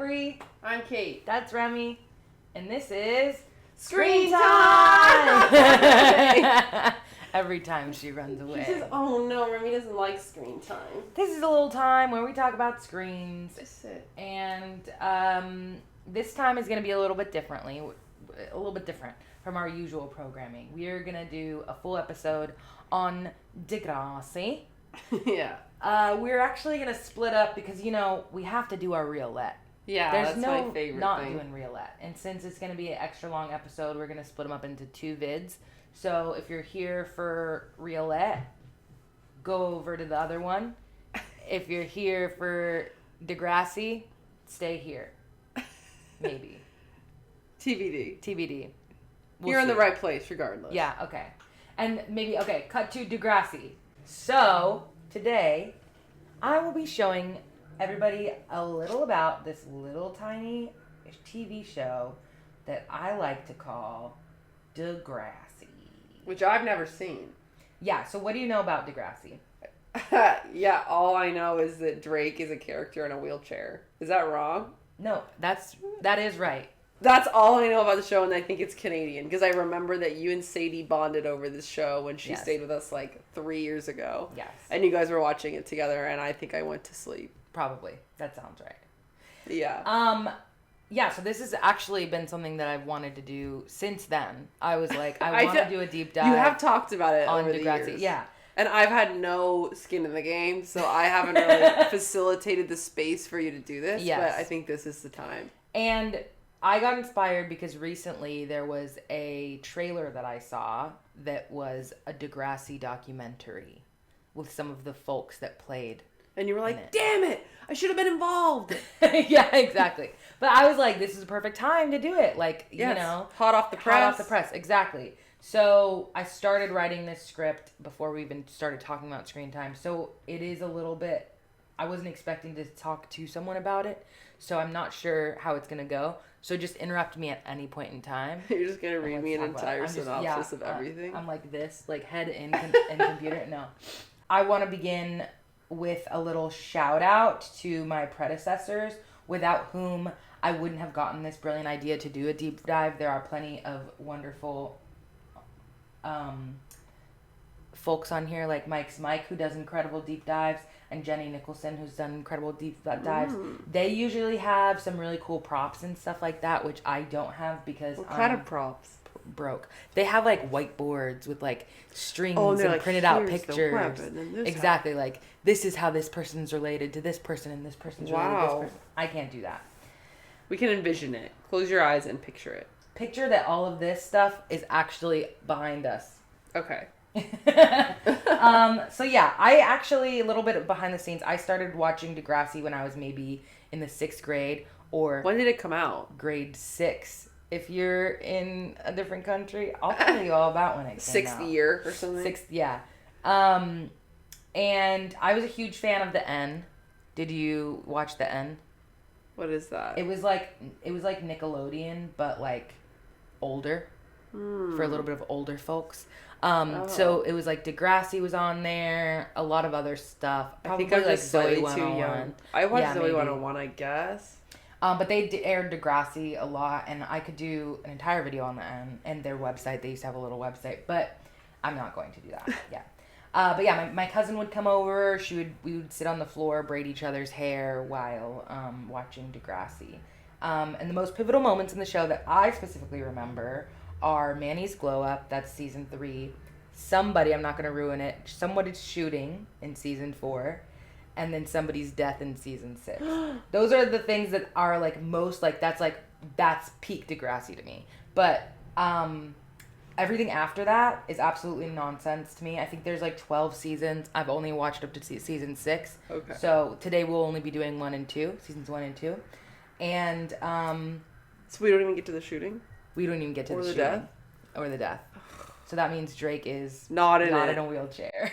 Bree. I'm Kate. That's Remy. And this is Screentime! Every time she runs away. She says, oh no, Remy doesn't like screen time. This is a little time where we talk about screens. Just sit. And this time is going to be a little bit different from our usual programming. We are going to do a full episode on Degrassi. Yeah. We're actually going to split up because, we have to do our Reelette. Yeah, There's that's no my favorite not thing. doing Reelette. And since it's going to be an extra long episode, we're going to split them up into 2 vids. So if you're here for Reelette, go over to the other one. If you're here for Degrassi, stay here. Maybe. TBD. We'll You're in see. the right place regardless. Yeah, okay. And maybe, cut to Degrassi. So, today, I will be showing everybody a little about this little tiny TV show that I like to call Degrassi. Which I've never seen. Yeah, so what do you know about Degrassi? Yeah, all I know is that Drake is a character in a wheelchair. Is that wrong? No, that is right. That's all I know about the show, and I think it's Canadian, because I remember that you and Sadie bonded over this show when she stayed with us 3 years ago. Yes. And you guys were watching it together, and I think I went to sleep. Probably. That sounds right. Yeah. Yeah, so this has actually been something that I've wanted to do since then. I was like, I want to do a deep dive. You have talked about it on over the Degrassi. years. Yeah. And I've had no skin in the game, so I haven't really facilitated the space for you to do this. Yes. But I think this is the time. And I got inspired because recently there was a trailer that I saw that was a Degrassi documentary with some of the folks that played. And you were like, damn it, I should have been involved. Yeah, exactly. But I was like, this is a perfect time to do it. Hot off the press. Hot off the press, exactly. So I started writing this script before we even started talking about screen time. So it is a little bit, I wasn't expecting to talk to someone about it. So I'm not sure how it's going to go. So just interrupt me at any point in time. You're just going to read me an entire synopsis of everything? I'm like this, head in computer. No. I want to begin with a little shout out to my predecessors, without whom I wouldn't have gotten this brilliant idea to do a deep dive. There are plenty of wonderful folks on here, like Mike's Mike, who does incredible deep dives, and Jenny Nicholson, who's done incredible deep dives. They usually have some really cool props and stuff like that, which I don't have because what kind of props? Broke. They have whiteboards with strings and printed out pictures. Exactly, this is how this person's related to this person and this person's related to this person. I can't do that. We can envision it. Close your eyes and picture it. Picture that all of this stuff is actually behind us. Okay. So yeah, I actually, a little bit behind the scenes, I started watching Degrassi when I was maybe in the 6th grade or... When did it come out? Grade 6. If you're in a different country, I'll tell you all about when it came out. 6th year or something? 6th, yeah. And I was a huge fan of The N. Did you watch The N? What is that? It was like Nickelodeon, but older. For a little bit of older folks. So it was Degrassi was on there, a lot of other stuff. Probably I think I was Zoe 101. Too young. I watched Zoe 101, I guess. But they aired Degrassi a lot, and I could do an entire video on the N and their website. They used to have a little website, but I'm not going to do that. Yeah. But yeah, my cousin would come over. We would sit on the floor, braid each other's hair while watching Degrassi. And the most pivotal moments in the show that I specifically remember are Manny's glow up. That's season 3. Somebody, I'm not going to ruin it. Somebody's shooting in season 4. And then somebody's death in season 6. Those are the things that are most that's peak Degrassi to me. But everything after that is absolutely nonsense to me. I think there's 12 seasons. I've only watched up to season 6. Okay. So today we'll only be doing 1 and 2, seasons 1 and 2. And so we don't even get to the shooting? We don't even get to the shooting. Death? Or the death. So that means Drake is not in a wheelchair.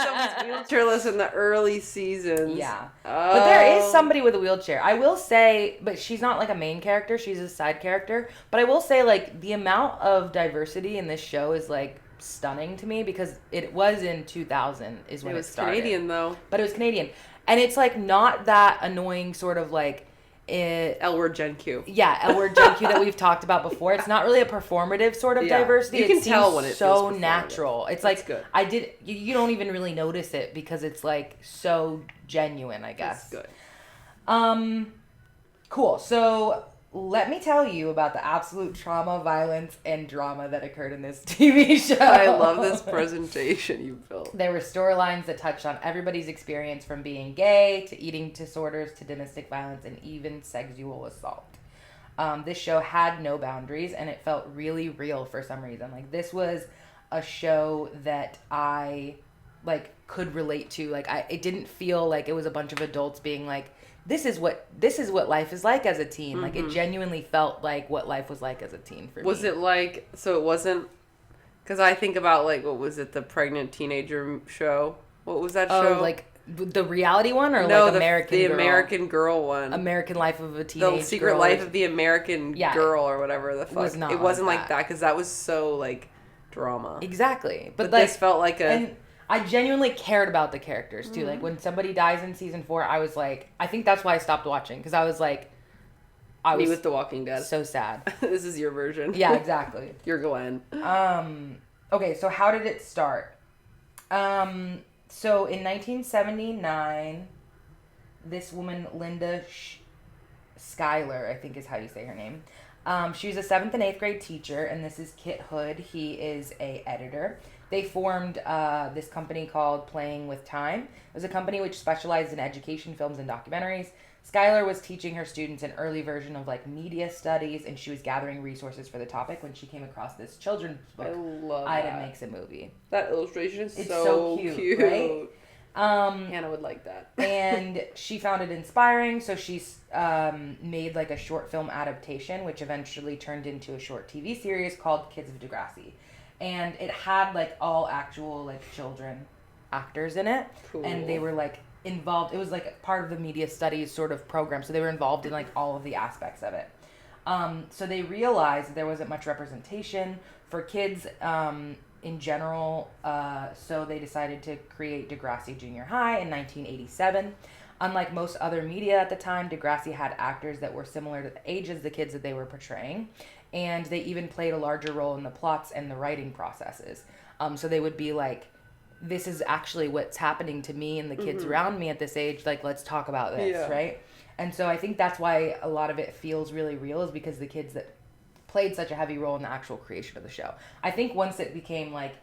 Someone's wheelchairless in the early seasons. Yeah. But there is somebody with a wheelchair. I will say, but she's not a main character. She's a side character. But I will say, the amount of diversity in this show is, stunning to me because it was in 2000 is when it started. It was Canadian, though. But it was Canadian. And it's, not that annoying sort of, L word Gen Q. Yeah, L word Gen Q that we've talked about before. It's not really a performative sort of diversity. You can tell when it's so natural. It's That's like good. you don't even really notice it because it's like so genuine, I guess. That's good. Cool. So let me tell you about the absolute trauma, violence, and drama that occurred in this TV show. I love this presentation you built. There were storylines that touched on everybody's experience, from being gay to eating disorders to domestic violence and even sexual assault. This show had no boundaries, and it felt really real for some reason. Like, this was a show that I could relate to. It didn't feel like it was a bunch of adults being like, this is what life is like as a teen. Like, it genuinely felt like what life was like as a teen for me. Was it like, so it wasn't, because I think about, like, what was it, the pregnant teenager show? What was that show? Oh, like the reality one, or no, like American the Girl? American Girl one. American Life of a Teenage The Secret Girl. Life of the American Girl, or whatever the fuck. Was not it wasn't like like that, because that was so, like, drama. Exactly. But this felt like a... And I genuinely cared about the characters, too. Like, when somebody dies in season 4, I was like... I think that's why I stopped watching, because I was like... Me with The Walking Dead. So sad. This is your version. Yeah, exactly. You're Glenn. Okay, so how did it start? So in 1979, this woman, Linda Schuyler, I think is how you say her name. She was a 7th and 8th grade teacher, and this is Kit Hood. He is a editor. They formed this company called Playing with Time. It was a company which specialized in education, films, and documentaries. Schuyler was teaching her students an early version of like media studies, and she was gathering resources for the topic when she came across this children's book. I love Ida that. Makes a Movie. That illustration is It's so cute, right? Hannah would like that. And she found it inspiring, so she made like a short film adaptation, which eventually turned into a short TV series called Kids of Degrassi. And it had like all actual like children actors in it. Cool. And they were like involved. It was like part of the media studies sort of program, so they were involved in like all of the aspects of it. So they realized that there wasn't much representation for kids in general, so they decided to create Degrassi Junior High in 1987. Unlike most other media at the time, Degrassi had actors that were similar to the age as the kids that they were portraying, and they even played a larger role in the plots and the writing processes. So they would be like, this is actually what's happening to me and the kids around me at this age, like, let's talk about this, right? And so I think that's why a lot of it feels really real, is because the kids that played such a heavy role in the actual creation of the show. I think once it became like,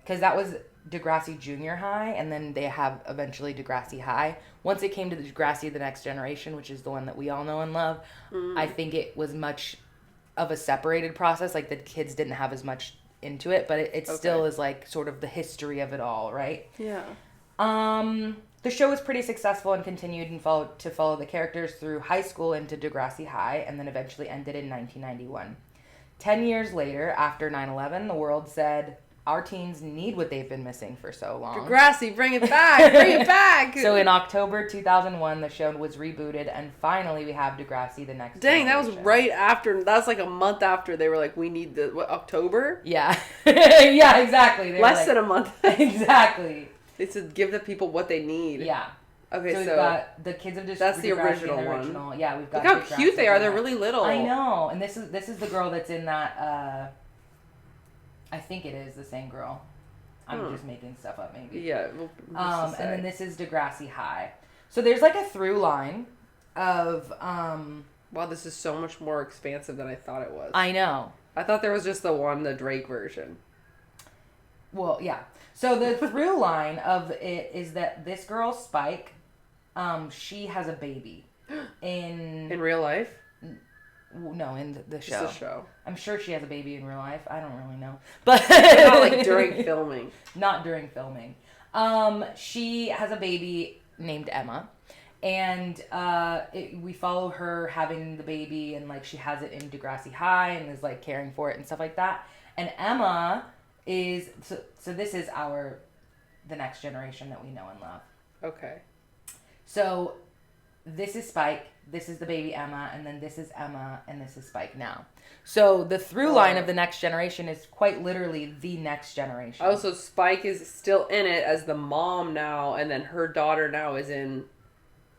because that was Degrassi Junior High, and then they have eventually Degrassi High. Once it came to the Degrassi The Next Generation, which is the one that we all know and love, I think it was much of a separated process. Like, the kids didn't have as much into it, but it still is like sort of the history of it all, right? Yeah. The show was pretty successful and continued and follow the characters through high school into Degrassi High, and then eventually ended in 1991. 10 years later, after 9/11, the world said, our teens need what they've been missing for so long. Degrassi, bring it back! Bring it back! So in October 2001, the show was rebooted, and finally we have Degrassi The Next Dang, that Generation. was right after, that was like a month after they were like, we need the, what, October? Yeah. Yeah, exactly. They Less than a month. Exactly. They said give the people what they need. Yeah. Okay, so we've got the Kids of Degrassi. That's the original one. Yeah, we've got. Look how cute they are. They're that. really little. I know, and this is the girl that's in that. I think it is the same girl. I'm just making stuff up, maybe. Yeah. And then this is Degrassi High. So there's like a through line of. Wow, this is so much more expansive than I thought it was. I know. I thought there was just the Drake version. Well, yeah. So the through line of it is that this girl, Spike, she has a baby. In real life? No, in the show. Just the show. I'm sure she has a baby in real life. I don't really know. But not like during filming. Not during filming. She has a baby named Emma. And we follow her having the baby, and like she has it in Degrassi High and is like caring for it and stuff like that. And Emma is so this is the next generation that we know and love. Okay. So this is Spike, this is the baby Emma, and then this is Emma, and this is Spike now. So the through line of the next generation is quite literally the next generation. Oh, so Spike is still in it as the mom now, and then her daughter now is in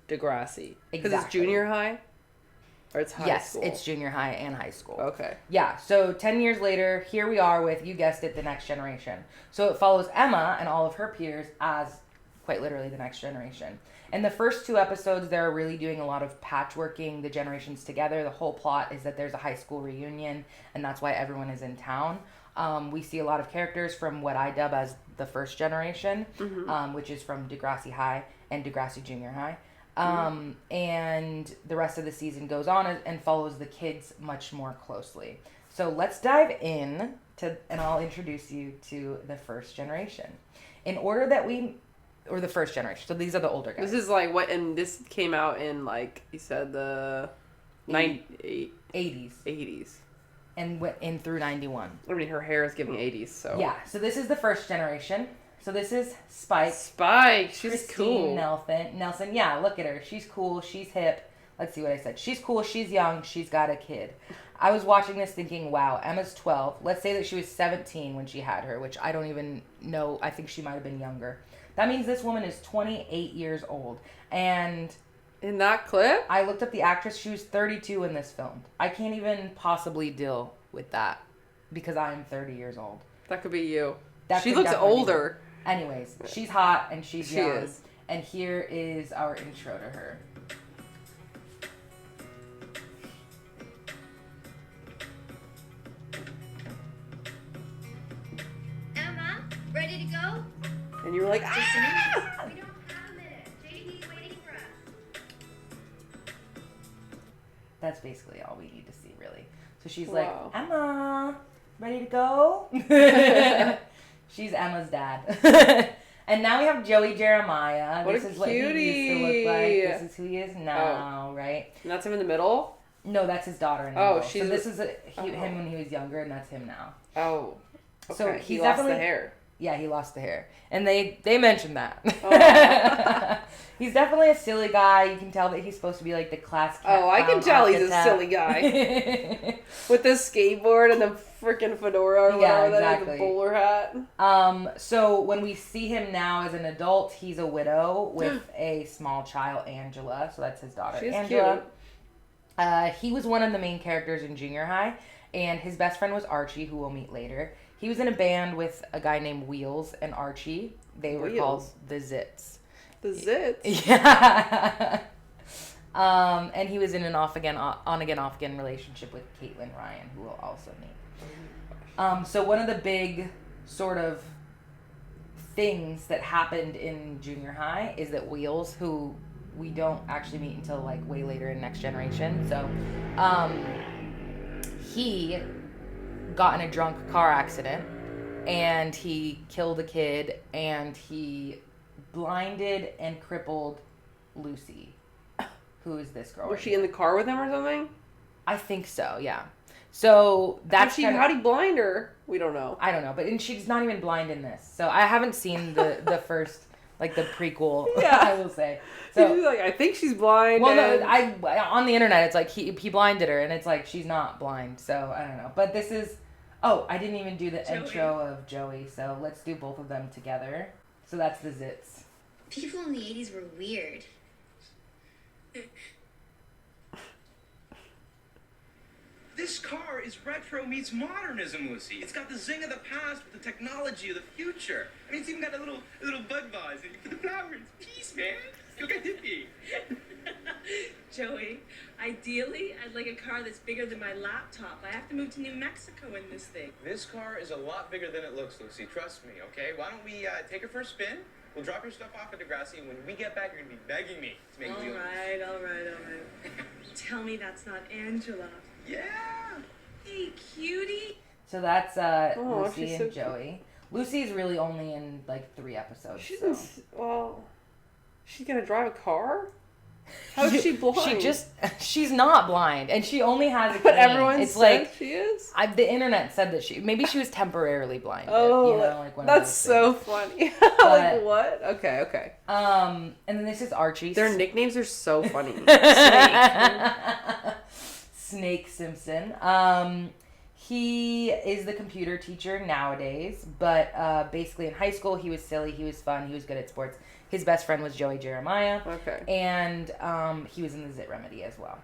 Degrassi. Because it's junior high? Or it's high yes, school? Yes, it's junior high and high school. Okay. Yeah, so 10 years later, here we are with, you guessed it, The Next Generation. So it follows Emma and all of her peers as, quite literally, The Next Generation. In the first 2 episodes, they're really doing a lot of patchworking the generations together. The whole plot is that there's a high school reunion, and that's why everyone is in town. We see a lot of characters from what I dub as the first generation, which is from Degrassi High and Degrassi Junior High. And the rest of the season goes on and follows the kids much more closely. So let's dive in and I'll introduce you to the first generation. In order that or the first generation. So these are the older guys. This is like what, and this came out in like, you said the 80s. 80s. And went in through 91. I mean, her hair is giving 80s, so. Yeah, so this is the first generation. So this is Spike. She's Christine cool. Nelson. Yeah, look at her. She's cool. She's hip. Let's see what I said. She's cool. She's young. She's got a kid. I was watching this thinking, wow, Emma's 12. Let's say that she was 17 when she had her, which I don't even know. I think she might have been younger. That means this woman is 28 years old. And in that clip? I looked up the actress. She was 32 in this film. I can't even possibly deal with that because I'm 30 years old. That could be you. She looks older. Anyways, she's hot and she's young. She is. And here is our intro to her. Emma, ready to go? And you were like, Just a minute. We don't have a minute. JD's waiting for us. That's basically all we need to see, really. So she's Wow. like, Emma, ready to go? She's Emma's dad. And now we have Joey Jeremiah. What this a is what he used to look like. This is who he is now, right? And that's him in the middle? No, that's his daughter in the Oh, middle. So this is him when he was younger, and that's him now. Oh. Okay. So he he's lost definitely the hair. Yeah, he lost the hair. And they mentioned that. Oh. He's definitely a silly guy. You can tell that he's supposed to be like the class clown. Oh, I can tell he's a architect. silly guy. With the skateboard and the freaking fedora or whatever that is, the bowler hat. So when we see him now as an adult, he's a widow with a small child, Angela. So that's his daughter, She's Angela. cute. He was one of the main characters in junior high, and his best friend was Archie, who we'll meet later. He was in a band with a guy named Wheels and Archie. They were called the Zits. The Zits? Yeah. And he was in an on-again, off-again relationship with Caitlin Ryan, who we'll also meet. So one of the big sort of things that happened in junior high is that Wheels, who we don't actually meet until like way later in Next Generation, so he got in a drunk car accident and he killed a kid and he blinded and crippled Lucy, who is this girl. Was she in the car with him or something? I think so, yeah. So that's how'd he blind her? We don't know. I don't know, but she's not even blind in this. So I haven't seen the first, like the prequel. Yeah. I will say. So He's like, I think she's blind. well, no, on the internet it's like he blinded her, and it's like she's not blind. So I don't know, but this is. Oh, I didn't even do the intro of Joey, so let's do both of them together. So that's the Zits. People in the 80s were weird. This car is retro meets modernism, Lucy. It's got the zing of the past with the technology of the future. I mean, it's even got a little bud vase for the flowers. Peace, man. Go get hippie. Joey, ideally, I'd like a car that's bigger than my laptop. I have to move to New Mexico in this thing. This car is a lot bigger than it looks, Lucy. Trust me, okay? Why don't we take her for a spin? We'll drop your stuff off at Degrassi, and when we get back, you're going to be begging me to make you. All right. Tell me that's not Angela. Yeah. Hey, cutie. So that's Lucy she's and so Joey. Lucy's really only in like 3 episodes. She's gonna drive a car? How is she blind? She's not blind, and she only has a cane. But everyone it's said like she is? the internet said that maybe she was temporarily blind. Oh, like one that's of those so funny. But, like, what? Okay. And then this is Archie. Their nicknames are so funny. Snake Simpson. He is the computer teacher nowadays, but basically in high school he was silly, he was fun, he was good at sports. His best friend was Joey Jeremiah. Okay. And he was in the Zit Remedy as well.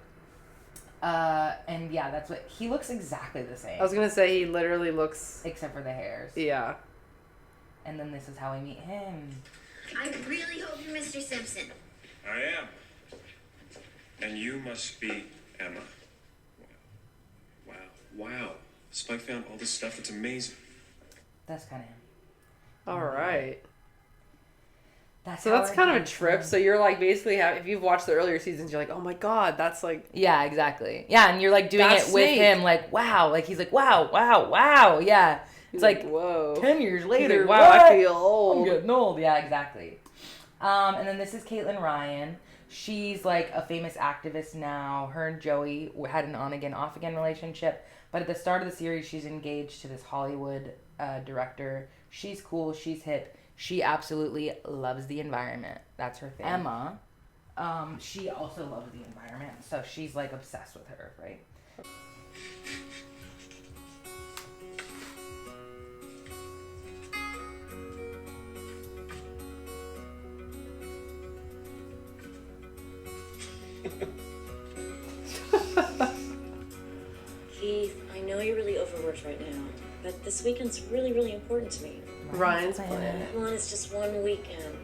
And yeah, that's what he looks exactly the same. I was gonna say he literally looks. Except for the hairs. Yeah. And then this is how we meet him. I really hope you're Mr. Simpson. I am. And you must be Emma. Wow. Spike found all this stuff. It's amazing. That's kind of him. All right. That's So that's kind of a trip. So you're like basically if you've watched the earlier seasons, you're like, oh my god, that's like. Yeah, exactly. Yeah, and you're like doing That's it with Snake. him, like wow, like he's like wow. Yeah, it's like whoa. 10 years later. Like, Wow, wow, I what? feel I'm old. getting old. Yeah, exactly. And then this is Caitlin Ryan. She's like a famous activist now. Her and Joey had an on-again, off-again relationship. But at the start of the series, she's engaged to this Hollywood director. She's cool. She's hip. She absolutely loves the environment. That's her thing. Emma, she also loves the environment. So she's like obsessed with her, right? Keith, I know you're really overworked right now, but this weekend's really, really important to me. Ryan's plan. Come on, it's just one weekend.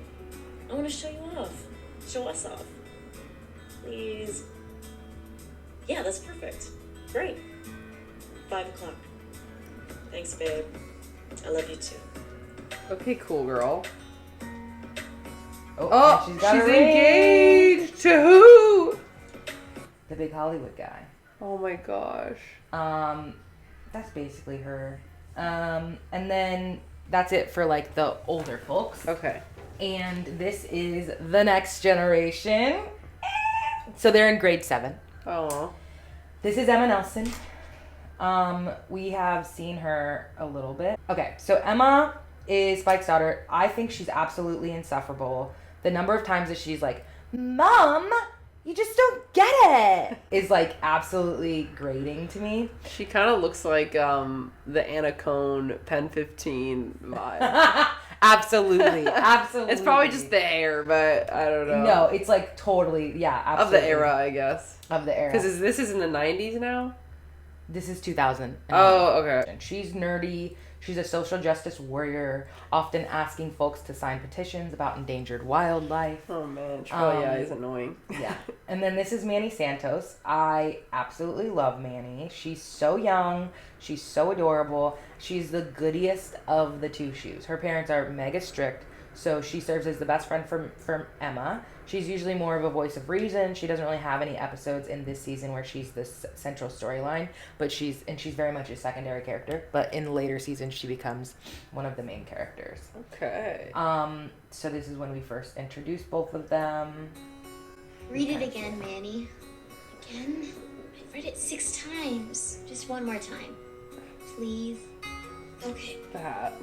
I want to show you off. Show us off. Please. Yeah, that's perfect. Great. 5 o'clock. Thanks, babe. I love you too. Okay, cool girl. Oh, She's got a ring. engaged to who? The big Hollywood guy. Oh my gosh. That's basically her. And then that's it for like the older folks. Okay. And this is The Next Generation. So they're in grade 7. Oh. This is Emma Nelson. We have seen her a little bit. Okay, so Emma is Spike's daughter. I think she's absolutely insufferable. The number of times that she's like, Mom, you just don't get it, is like absolutely grating to me. She kind of looks like the Anna Cone Pen 15 vibe. Absolutely. It's probably just the hair, but I don't know. No, it's like totally, yeah, absolutely. Of the era, I guess. Of the era. Because this is in the 90s now? This is 2000. Oh, okay. She's nerdy. She's a social justice warrior, often asking folks to sign petitions about endangered wildlife. Oh, man. Yeah, he's annoying. Yeah. And then this is Manny Santos. I absolutely love Manny. She's so young. She's so adorable. She's the goodiest of the two shoes. Her parents are mega strict, so she serves as the best friend for Emma. She's usually more of a voice of reason. She doesn't really have any episodes in this season where she's the central storyline, but she's very much a secondary character. But in later seasons, she becomes one of the main characters. Okay. So this is when we first introduced both of them. Read it again, Manny. Again? I've read it 6 times. Just one more time. Please. Okay. That.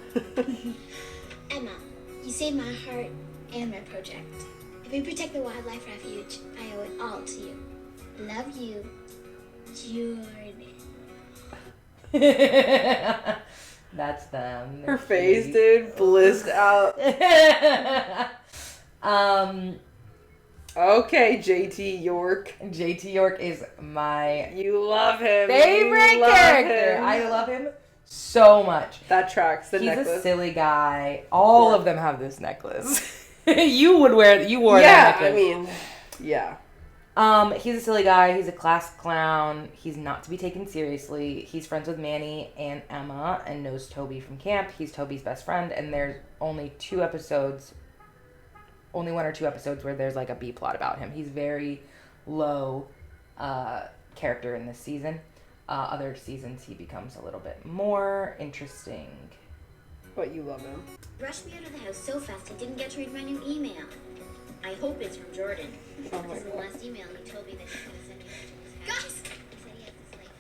Emma, you saved my heart and my project. If we protect the wildlife refuge, I owe it all to you. Love you, Jordan. That's them. Her face, dude, blissed out. Okay, JT York. JT York is my You love him. favorite You love character. him. I love him so much. That tracks. The He's necklace. a silly guy. All of them have this necklace. You wore that Yeah, necklace. I mean, yeah. He's a silly guy. He's a class clown. He's not to be taken seriously. He's friends with Manny and Emma and knows Toby from camp. He's Toby's best friend, and there's only 1 or 2 episodes where there's like a B plot about him. He's very low character in this season. Other seasons he becomes a little bit more interesting. But you love him. Rushed me out of the house so fast I didn't get to read my new email. I hope it's from Jordan. Oh my Because in the God. last email he told me that he was going to send me back to his house. Guys! He said he had to sleep.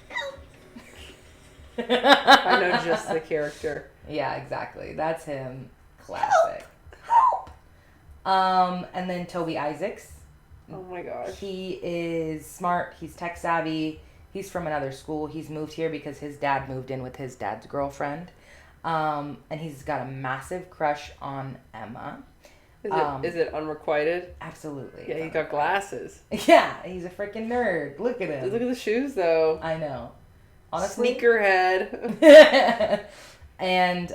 Help! I know just the character. Yeah, exactly. That's him. Classic. And then Toby Isaacs. Oh my gosh. He is smart. He's tech savvy. He's from another school. He's moved here because his dad moved in with his dad's girlfriend. And he's got a massive crush on Emma. Is it unrequited? Absolutely. Yeah, he's got glasses. Yeah, he's a freaking nerd. Look at him. Look at the shoes, though. I know. Honestly. Sneakerhead. And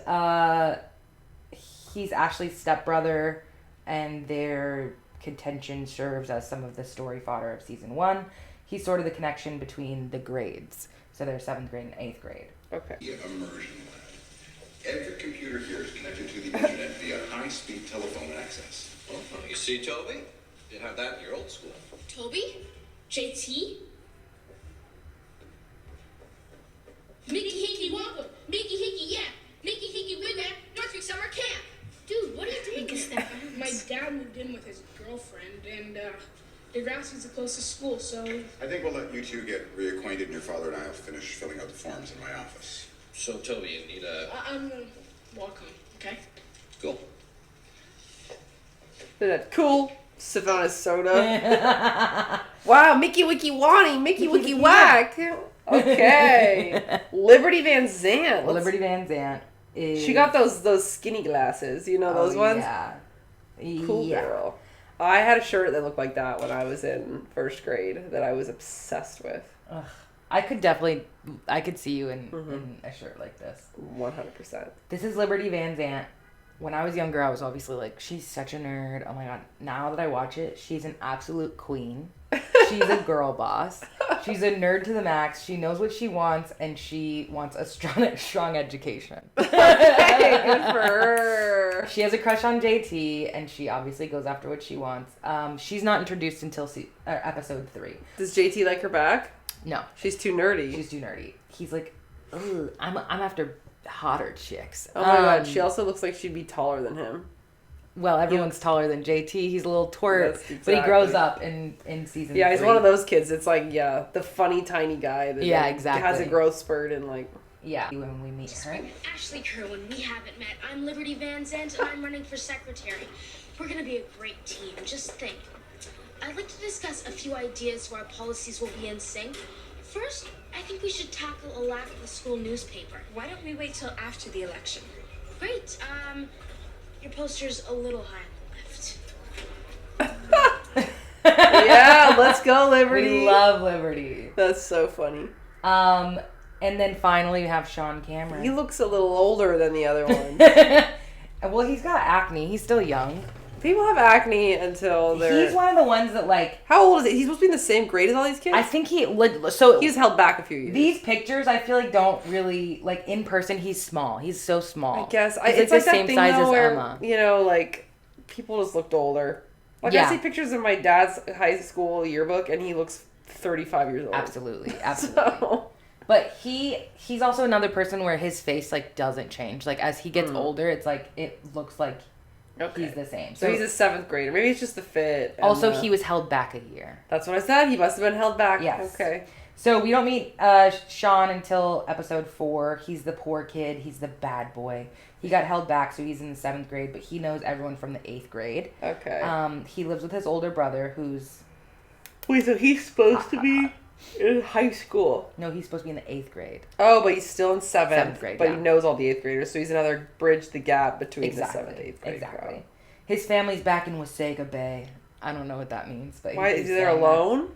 he's Ashley's stepbrother, and their contention serves as some of the story fodder of season 1. He's sort of the connection between the grades. So they're 7th grade and 8th grade. Okay. Immersion lab. Every computer here is connected to the internet via high-speed telephone access. Oh, you see, Toby? You have that in your old school. Toby? JT? Mickey Hickey, welcome. Mickey Hickey, yeah. Mickey Hickey, we're there. Northwick Summer Camp. Dude, what are you doing here? My dad moved in with his girlfriend, and Degrassi's the closest school, so... I think we'll let you two get reacquainted, and your father and I will finish filling out the forms in my office. So, Toby, you need a... I'm gonna walk home, okay? Cool. Cool. Savannah soda. Wow, Mickey Wiki Wani, Mickey Wiki Whack. Okay. Liberty Van Zant. Liberty Van Zant is... She got those skinny glasses. You know those ones? Yeah. Cool girl. I had a shirt that looked like that when I was in 1st grade that I was obsessed with. Ugh. I could see you in a shirt like this. 100%. This is Liberty Van Zant. When I was younger, I was obviously like, she's such a nerd. Oh my god. Now that I watch it, she's an absolute queen. She's a girl boss. She's a nerd to the max. She knows what she wants, and she wants a strong education. Hey, good for her. She has a crush on JT, and she obviously goes after what she wants. She's not introduced until episode 3. Does JT like her back? No. She's too nerdy. She's too nerdy. He's like, ugh, I'm after hotter chicks. Oh my god, she also looks like she'd be taller than him. Well, everyone's taller than JT. He's a little twerp, but he grows up in season 3. Yeah, he's one of those kids. It's like, yeah, the funny tiny guy that exactly has a growth spurt and like... Yeah, when we meet her. I'm Ashley Kerwin. We haven't met. I'm Liberty Van Zant, and I'm running for secretary. We're going to be a great team. Just think. I'd like to discuss a few ideas where our policies will be in sync. First, I think we should tackle a lack of the school newspaper. Why don't we wait till after the election? Great. Your poster's a little high on the left. Yeah, let's go, Liberty. We love Liberty. That's so funny. And then finally you have Sean Cameron. He looks a little older than the other one. Well, he's got acne. He's still young. People have acne until they're... He's one of the ones that, like... How old is he? He's supposed to be in the same grade as all these kids? I think he's held back a few years. These pictures, I feel like, don't really... Like, in person, he's small. He's so small. I guess. He's it's like the the same same size as where, Emma. You know, like, people just looked older. Like, I see pictures of my dad's high school yearbook, and he looks 35 years old. Absolutely. So... But he's also another person where his face, like, doesn't change. Like, as he gets older, it's like, it looks like he's the same. So he's a 7th grader. Maybe it's just the fit. Also, he was held back a year. That's what I said. He must have been held back. Yes. Okay. So we don't meet Sean until episode 4. He's the poor kid. He's the bad boy. He got held back, so he's in the 7th grade, but he knows everyone from the 8th grade. Okay. He lives with his older brother, who's... Wait, so he's supposed to be in high school? No, he's supposed to be in the 8th grade. Oh, but he's still in 7th grade, but he knows all the 8th graders, so he's another bridge the gap between the 7th and 8th grade. Exactly. Crowd. His family's back in Wasaga Bay. I don't know what that means, but... Why, is he there alone?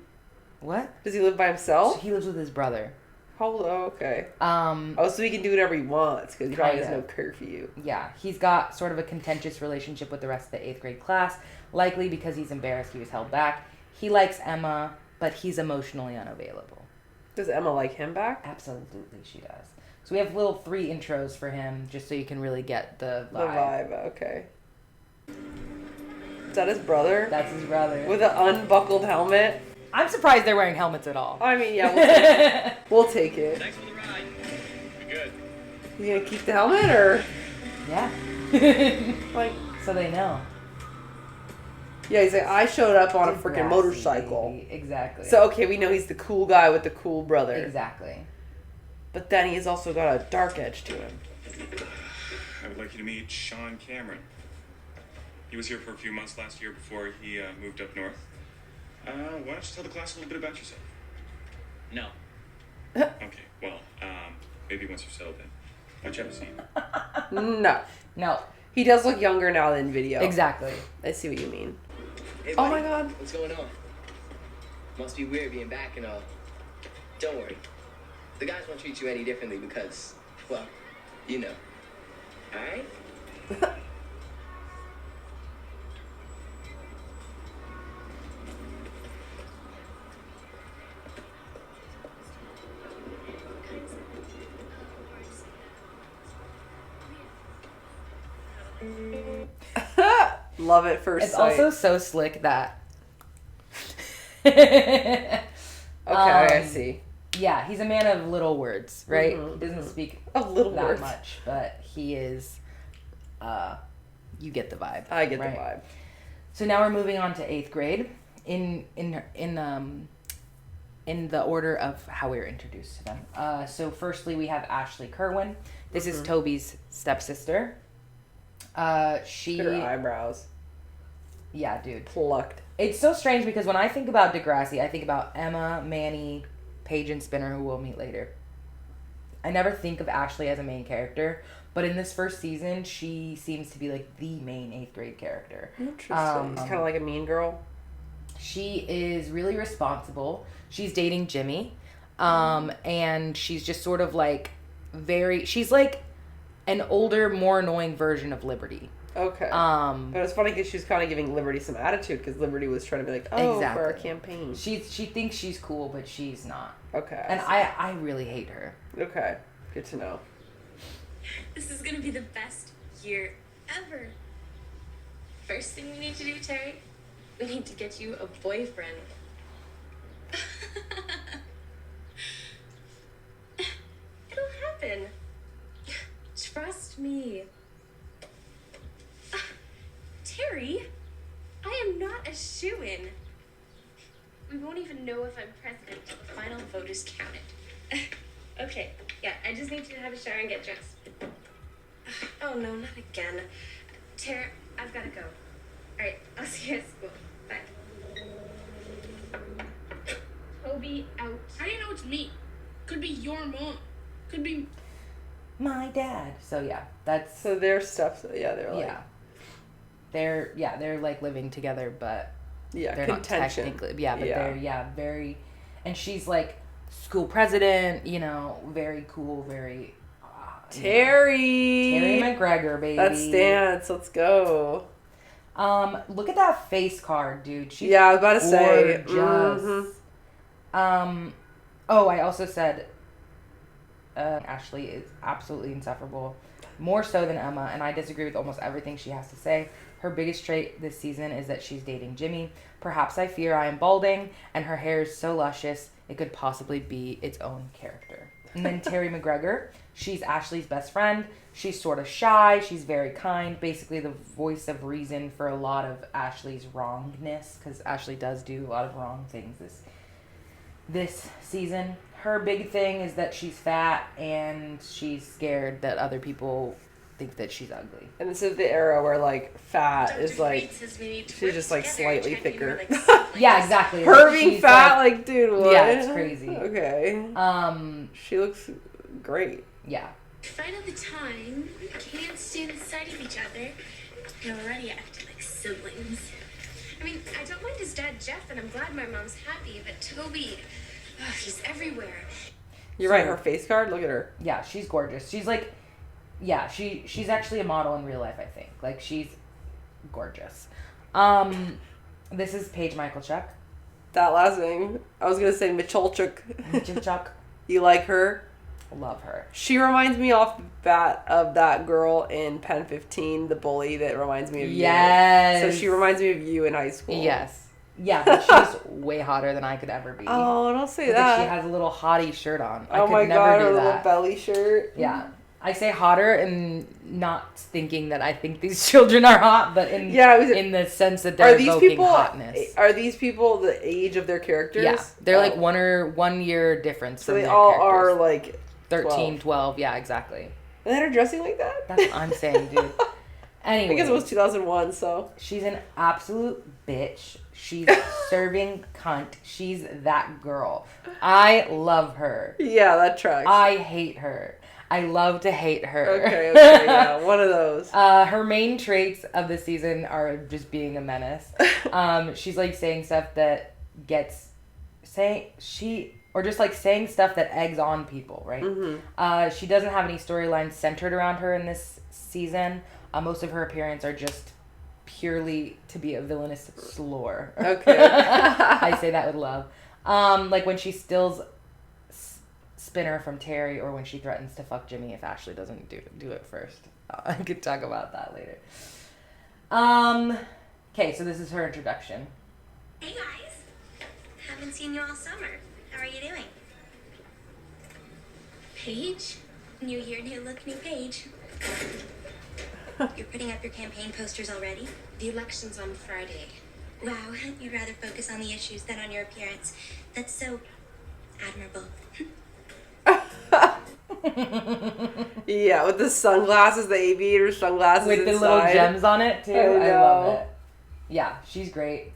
What? Does he live by himself? So he lives with his brother. Okay. So he can do whatever he wants, because he probably has no curfew. Yeah, he's got sort of a contentious relationship with the rest of the 8th grade class, likely because he's embarrassed he was held back. He likes Emma, but he's emotionally unavailable. Does Emma like him back? Absolutely, she does. So we have little 3 intros for him, just so you can really get the vibe. The vibe, okay. Is that his brother? That's his brother. With an unbuckled helmet? I'm surprised they're wearing helmets at all. I mean, yeah, we'll take it. Thanks for the ride. Be good. You gonna keep the helmet, or? Yeah. Like, so they know. Yeah, he's like, I showed up on a freaking motorcycle. Baby. Exactly. So, okay, we know he's the cool guy with the cool brother. Exactly. But then he's also got a dark edge to him. I would like you to meet Sean Cameron. He was here for a few months last year before he moved up north. Why don't you tell the class a little bit about yourself? No. Okay, well, maybe once you're settled in. Why don't you have a seat? No. No. He does look younger now than video. Exactly. I see what you mean. Hey, Oh buddy, my god. what's going on? Must be weird being back and all. Don't worry. The guys won't treat you any differently because, well, you know. Alright? Love it first It's sight. also so slick that. Okay, I see. Yeah, he's a man of little words, right? Mhm, He doesn't speak Of little that words. much, but he is. You get the vibe. I get right? the vibe. So now we're moving on to 8th grade, in the order of how we were introduced to them. So firstly, we have Ashley Kerwin. This is Toby's stepsister. She. Look at her eyebrows. Yeah, dude. Plucked. It's so strange because when I think about Degrassi, I think about Emma, Manny, Paige, and Spinner, who we'll meet later. I never think of Ashley as a main character, but in this first season, she seems to be like the main 8th grade character. Interesting. It's kind of like a mean girl. She is really responsible. She's dating Jimmy, and she's just sort of like she's like an older, more annoying version of Liberty. Okay. But it's funny because she's kind of giving Liberty some attitude because Liberty was trying to be like, oh, for our campaign. She thinks she's cool, but she's not. Okay. And I really hate her. Okay. Good to know. This is gonna be the best year ever. First thing we need to do, Terry, we need to get you a boyfriend. It'll happen. Trust me. Terry, I am not a shoo-in. We won't even know if I'm president till the final vote is counted. Okay, yeah, I just need to have a shower and get dressed. Oh no, not again. Tara, I've gotta go. Alright, I'll see you at school. Bye. Toby out. How do you know it's me? Could be your mom. Could be My dad. So yeah, that's So their stuff, they're like... Yeah. They're like living together, but Yeah, they're contention. not technically. Yeah, but they're very, and she's like school president. You know, very cool, very. Terry McGregor, baby. Let's dance. Let's go. Look at that face card, dude. She's I was about to say. gorgeous. Oh, I also said Ashley is absolutely insufferable, more so than Emma, and I disagree with almost everything she has to say. Her biggest trait this season is that she's dating Jimmy. Perhaps I fear I am balding, and her hair is so luscious it could possibly be its own character. And then Terry McGregor, she's Ashley's best friend. She's sort of shy. She's very kind. Basically the voice of reason for a lot of Ashley's wrongness, because Ashley does do a lot of wrong things this season. Her big thing is that she's fat and she's scared that other people think that she's ugly. And this is the era where like fat Dr. is like says we need to she's work just like together, slightly trying to be more thicker. like siblings. Yeah, exactly. her Like, being she's fat, like dude, what? yeah, it's crazy. Okay. She looks great. Yeah. Fight all the time. Can't stand the sight of each other. And already acting like siblings. I mean, I don't mind his dad, Jeff, and I'm glad my mom's happy, but Toby, he's everywhere. You're right, her face card, look at her. Yeah, she's gorgeous. She's like, yeah, she's actually a model in real life, I think. Like, she's gorgeous. This is Paige Michalchuk. That last name. I was gonna say Michalchuk. Michalchuk. You like her? Love her. She reminds me off the bat of that girl in Pen 15, the bully that reminds me of you. Yes. So she reminds me of you in high school. Yes. Yeah, but she's way hotter than I could ever be. Oh, don't say Look that. She has a little hottie shirt on. I Oh could my never god, do her that. little belly shirt. Yeah. I say hotter and not thinking that I think these children are hot, but in the sense that they're evoking hotness. Are these people the age of their characters? Yeah. They're like 1 year difference So from they their all characters. are like 13, 12. Yeah, exactly. And then her dressing like that? That's what I'm saying, dude. Anyway. I guess it was 2001, so. She's an absolute bitch. She's serving cunt. She's that girl. I love her. Yeah, that tracks. I hate her. I love to hate her. Okay, yeah, one of those. Her main traits of the season are just being a menace. She's like saying stuff that saying stuff that eggs on people, right? Mm-hmm. She doesn't have any storylines centered around her in this season. Most of her appearances are just purely to be a villainous slore. Okay. I say that with love. Like when she steals Spinner from Terry, or when she threatens to fuck Jimmy if Ashley doesn't do it first. I could talk about that later. Okay, so this is her introduction. Hey guys, haven't seen you all summer. How are you doing? Paige? New year, new look, new page. You're putting up your campaign posters already? The election's on Friday. Wow, you'd rather focus on the issues than on your appearance. That's so admirable. Yeah, with the sunglasses, the aviator sunglasses with the inside. little gems on it too. I love it. Yeah, she's great.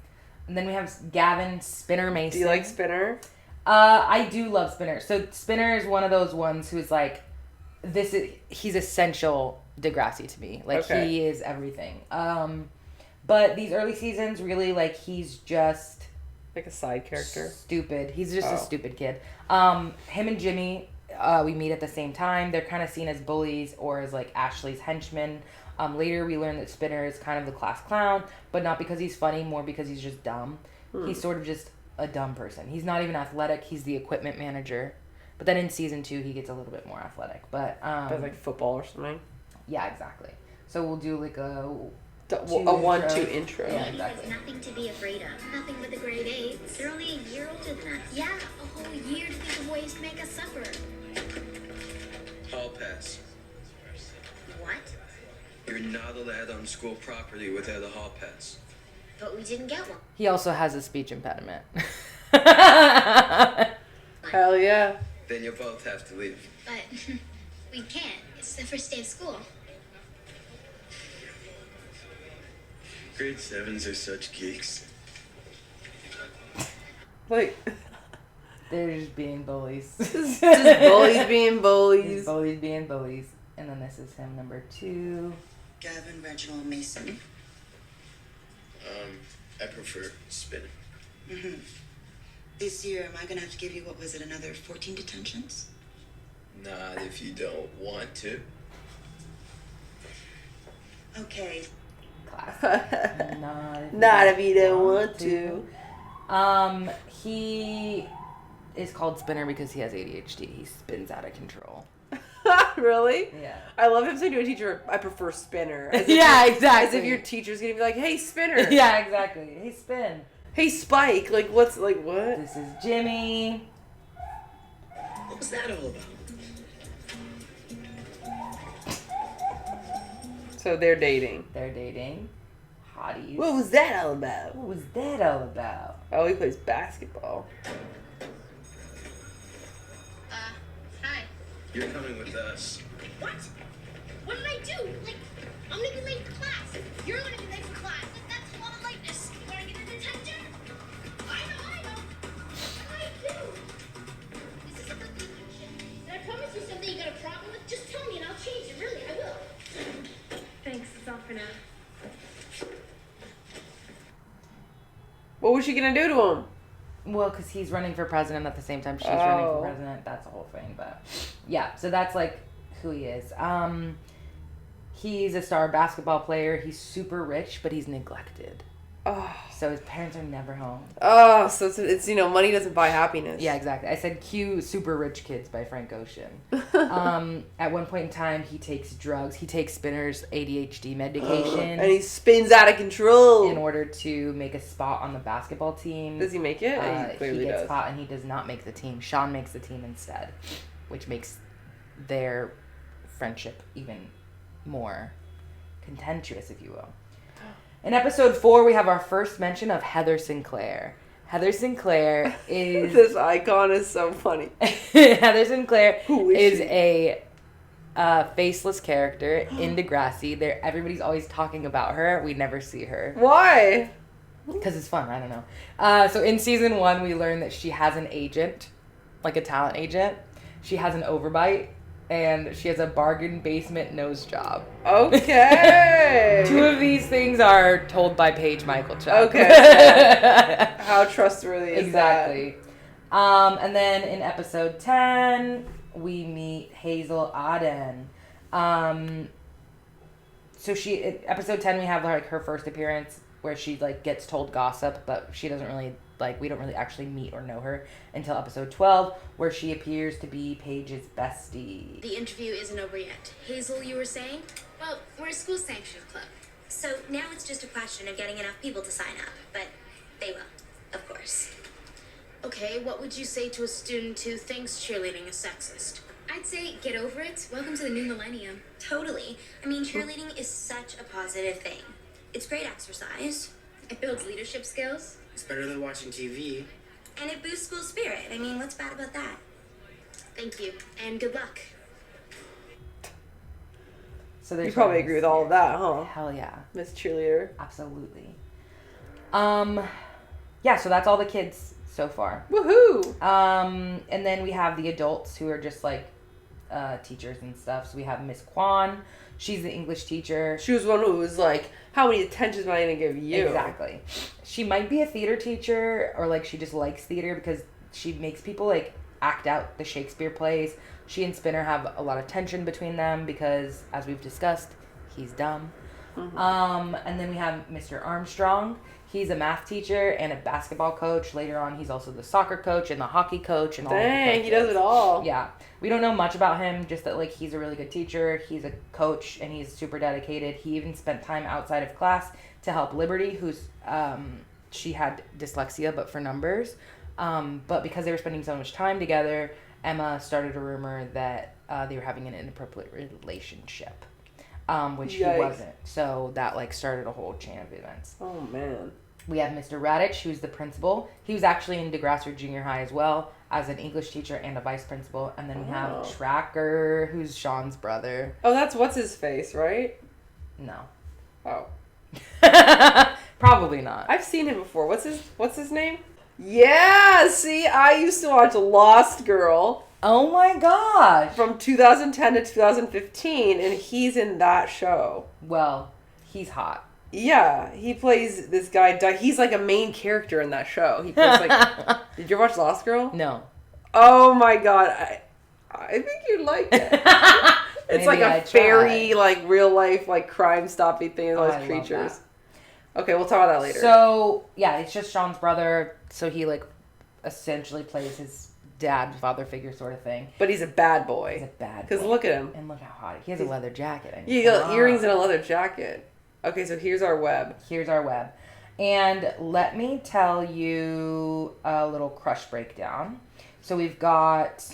And then we have Gavin Spinner Mason. Do you like Spinner? I do love Spinner. So Spinner is one of those ones who's like, he's essential Degrassi to me. Like he is everything. But these early seasons, really, like he's just like a side character. Stupid. He's just a stupid kid. Him and Jimmy, we meet at the same time. They're kind of seen as bullies or as like Ashley's henchmen. Later, we learn that Spinner is kind of the class clown, but not because he's funny, more because he's just dumb. He's sort of just a dumb person. He's not even athletic. He's the equipment manager. But then in season 2, he gets a little bit more athletic. But like football or something. Yeah, exactly. So we'll do like a 1-2 intro. Yeah, exactly. There's nothing to be afraid of. Nothing with a grade 8. They're only a year older than us. Yeah, a whole year to think of ways to make us suffer. Hall pass. What? You're not allowed on school property without a hall pass. But we didn't get one. He also has a speech impediment. Hell yeah. Then you both have to leave. But we can't. It's the first day of school. Grade 7s are such geeks. Like, they're just being bullies. just bullies being bullies. Just bullies being bullies. And then this is him, number 2. Gavin Reginald Mason. I prefer Spinner. Mm-hmm. This year, am I gonna have to give you, what was it, another 14 detentions? Not if you don't want to. Okay. Classic. Not if you don't want to. He is called Spinner because he has ADHD. He spins out of control. Really? Yeah. I love him saying to a teacher, I prefer Spinner. Yeah, exactly. As if your teacher's gonna be like, hey, Spinner. Yeah, exactly. Hey, Spin. Hey, Spike. Like, what? This is Jimmy. What was that all about? So they're dating. They're dating. Hotties. What was that all about? What was that all about? Oh, he plays basketball. Hi. You're coming with us. What? What did I do? Like, I'm gonna be late for class. You're gonna be late for class. That's a lot of lateness. You wanna get a detention? I know. I do. This is a good detention. And I promise you something you got a problem with, just tell me and I'll change it. Really, I will. Thanks, that's all for now. What was she gonna do to him? Well, because he's running for president at the same time she's running for president. That's the whole thing. But yeah, so that's like who he is. He's a star basketball player. He's super rich, but he's neglected. Oh. So his parents are never home. Oh, so it's money doesn't buy happiness. Yeah, exactly. I said cue Super Rich Kids by Frank Ocean. At one point in time, he takes drugs. He takes Spinner's ADHD medication. And he spins out of control. In order to make a spot on the basketball team. Does he make it? He clearly gets does. caught and he does not make the team. Sean makes the team instead, which makes their friendship even more contentious, if you will. In episode 4, we have our first mention of Heather Sinclair. Heather Sinclair is... This icon is so funny. Heather Sinclair is a faceless character in Degrassi. Everybody's always talking about her. We never see her. Why? Because it's fun. I don't know. So in season 1, we learn that she has an agent, like a talent agent. She has an overbite. and she has a bargain basement nose job. Okay. 2 of these things are told by Paige Michael Chuck. Okay. How trustworthy is exactly. And then in episode 10, we meet Hazel Aden. So in episode 10, we have like her first appearance where she like gets told gossip, but she doesn't really we don't really actually meet or know her until episode 12, where she appears to be Paige's bestie. The interview isn't over yet. Hazel, you were saying? Well, we're a school-sanctioned club. So now it's just a question of getting enough people to sign up. But they will, of course. Okay, what would you say to a student who thinks cheerleading is sexist? I'd say get over it. Welcome to the new millennium. Totally. I mean, cheerleading is such a positive thing. It's great exercise. It builds leadership skills. It's better than watching TV. And it boosts school spirit. I mean, what's bad about that? Thank you, and good luck. So you probably agree with all of that, huh? Hell yeah. Miss Cheerleader. Absolutely. Yeah, so that's all the kids so far. Woohoo! And then we have the adults who are just like teachers and stuff. So we have Miss Kwan. She's the English teacher. She was one who was like, how many attentions am I going to give you? Exactly. She might be a theater teacher, or like she just likes theater because she makes people like act out the Shakespeare plays. She and Spinner have a lot of tension between them because, as we've discussed, he's dumb. Mm-hmm. And then we have Mr. Armstrong. He's a math teacher and a basketball coach. Later on, he's also the soccer coach and the hockey coach and all. Dang, he does it all. Yeah. We don't know much about him, just that like he's a really good teacher, he's a coach, and he's super dedicated. He even spent time outside of class to help Liberty, who's she had dyslexia but for numbers. But because they were spending so much time together, Emma started a rumor that they were having an inappropriate relationship. Which he wasn't. So that like started a whole chain of events. Oh man. We have Mr. Radich, who's the principal. He was actually in Degrassi Junior High as well, as an English teacher and a vice principal. And then we have Tracker, who's Sean's brother. Oh, that's what's his face, right? No. Oh. Probably not. I've seen him before. What's his name? Yeah, see, I used to watch Lost Girl. Oh my gosh. From 2010 to 2015, and he's in that show. Well, he's hot. Yeah, he plays this guy. He's like a main character in that show. He plays like. Did you watch Lost Girl? No. Oh my god, I think you'd like it. It's like a fairy, like real life, like crime stopping thing with all these creatures. Okay, we'll talk about that later. So yeah, it's just Sean's brother. So he like essentially plays his dad, father figure sort of thing. But he's a bad boy. He's a bad boy. Because look at him. And look how hot he has a leather jacket. I mean, you got earrings and a leather jacket. Okay, so here's our web. Here's our web. And let me tell you a little crush breakdown. So we've got...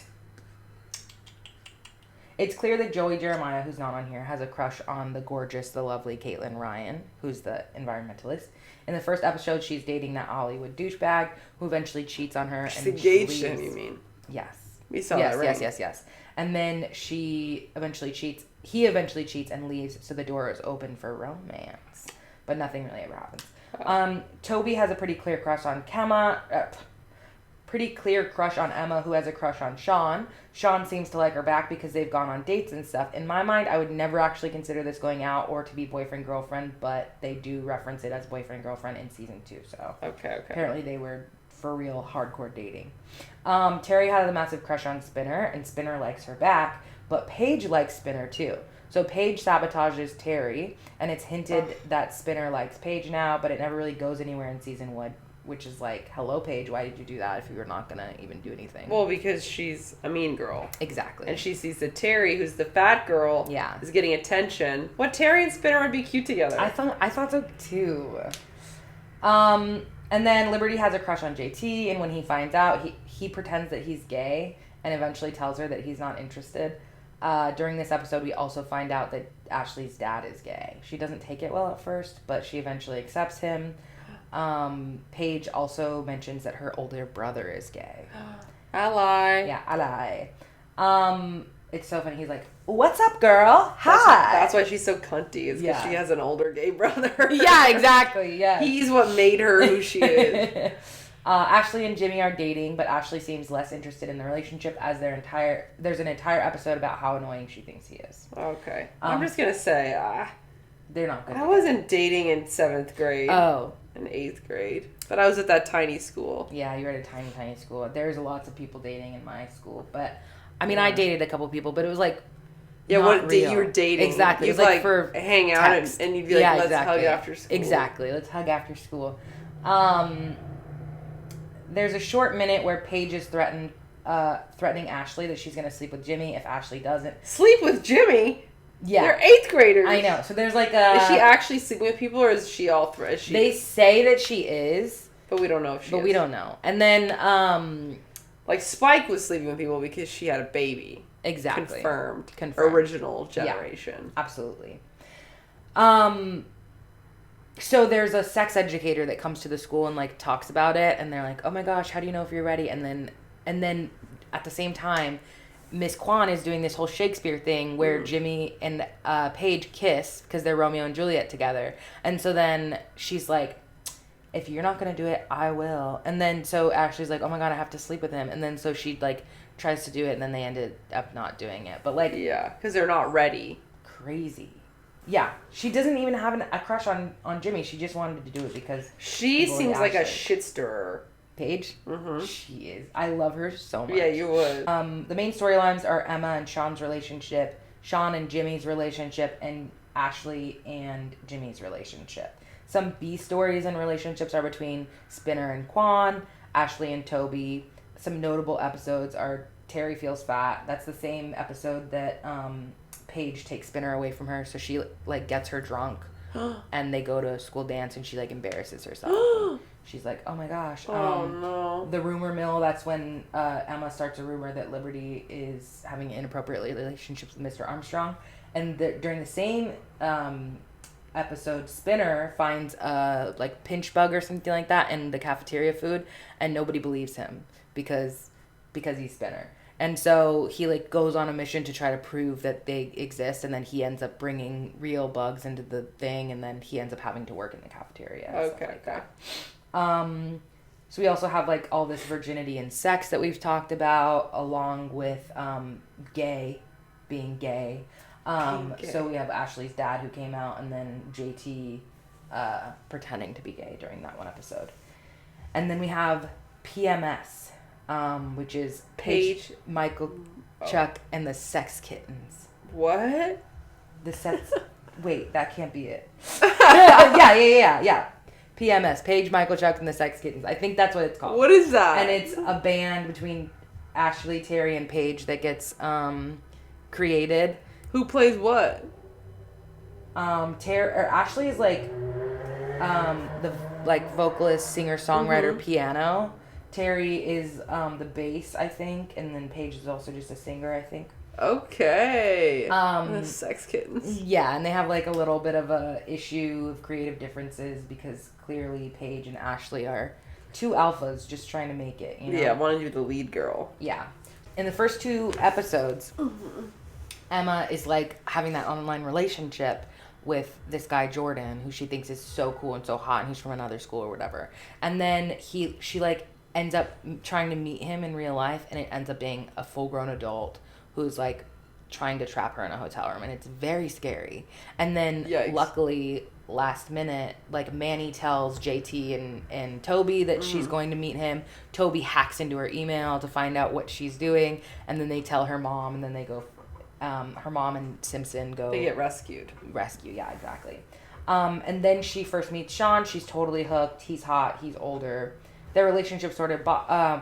It's clear that Joey Jeremiah, who's not on here, has a crush on the gorgeous, the lovely Caitlin Ryan, who's the environmentalist. In the first episode, she's dating that Hollywood douchebag who eventually cheats on her. She's engaged to him, you mean? Yes. We saw that, right? Yes. And then he eventually cheats and leaves, so the door is open for romance. But nothing really ever happens. Toby has a pretty clear crush on Emma, who has a crush on Sean. Sean seems to like her back because they've gone on dates and stuff. In my mind, I would never actually consider this going out or to be boyfriend-girlfriend, but they do reference it as boyfriend-girlfriend in season 2, so... Okay. Apparently they were for real hardcore dating. Terry has a massive crush on Spinner, and Spinner likes her back, but Paige likes Spinner too. So Paige sabotages Terry, and it's hinted that Spinner likes Paige now, but it never really goes anywhere in season 1, which is like, hello Paige, why did you do that if you were not gonna even do anything? Well, because she's a mean girl. Exactly. And she sees that Terry, who's the fat girl, is getting attention. What, Terry and Spinner would be cute together. I thought so too. And then Liberty has a crush on JT, and when he finds out, he pretends that he's gay and eventually tells her that he's not interested. During this episode, we also find out that Ashley's dad is gay. She doesn't take it well at first, but she eventually accepts him. Paige also mentions that her older brother is gay. Ally. Yeah, ally. It's so funny. He's like, "What's up, girl? Hi." That's why she's so cunty. Is because she has an older gay brother. Yeah, exactly. Yeah. He's what made her who she is. Ashley and Jimmy are dating, but Ashley seems less interested in the relationship as there's an entire episode about how annoying she thinks he is. Okay. I'm just going to say, they're not good. I wasn't dating in 7th grade. Oh. In 8th grade. But I was at that tiny school. Yeah, you were at a tiny, tiny school. There's lots of people dating in my school. But, I mean, I dated a couple people, but it was like, yeah, what you were dating. Exactly. You'd it was like for hang out and you'd be like, let's hug after school. Exactly. Let's hug after school. There's a short minute where Paige is threatening Ashley that she's going to sleep with Jimmy if Ashley doesn't. Sleep with Jimmy? Yeah. They're 8th graders. I know. So there's like a... Is she actually sleeping with people or is she all They say that she is. But we don't know if she is. But we don't know. And then... like Spike was sleeping with people because she had a baby. Exactly. Confirmed. Original generation. Yeah, absolutely. So there's a sex educator that comes to the school and like talks about it, and they're like, "Oh my gosh, how do you know if you're ready?" And then at the same time, Miss Kwan is doing this whole Shakespeare thing where Jimmy and Paige kiss because they're Romeo and Juliet together, and so then she's like, "If you're not gonna do it, I will." And then so Ashley's like, "Oh my god, I have to sleep with him," and then so she like tries to do it, and then they ended up not doing it. But like, yeah, because they're not ready. Crazy. Yeah, she doesn't even have a crush on Jimmy. She just wanted to do it because she seems like a shit stirrer. Paige? Mm-hmm. She is. I love her so much. Yeah, you would. The main storylines are Emma and Sean's relationship, Sean and Jimmy's relationship, and Ashley and Jimmy's relationship. Some B stories and relationships are between Spinner and Kwan, Ashley and Toby. Some notable episodes are Terry Feels Fat. That's the same episode that Paige takes Spinner away from her, so she like gets her drunk and they go to a school dance and she like embarrasses herself. She's like, oh my gosh. No. The rumor mill, that's when Emma starts a rumor that Liberty is having inappropriate relationships with Mr. Armstrong. And during the same episode, Spinner finds a like pinch bug or something like that in the cafeteria food, and nobody believes him because he's Spinner. And so he like goes on a mission to try to prove that they exist, and then he ends up bringing real bugs into the thing, and then he ends up having to work in the cafeteria. Okay. So we also have like all this virginity and sex that we've talked about, along with being gay. So we have Ashley's dad who came out, and then JT pretending to be gay during that one episode. And then we have PMS. Which is Paige, Michael, Chuck, and the Sex Kittens. What? The sex... Wait, that can't be it. Yeah. PMS, Paige, Michael, Chuck, and the Sex Kittens. I think that's what it's called. What is that? And it's a band between Ashley, Terry, and Paige that gets created. Who plays what? Ashley is like the like vocalist, singer, songwriter, piano. Terry is the bass, I think, and then Paige is also just a singer, I think. Okay. The Sex Kittens. Yeah, and they have like a little bit of a issue of creative differences because clearly Paige and Ashley are two alphas just trying to make it, you know? Yeah, wanting to be the lead girl. Yeah. In the first 2 episodes, Emma is like having that online relationship with this guy Jordan, who she thinks is so cool and so hot, and he's from another school or whatever. And then she like ends up trying to meet him in real life, and it ends up being a full-grown adult who's like trying to trap her in a hotel room, and it's very scary. And then luckily last minute, like Manny tells JT and Toby that she's going to meet him. Toby hacks into her email to find out what she's doing, and then they tell her mom, and then they go her mom and Simpson go, they get rescued, yeah, exactly. And then she first meets Sean. She's totally hooked. He's hot, he's older. Their relationship sort of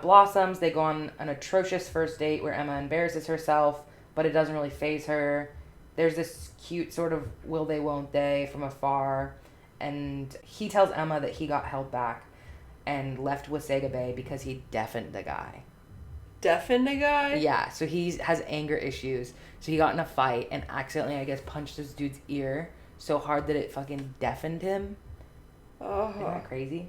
blossoms. They go on an atrocious first date where Emma embarrasses herself, but it doesn't really faze her. There's this cute sort of will they, won't they from afar. And he tells Emma that he got held back and left Wasaga Bay because he deafened the guy. Deafened a guy? Yeah, so he has anger issues. So he got in a fight and accidentally, I guess, punched this dude's ear so hard that it fucking deafened him. Oh. Isn't that crazy?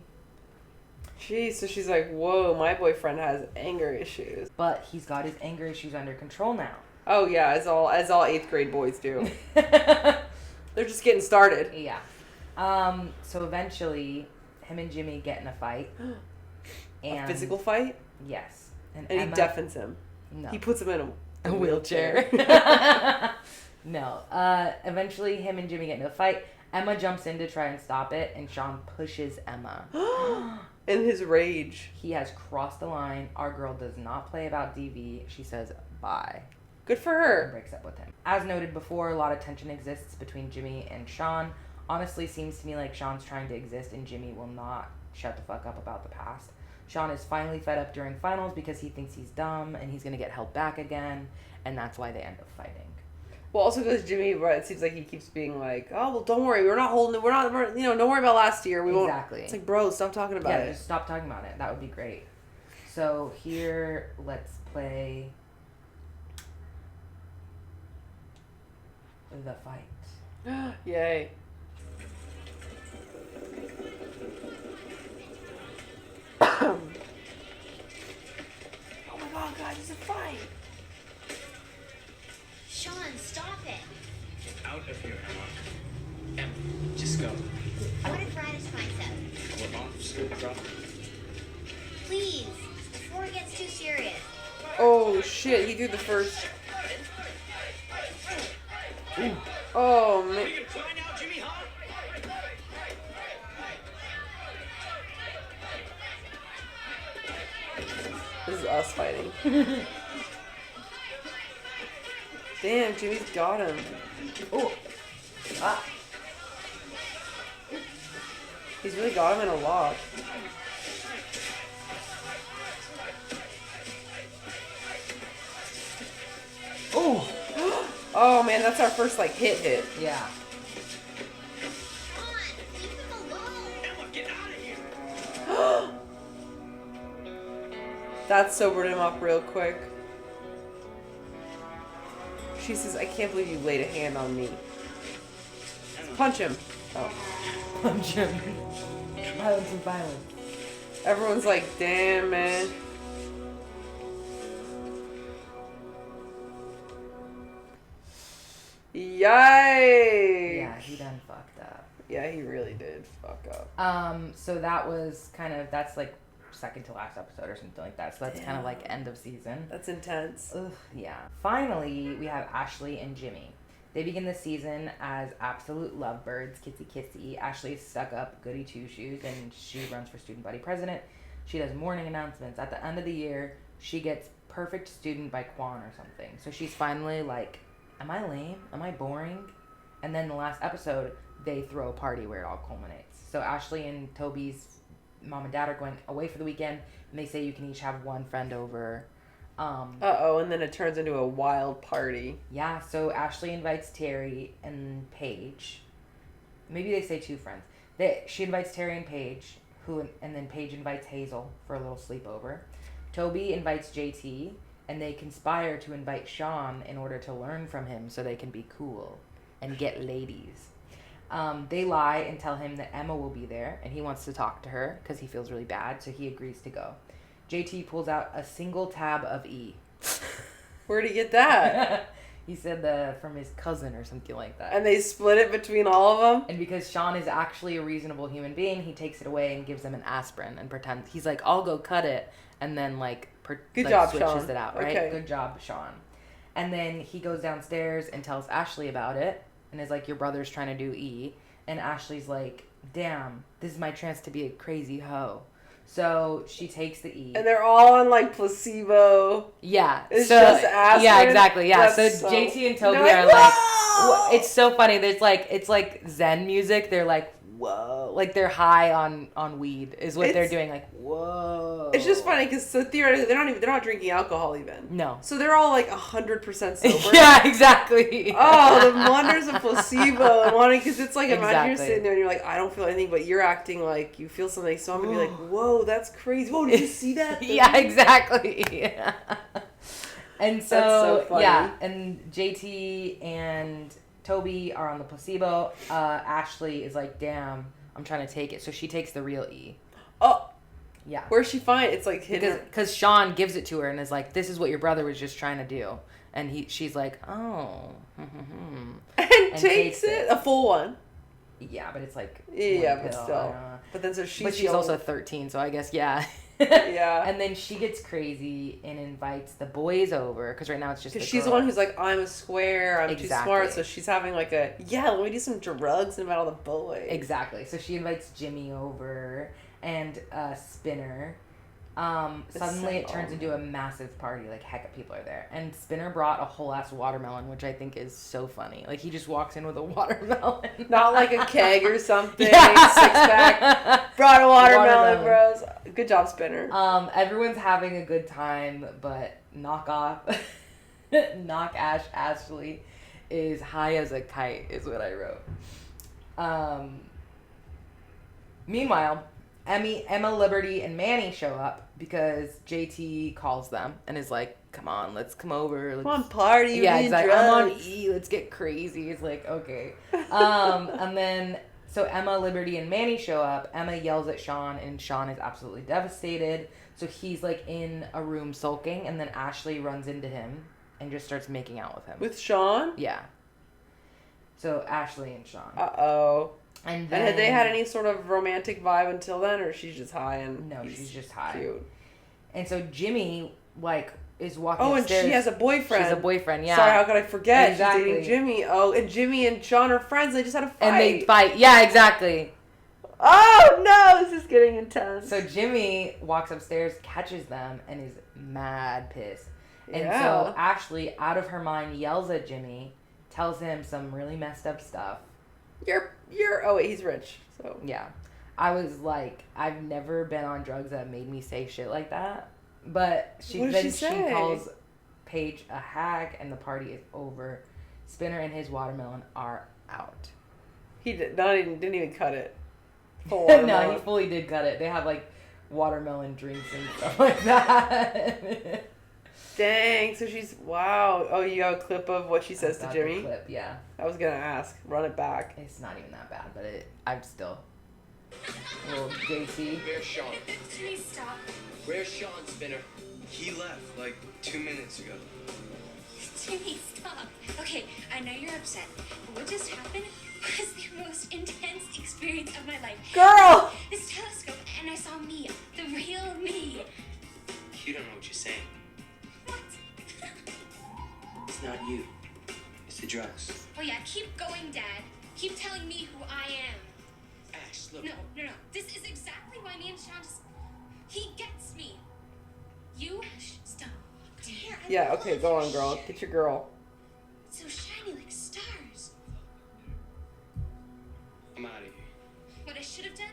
Jeez, so she's like, whoa, my boyfriend has anger issues. But he's got his anger issues under control now. Oh yeah, as all 8th grade boys do. They're just getting started. Yeah. So eventually, him and Jimmy get in a fight. And a physical fight? Yes. And he deafens him. No. He puts him in a wheelchair. No. Eventually, him and Jimmy get into a fight. Emma jumps in to try and stop it, and Sean pushes Emma. In his rage. He has crossed the line. Our girl does not play about DV. She says bye. Good for her. And breaks up with him. As noted before, a lot of tension exists between Jimmy and Sean. Honestly, seems to me like Sean's trying to exist and Jimmy will not shut the fuck up about the past. Sean is finally fed up during finals because he thinks he's dumb and he's going to get held back again, and that's why they end up fighting. Well, also because Jimmy, it seems like he keeps being like, oh, well, don't worry, don't worry about last year. We Exactly. Won't. It's like, bro, stop talking about it. Just stop talking about it. That would be great. So here, let's play the fight. Yay. Oh my god, guys, it's a fight. Sean, stop it. Get out of here, Emma. Emma, just go. What if Radis finds out? We're off school property. Please, before it gets too serious. Oh shit, he threw the first. Ooh. Oh man. Are you gonna cry now, Jimmy, huh? This is us fighting. Damn, Jimmy's got him. Oh. Ah. He's really got him in a lot. Oh. Oh man, that's our first like hit. Yeah. Emma, get out of here. That sobered him up real quick. She says, I can't believe you laid a hand on me. Punch him. Oh. Punch him. Violence and violence. Everyone's like, damn, man. Yikes. Yeah, he done fucked up. Yeah, he really did fuck up. So that was that's like second to last episode or something like that. So that's kind of like end of season. That's intense. Ugh, yeah. Finally, we have Ashley and Jimmy. They begin the season as absolute lovebirds, kissy kissy. Ashley's stuck up, goody two shoes, and she runs for student body president. She does morning announcements. At the end of the year, she gets perfect student by Quan or something. So she's finally like, am I lame? Am I boring? And then the last episode, they throw a party where it all culminates. So Ashley and Toby's mom and dad are going away for the weekend, and they say you can each have one friend over. And then it turns into a wild party. Yeah, so Ashley invites Terry and Paige. Maybe they say two friends. She invites Terry and Paige, and then Paige invites Hazel for a little sleepover. Toby invites JT, and they conspire to invite Sean in order to learn from him so they can be cool and get ladies. They lie and tell him that Emma will be there, and he wants to talk to her because he feels really bad, so he agrees to go. JT pulls out a single tab of E. Where'd he get that? He said from his cousin or something like that. And they split it between all of them? And because Sean is actually a reasonable human being, he takes it away and gives them an aspirin and pretends he's like, I'll go cut it, and then Good job, switches Sean. it out, right? Okay. Good job, Sean. And then he goes downstairs and tells Ashley about it and is like, your brother's trying to do E. And Ashley's like, damn, this is my chance to be a crazy hoe. So she takes the E. And they're all on like placebo. Yeah. It's just aspirin. Yeah, exactly. Yeah. So so JT and Toby like, are like, it's so funny. There's it's like Zen music. They're like, whoa. Like they're high on weed is what they're doing. Like, whoa. It's just funny because so theoretically they're not drinking alcohol even. No. So they're all like 100% sober. Yeah, exactly. Oh, the wonders of placebo and wanting, because it's like, imagine you're Exactly. sitting there and you're like, I don't feel anything, but you're acting like you feel something. So I'm gonna be like, whoa, that's crazy. Whoa, did you see that? Yeah, exactly. And so, That's so funny. yeah, and JT and Toby are on the placebo. Ashley is like, damn, I'm trying to take it. So she takes the real E. Oh. Yeah. Where's she find it? It's like hidden. Because Sean gives it to her and is like, this is what your brother was just trying to do. And she's like, oh. And takes it. A full one. Yeah, but it's like Yeah, one but pill, still. But then so she's also 13, so I guess, yeah. Yeah. And then she gets crazy and invites the boys over, because right now it's just the she's the one who's like, I'm a square, I'm too smart, so she's having like let me do some drugs and invite all the boys. Exactly. So she invites Jimmy over and Spinner. Suddenly it turns into a massive party. Like, heck of people are there. And Spinner brought a whole ass watermelon, which I think is so funny. Like, he just walks in with a watermelon. Not like a keg or something. Yeah. 6-pack. Brought a watermelon, bros. Good job, Spinner. Everyone's having a good time, but Knock Ashley is high as a kite, is what I wrote. Meanwhile, Emma, Liberty, and Manny show up because JT calls them and is like, come on, let's come over. Come on, party. Yeah, he's like, I'm on E, let's get crazy. It's like, okay. And then, so Emma, Liberty, and Manny show up. Emma yells at Sean, and Sean is absolutely devastated. So he's like in a room sulking, and then Ashley runs into him and just starts making out with him. With Sean? Yeah. So Ashley and Sean. Uh-oh. And had they had any sort of romantic vibe until then, or she's just high and no, she's just high. Cute. And so Jimmy is walking upstairs. And she has a boyfriend. She has a boyfriend, yeah. Sorry, how could I forget? Exactly. She's dating Jimmy. Oh, and Jimmy and Sean are friends. They just had a fight. And they fight. Yeah, exactly. Oh, no, this is getting intense. So Jimmy walks upstairs, catches them, and is mad pissed. And so Ashley, out of her mind, yells at Jimmy, tells him some really messed up stuff. Oh wait, he's rich. So yeah, I was like, I've never been on drugs that made me say shit like that. But she calls Paige a hag, and the party is over. Spinner and his watermelon are out. He didn't even cut it. No, he fully did cut it. They have like watermelon drinks and stuff like that. Dang, so she's, wow. Oh, you got a clip of what she says to Jimmy? Clip, yeah. I was going to ask. Run it back. It's not even that bad, but I'm still. Little JT. Where's Sean? Please stop. Where's Sean, Spinner? He left like 2 minutes ago. Jimmy, stop. Okay, I know you're upset, but what just happened was the most intense experience of my life. Girl! This telescope, and I saw me, the real me. You don't know what you're saying. What? It's not you. It's the drugs. Oh yeah, keep going, Dad. Keep telling me who I am. Ash, look. No. This is exactly why me and Sean just... He gets me. You... Stop. Dear, yeah, okay, go on, girl. Get your girl. It's so shiny like stars. I'm out of here. What I should have done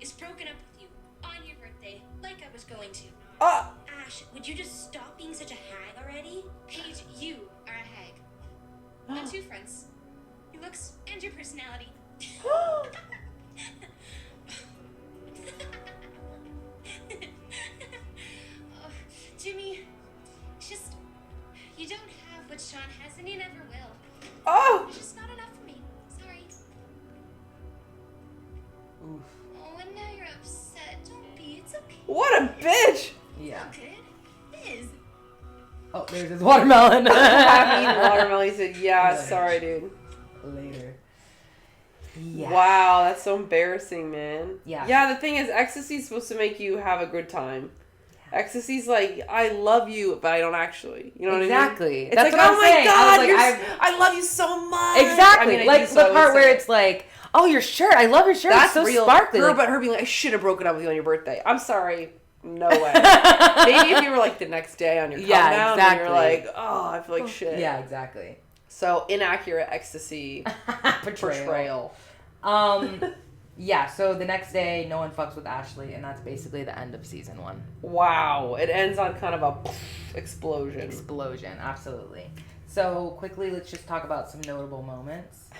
is broken up with you on your birthday, like I was going to. Ash, would you just stop being such a hag already? Paige, you are a hag. Not two fronts. Your looks and your personality. Oh, Jimmy, just, you don't have what Sean has and you never will. Oh! It's just not enough for me. Sorry. Oof. Oh, and now you're upset. Don't be. It's okay. What a bitch! Yeah. Good. It is. Oh, there's his watermelon. Half eaten watermelon. He said, yeah, sorry, dude. Later. Yeah. Wow, that's so embarrassing, man. Yeah. Yeah, the thing is, ecstasy's supposed to make you have a good time. Yeah. Ecstasy's like, I love you, but I don't actually. You know what I mean? Exactly. It's that's like, what oh I'm my saying. God, I love you so much. Exactly. I mean, like the part where it's like, oh, your shirt. I love your shirt. That's it's so real. sparkly. But her being like, I should have broken up with you on your birthday. I'm sorry. No way. Maybe if you were like the next day on your countdown and you're like, oh, I feel like shit. Yeah, exactly. So inaccurate ecstasy portrayal. Yeah, so the next day, no one fucks with Ashley, and that's basically the end of season 1. Wow. It ends on kind of a explosion. Explosion, absolutely. So quickly, let's just talk about some notable moments.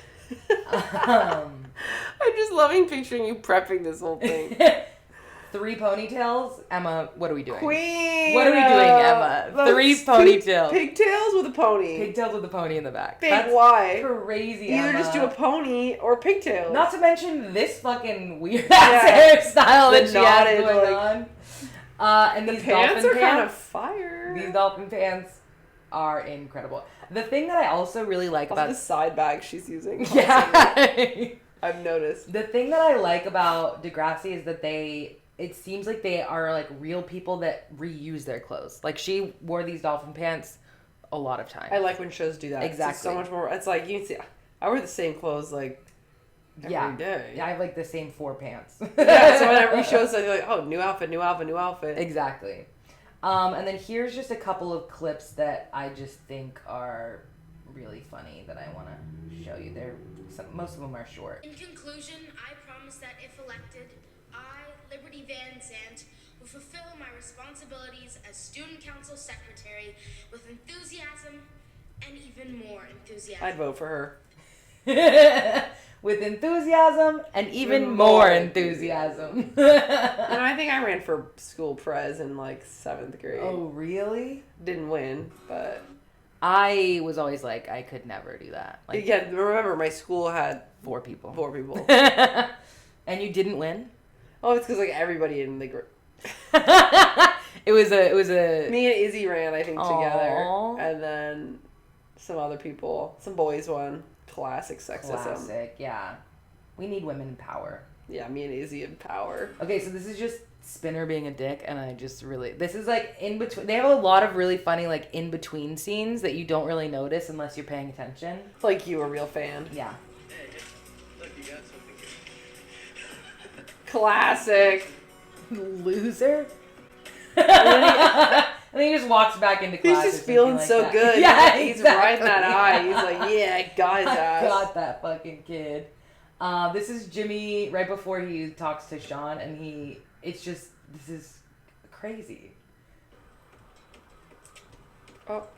I'm just loving picturing you prepping this whole thing. 3 ponytails. Emma, what are we doing? Queen! What are we doing, Emma? 3 ponytails. Pigtails with a pony. Pigtails with a pony in the back. Babe, why? Crazy, Either Emma. just do a pony or pigtails. Not to mention this fucking weird-ass hairstyle that she has going on. And these pants dolphin are kind of fire. These dolphin pants are incredible. The thing that I also really like about... the side bag she's using. Yeah. I've noticed. The thing that I like about Degrassi is that it seems like they are like real people that reuse their clothes. Like she wore these dolphin pants a lot of times. I like when shows do that. Exactly. It's so much more. It's like you can see. I wear the same clothes like every day. Yeah, I have like the same 4 pants. Yeah, so whenever you show something, you're like, oh, new outfit, new outfit, new outfit. Exactly. And then here's just a couple of clips that I just think are really funny that I want to show you. Most of them are short. In conclusion, I promise that if elected, I, Liberty Van Zandt, will fulfill my responsibilities as student council secretary with enthusiasm and even more enthusiasm. I'd vote for her. With enthusiasm and even more enthusiasm. And I think I ran for school pres in like 7th grade. Oh, really? Didn't win, but I was always like, I could never do that. Like, yeah, remember my school had 4 people. 4 people. And you didn't win? Oh, it's because like everybody in the group. It was a. Me and Izzy ran, I think, together, Aww. and then some other people, some boys won. Classic sexism. Classic, yeah. We need women in power. Yeah, me and Izzy in power. Okay, so this is just Spinner being a dick, and I just really... This is, like, in between... They have a lot of really funny, like, in-between scenes that you don't really notice unless you're paying attention. It's like you a real fan. Yeah. Hey, look, you got something. Classic. Loser? And then he just walks back into class. He's just feeling like so that. good. Yeah, He's exactly. riding that high. He's like, yeah, I got his ass. I got that fucking kid. This is Jimmy right before he talks to Sean, and it's just, this is crazy. Oh.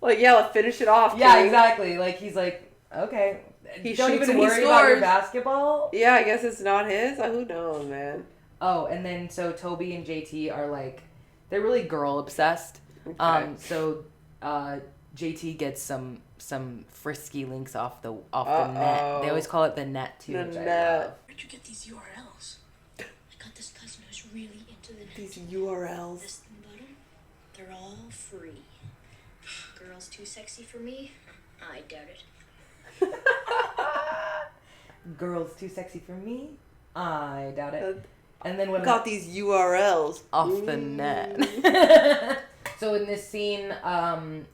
Like, yeah, let's finish it off. Yeah, King. Exactly. Like, he's like, okay. He don't shoots even and he worry about your scores. basketball. Yeah, I guess it's not his. Who knows, man? Oh, and then so Toby and JT are like, they're really girl obsessed. Okay. So JT gets some frisky links off the net. They always call it the net too. The which I net. love. Where'd you get these URLs? I got this cousin who's really into the net. These URLs. This and bottom, they're all free. Girls too sexy for me? I doubt it. Girls too sexy for me? I doubt it. And then when Got these URLs off the net. So in this scene,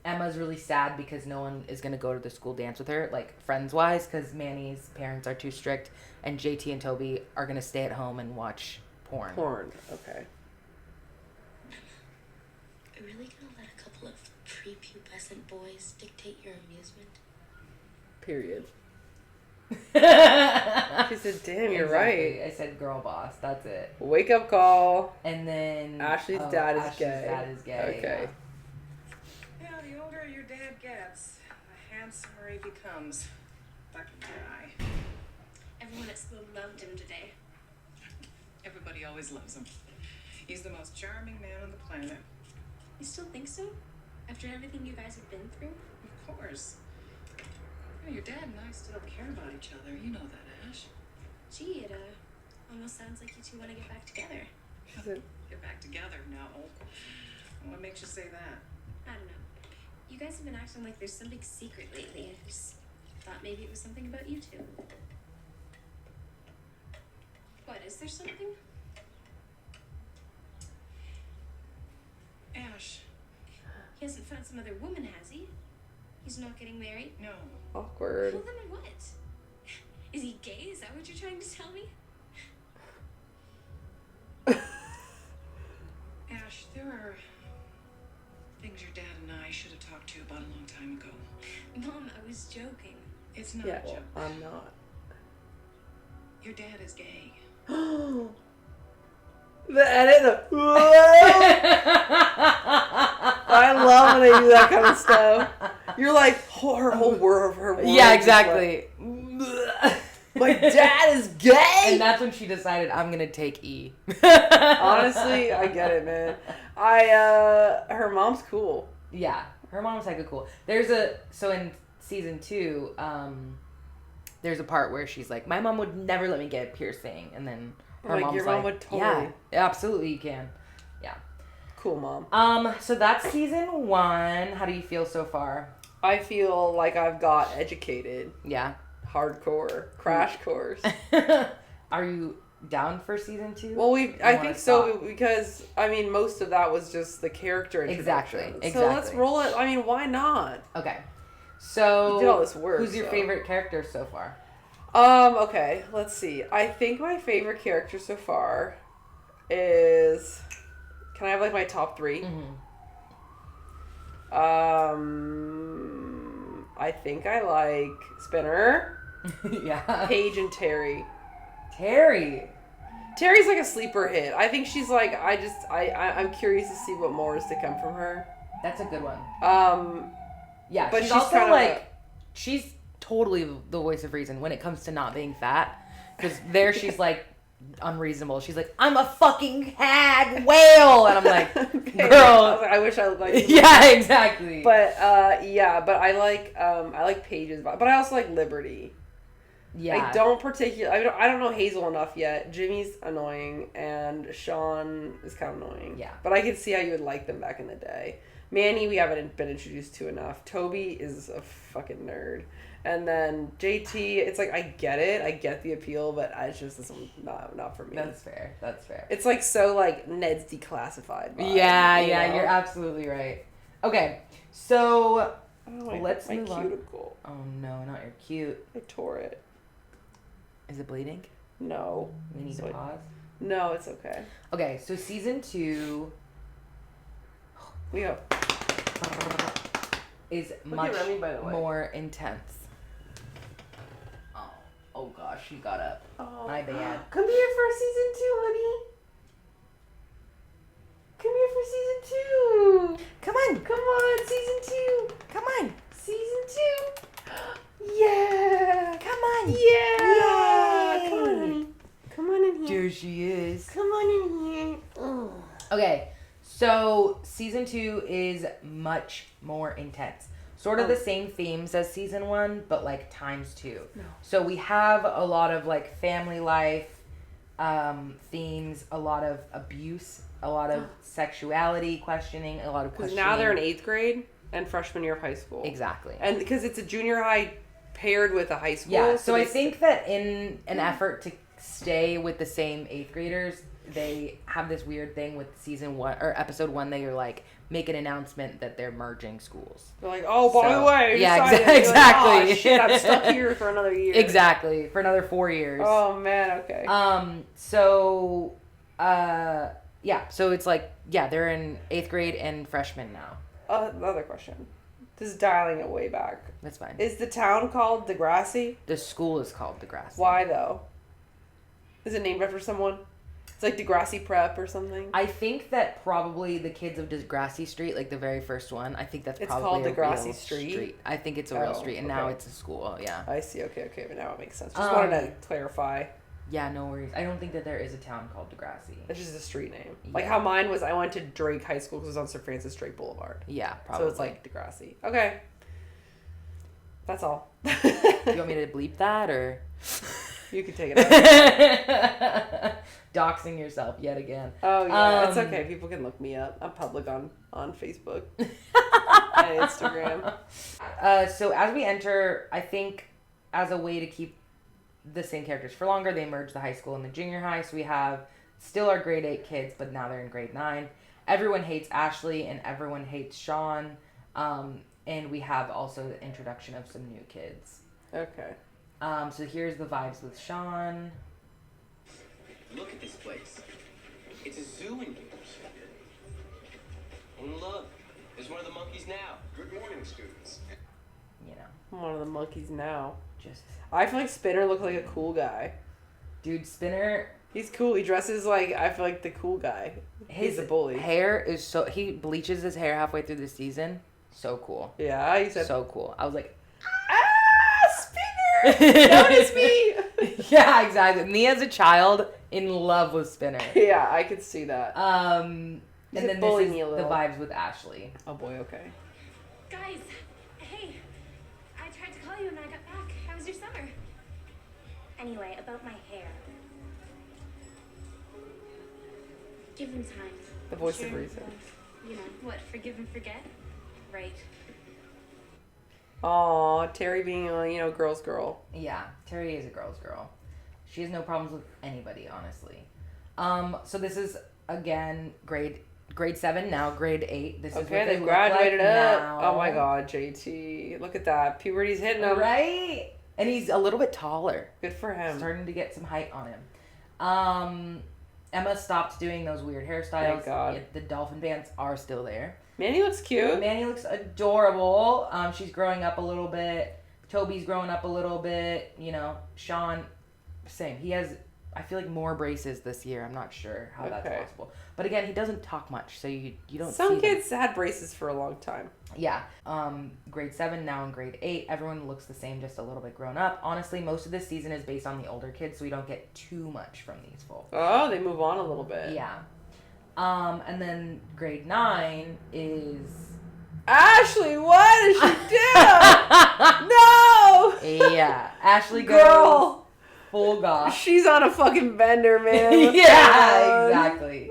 Emma's really sad because no one is going to go to the school dance with her, like friends-wise, because Manny's parents are too strict, and JT and Toby are going to stay at home and watch porn. Okay. Are we really gonna let a couple of prepubescent boys dictate your amusement? Period. She said, damn, you're right. I said girl boss. That's it. Wake up call. And then Ashley's dad is gay. Dad is gay. Okay. Yeah, the older your dad gets, the handsomer he becomes. Fucking guy. Everyone at school loved him today. Everybody always loves him. He's the most charming man on the planet. You still think so? After everything you guys have been through? Of course. You know, your dad and I still care about each other. You know that, Ash. Gee, it almost sounds like you two want to get back together. Get back together now. What makes you say that? I don't know. You guys have been acting like there's some big secret lately. I just thought maybe it was something about you two. What, is there something? Ash. He hasn't found some other woman, has he? He's not getting married? No. Awkward. Well, then what? Is he gay? Is that what you're trying to tell me? Ash, there are things your dad and I should have talked to you about a long time ago. Mom, I was joking. It's not Yeah, a joke. well, I'm not. Your dad is gay. The edit. I love when they do that kind of stuff. You're like, her whole world. Yeah, exactly. My dad is gay. And that's when she decided, I'm going to take E. Honestly, I get it, man. Her mom's cool. Yeah, her mom's hecka cool. So in season 2, there's a part where she's like, my mom would never let me get a piercing. And then her Like, mom's your mom would totally. Yeah, absolutely you can. Yeah. Cool, mom. So that's season 1. How do you feel so far? I feel like I've got educated. Yeah. hardcore crash course. Are you down for season 2? Well, I think so because I mean most of that was just the character introduction. Exactly. So let's roll it. I mean, why not? Okay. So you did all this work. Who's your favorite character so far? Okay, let's see. I think my favorite character so far is. Can I have like my top 3? I think I like Spinner. Yeah. Paige and Terry. Terry's like a sleeper hit. I think she's like I'm curious to see what more is to come from her. That's a good one. Yeah, but she's also like she's totally the voice of reason when it comes to not being fat. Because there she's like unreasonable. She's like, I'm a fucking hag whale, and I'm like, girl, I wish I looked like you. Yeah, exactly. But but I like Paige's, but I also like Liberty. Yeah. I don't particularly. I don't know Hazel enough yet. Jimmy's annoying, and Sean is kind of annoying. Yeah. But I could see how you would like them back in the day. Manny, we haven't been introduced to enough. Toby is a fucking nerd. And then JT, it's like, I get it. I get the appeal, but it's just not for me. That's fair. It's like so like Ned's declassified vibe, Yeah, you're absolutely right. Okay, so let's my move on. cuticle. Oh no, not your cute. I tore it. Is it bleeding? No. We need to pause? No, it's okay. Okay, so season 2... We go. Is much more intense. Oh gosh, she got up. Oh. My bad. Come here for season 2, honey. Come here for season 2. Come on, season 2. Come on. Season 2. Yeah. Come on. Yeah. Yay. Come on, honey. Come on in here. There she is. Come on in here. Oh. Okay, so season 2 is much more intense. Sort of the same themes as season 1, but like times 2. No. So we have a lot of like family life themes, a lot of abuse, a lot of sexuality questioning, a lot of questioning. Because now they're in 8th grade and freshman year of high school. Exactly. And because it's a junior high paired with a high school. Yeah, so I think that in an effort to stay with the same 8th graders, they have this weird thing with season 1 or episode 1 that you're like make an announcement that they're merging schools. They're like, oh, by the way, yeah, exactly. Like, oh, shit, I'm stuck here for another year. Exactly, for another 4 years. Oh man, okay. So it's like they're in 8th grade and freshmen now. Another question. This is dialing it way back. That's fine. Is the town called Degrassi? The school is called Degrassi. Why though? Is it named after someone? It's like Degrassi Prep or something. I think that probably the kids of Degrassi Street, like the very first one, I think that's probably called Degrassi real Street? I think it's a real street, and now it's a school. Yeah. I see. Okay, but now it makes sense. Just wanted to clarify. Yeah, no worries. I don't think that there is a town called Degrassi. It's just a street name. Yeah. Like how mine was. I went to Drake High School because it was on Sir Francis Drake Boulevard. Yeah, probably. So it's like Degrassi. Okay. That's all. You want me to bleep that or? You can take it out. Doxing yourself yet again. Oh yeah, it's okay. People can look me up. I'm public on Facebook and Instagram. So as we enter, I think as a way to keep the same characters for longer, they merge the high school and the junior high. So we have still our grade 8 kids, but now they're in grade 9. Everyone hates Ashley and everyone hates Sean. And we have also the introduction of some new kids. Okay. So here's the vibes with Sean. Look at this place. It's a zoo in here. And look, there's one of the monkeys now. Good morning, students. You know. I'm one of the monkeys now. Just. I feel like Spinner looks like a cool guy. Dude, Spinner. He's cool. He dresses like, I feel like the cool guy. He's a bully. Hair is so, he bleaches his hair halfway through the season. So cool. Yeah, he said. So cool. I was like, Spinner! Notice me! Yeah, exactly. Me as a child in love with Spinner. Yeah, I could see that. And then this is the vibes with Ashley. Oh boy, okay. Guys, hey, I tried to call you when I got back. How was your summer? Anyway, about my hair. Give him time. The voice of reason. You know, what, forgive and forget? Right. Aw, Terry being a, girl's girl. Yeah, Terry is a girl's girl. She has no problems with anybody, honestly. So this is, again, grade 7, now grade 8. This is Okay, what they look graduated like up. now. Oh my god, JT. Look at that. Puberty's hitting him. Right? And he's a little bit taller. Good for him. Starting to get some height on him. Emma stopped doing those weird hairstyles. Thank God. The dolphin bands are still there. Manny looks cute. Manny looks adorable. She's growing up a little bit. Toby's growing up a little bit. Sean, same. He has, I feel like, more braces this year. I'm not sure how that's possible. But again, he doesn't talk much, so you don't see Some kids them. had braces for a long time. Yeah. Grade 7, now in grade 8. Everyone looks the same, just a little bit grown up. Honestly, most of this season is based on the older kids, so we don't get too much from these folks. Oh, they move on a little bit. Yeah. And then grade 9 is... Ashley, what did she do? No! Yeah. Ashley goes Girl. full goth. She's on a fucking bender, man. Yeah, exactly.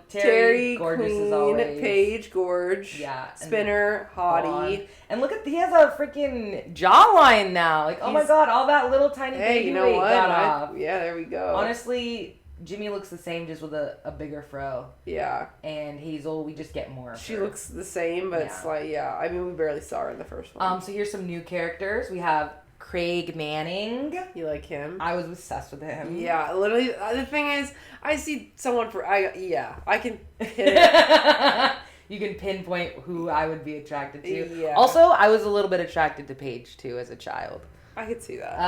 Terry, gorgeous Queen, as always. Paige, gorge. Yeah. Spinner, hottie. And look at, he has a freaking jawline now. Like, oh my god, all that little tiny Hey, baby you know weight what? got off. Yeah, there we go. Honestly, Jimmy looks the same, just with a bigger fro. Yeah. And Hazel, we just get more of She her. looks the same, but it's like, I mean, we barely saw her in the first one. So here's some new characters. We have Craig Manning. You like him? I was obsessed with him. Yeah, literally. The thing is, I see someone I can hit it. You can pinpoint who I would be attracted to. Yeah. Also, I was a little bit attracted to Paige too as a child. I could see that.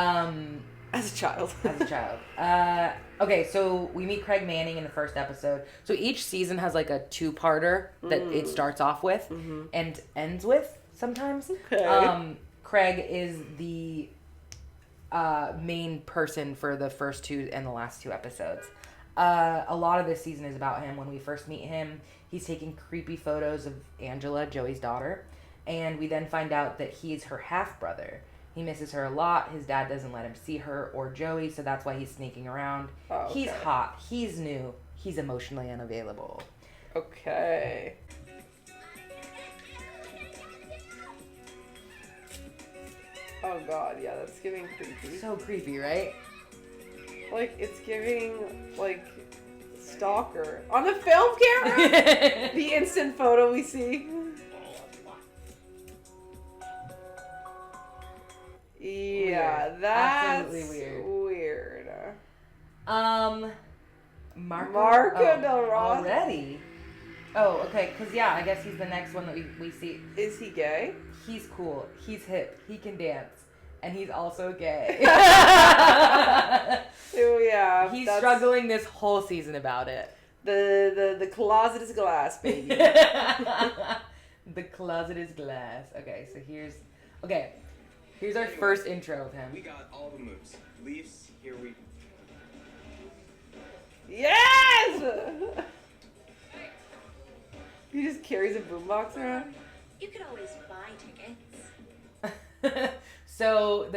As a child. Okay, so we meet Craig Manning in the first episode. So each season has like a 2-parter that it starts off with and ends with sometimes. Okay. Craig is the main person for the first 2 and the last 2 episodes. A lot of this season is about him. When we first meet him, he's taking creepy photos of Angela, Joey's daughter, and we then find out that he's her half-brother. He misses her a lot. His dad doesn't let him see her or Joey, so that's why he's sneaking around. Oh, okay. He's hot. He's new. He's emotionally unavailable. Okay. Oh god, yeah, that's giving creepy. So creepy, right? Like, it's giving, like, stalker. On the film camera? The instant photo we see. Yeah, Weird. that's absolutely weird. Marco Del Rosa. already. Oh, okay, because I guess he's the next one that we see. Is he gay? He's cool. He's hip. He can dance. And he's also gay. Oh, yeah. He's struggling this whole season about it. The closet is glass, baby. The closet is glass. Okay, so here's our first intro of him. We got all the moves. Leafs, here we... Yes! He just carries a boombox around. You could always buy tickets. So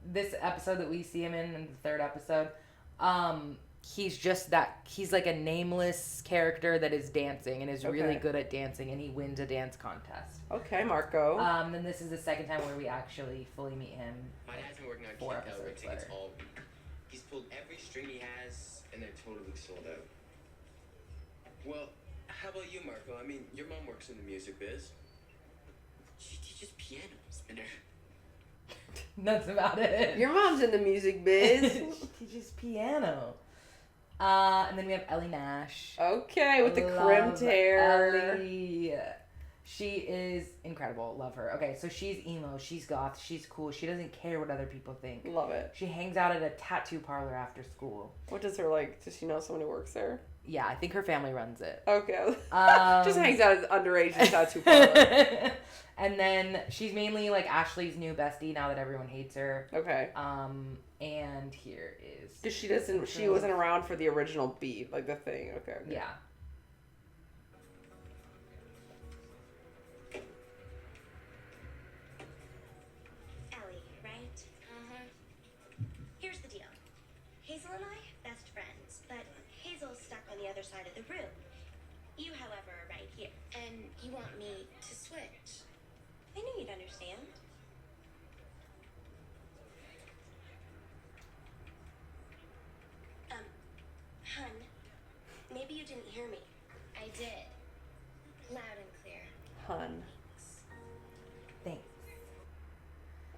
this episode that we see him in the 3rd episode, he's like a nameless character that is dancing and is really good at dancing, and he wins a dance contest. Okay, Marco. Then this is the second time where we actually fully meet him. My dad's been working on 4 Kid Gallery episodes tickets later. all week. He's pulled every string he has, and they're totally sold out. Well, how about you, Marco? I mean, your mom works in the music biz. She teaches piano, Spinner. That's about it. Your mom's in the music biz. She teaches piano. And then we have Ellie Nash. Okay, with the crimped hair. Ellie. She is incredible. Love her. Okay, so she's emo. She's goth. She's cool. She doesn't care what other people think. Love it. She hangs out at a tattoo parlor after school. What does her like? Does she know someone who works there? Yeah, I think her family runs it. Okay. Just hangs out at underage tattoo parlor. And then she's mainly like Ashley's new bestie now that everyone hates her. Okay. And here is... Because she wasn't around for the original beat, like the thing. Okay. Yeah. Ellie, right? Uh-huh. Here's the deal. Hazel and I, best friends, but Hazel's stuck on the other side of the room. You, however, are right here. And you want me to switch? I knew you'd understand. Hun, maybe you didn't hear me. I did. Loud and clear. Hun. Thanks.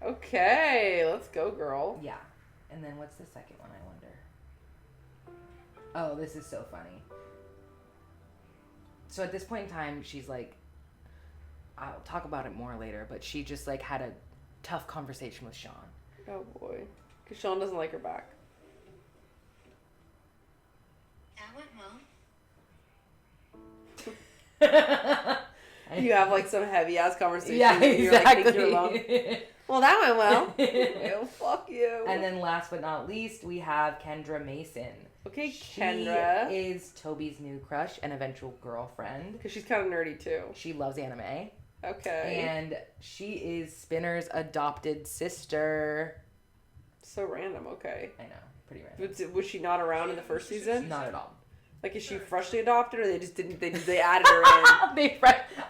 Okay, let's go, girl. Yeah. And then what's the second one, I wonder? Oh, this is so funny. So at this point in time, she's like, I'll talk about it more later, but she just like had a tough conversation with Sean. Oh boy. Because Sean doesn't like her back. That went well. You have like some heavy ass conversation. Yeah, and you're like, think you're exactly. alone. Well, that went well. Ew, fuck you. And then last but not least, we have Kendra Mason. Okay, She Kendra. is Toby's new crush and eventual girlfriend. Because she's kind of nerdy too. She loves anime. Okay. And she is Spinner's adopted sister. So random, okay. I know, pretty random. Was she not around in the first season? Not at all. Like, is she freshly adopted, or they just didn't? They added her in.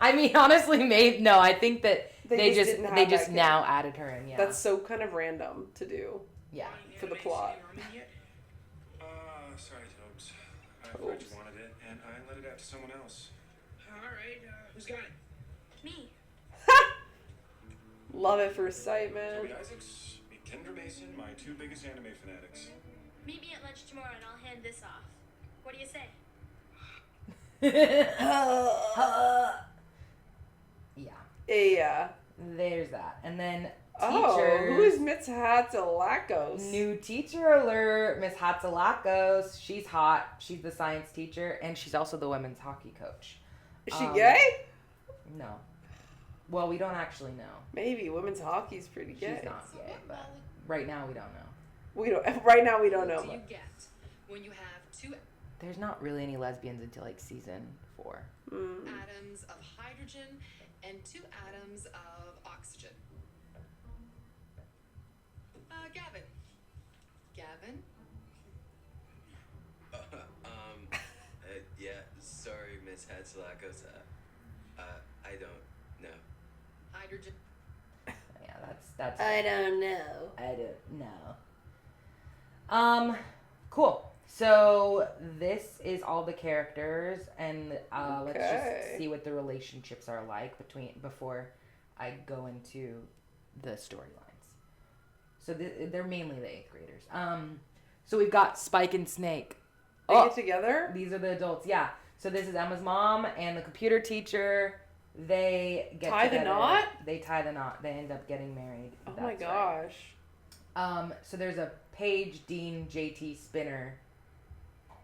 I mean, honestly, no. I think that they just didn't have that kid. now added her in. Yeah. That's so kind of random to do. Yeah. For the plot. Sorry, Tobes. I thought you wanted it, and I let it out to someone else. Alright, who's got it? Me. Love it for sight, man. Toby Isaacs, meet Kendra Mason, my two biggest anime fanatics. Meet me at lunch tomorrow and I'll hand this off. What do you say? Yeah. There's that. And then Oh, teachers. who is Miss Hatzalakos? New teacher alert, Miss Hatzalakos. She's hot. She's the science teacher, and she's also the women's hockey coach. Is she gay? No. Well, we don't actually know. Maybe women's hockey's pretty gay. She's not gay, but right now we don't know. We don't. Right now we don't know. What do you get when you have two There's not really any lesbians until like season 4. atoms of hydrogen and 2 atoms of oxygen? Gavin? Yeah, sorry, Miss Hatzalakos. I don't know. Hydrogen. Yeah, that's. I don't know. I don't know. Cool. So this is all the characters, and let's just see what the relationships are like before I go into the storylines. So they're mainly the 8th graders. So we've got Spike and Snake. They get together? These are the adults, yeah. So this is Emma's mom and the computer teacher. They get Tie together. the knot? They tie the knot. They end up getting married. Oh That's my gosh. Right. So there's a Paige, Dean, JT, Spinner.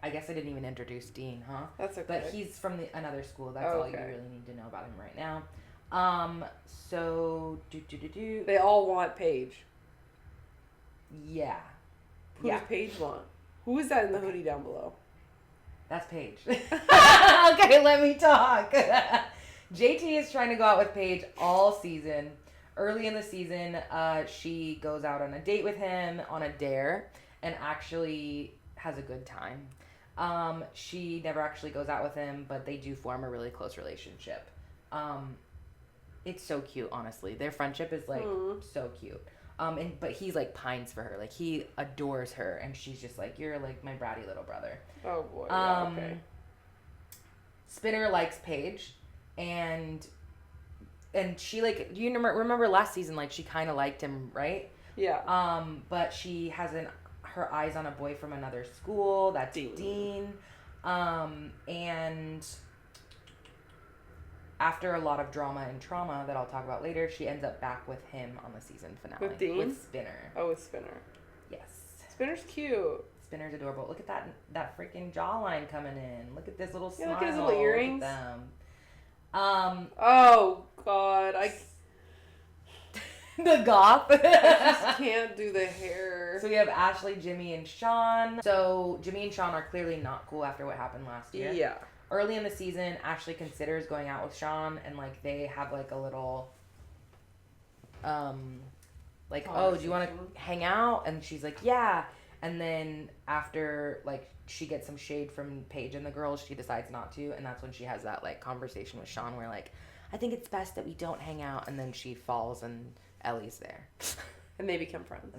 I guess I didn't even introduce Dean, huh? That's okay. But he's from another school. That's all you really need to know about him right now. So They all want Paige. Yeah. Who does Paige want? Who is that in the hoodie down below? That's Paige. Okay, let me talk. JT is trying to go out with Paige all season. Early in the season, she goes out on a date with him on a dare and actually has a good time. She never actually goes out with him, but they do form a really close relationship. It's so cute, honestly. Their friendship is like so cute. But he's like pines for her. Like he adores her, and she's just like, you're like my bratty little brother. Oh boy. Yeah, okay. Spinner likes Paige, and she like, do you remember last season? Like she kind of liked him, right? Yeah. But she has her eyes on a boy from another school. That's Dean. And after a lot of drama and trauma that I'll talk about later, she ends up back with him on the season finale. With Dean? With Spinner. Oh, with Spinner. Yes. Spinner's cute. Spinner's adorable. Look at that freaking jawline coming in. Look at this little smile. Look at his little earrings. Look at them. Oh God, the goth. I just can't do the hair. So we have Ashley, Jimmy, and Sean. So Jimmy and Sean are clearly not cool after what happened last year. Yeah. Early in the season, Ashley considers going out with Sean, and like they have like a little, like, oh, do you want to hang out? And she's like, yeah. And then after like she gets some shade from Paige and the girls, she decides not to, and that's when she has that like conversation with Sean where like, I think it's best that we don't hang out. And then she falls and Ellie's there. And they become friends.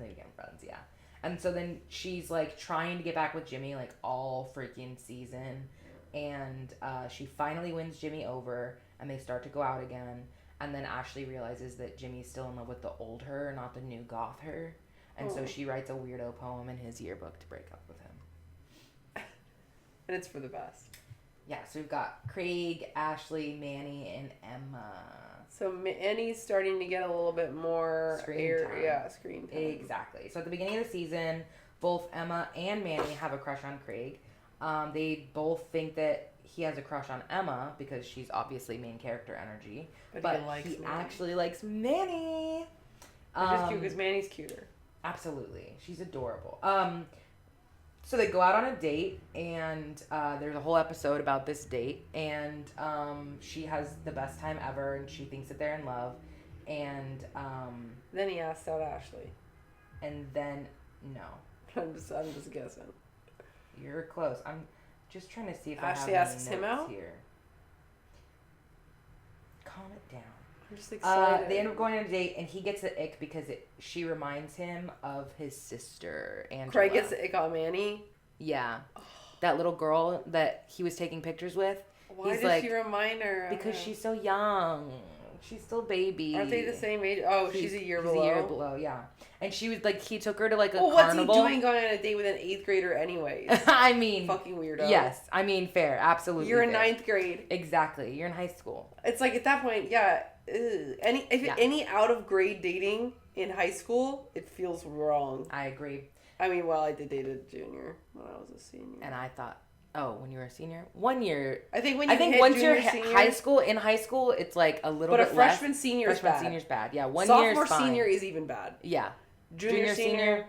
Yeah. And so then she's like trying to get back with Jimmy like all freaking season. And she finally wins Jimmy over and they start to go out again. And then Ashley realizes that Jimmy's still in love with the old her, not the new goth her. And so she writes a weirdo poem in his yearbook to break up with him. And it's for the best. Yeah, so we've got Craig, Ashley, Manny, and Emma. So Manny's starting to get a little bit more Screen time. Screen time. Exactly. So at the beginning of the season, both Emma and Manny have a crush on Craig. They both think that he has a crush on Emma because she's obviously main character energy. But he actually likes Manny. Which is cute because Manny's cuter. Absolutely. She's adorable. So they go out on a date, and there's a whole episode about this date, and she has the best time ever, and she thinks that they're in love, and then he asks out Ashley, and then no, I'm just guessing. You're close. I'm just trying to see if Ashley I have asks any him notes out here. Calm it down. I'm just excited. They end up going on a date, and he gets the ick because she reminds him of his sister, Angela. Craig gets the ick on Manny? Yeah. That little girl that he was taking pictures with. Why does she remind her? Because she's so young. She's still a baby. Aren't they the same age? Oh, she's a year below. He's a year below, yeah. And she was like, he took her to like a carnival. What's he doing going on a date with an 8th grader anyways? I mean. Fucking weirdo. Yes. I mean, fair. Absolutely. You're in fair. 9th grade. Exactly. You're in high school. It's like at that point, yeah. Any out of grade dating in high school, it feels wrong. I agree. I mean, well, I did date a junior when I was a senior. And I thought, oh, when you were a senior? 1 year. I think once you're high school, it's like a little bit less. But a freshman senior is bad. Senior's bad. Yeah, 1 Sophomore year is fine. senior is even bad. Yeah. Junior senior,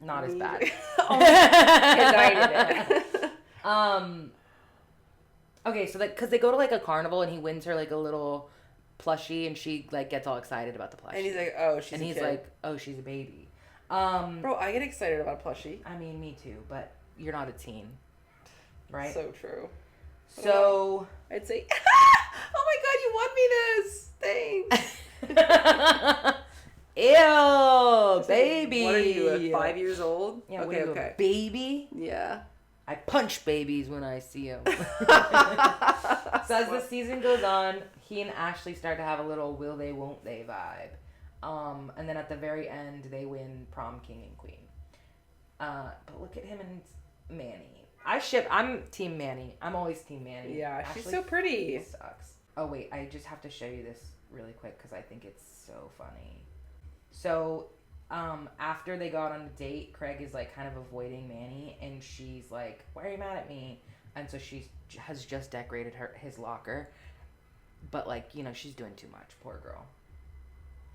not as bad. Okay, so because they go to like a carnival and he wins her like a little plushie and she like gets all excited about the plushie. And he's like, oh, she's a kid. And he's like, oh, she's a baby. Bro, I get excited about a plushie. I mean, me too, but you're not a teen, right? So true. So I'd say, oh my God, you won me this. Thanks. Ew, baby. What are you, 5 years old? Yeah, okay, a baby? Yeah. I punch babies when I see them. So as the season goes on, he and Ashley start to have a little will they, won't they vibe. And then at the very end, they win prom king and queen. But look at him and Manny. I'm team Manny. I'm always team Manny. Yeah, Ashley she's so pretty. Sucks. Oh wait, I just have to show you this really quick because I think it's so funny. So, after they go out on a date, Craig is like kind of avoiding Manny, and she's like, "Why are you mad at me?" And so she has just decorated his locker, but like she's doing too much. Poor girl.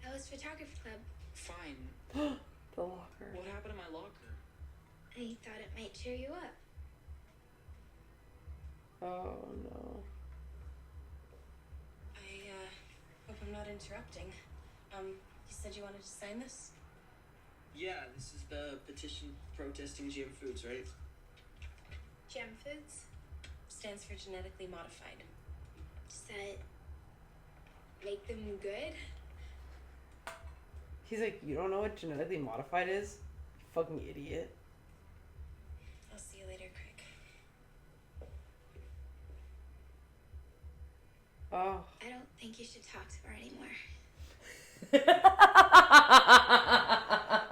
How was photography club? Fine. The locker. What happened to my locker? I thought it might cheer you up. Oh no. I hope I'm not interrupting. You said you wanted to sign this? Yeah, this is the petition protesting GM foods, right? GM foods? Stands for genetically modified. Does that make them good? He's like, you don't know what genetically modified is? You fucking idiot. I'll see you later, Craig. Oh. I don't think you should talk to her anymore.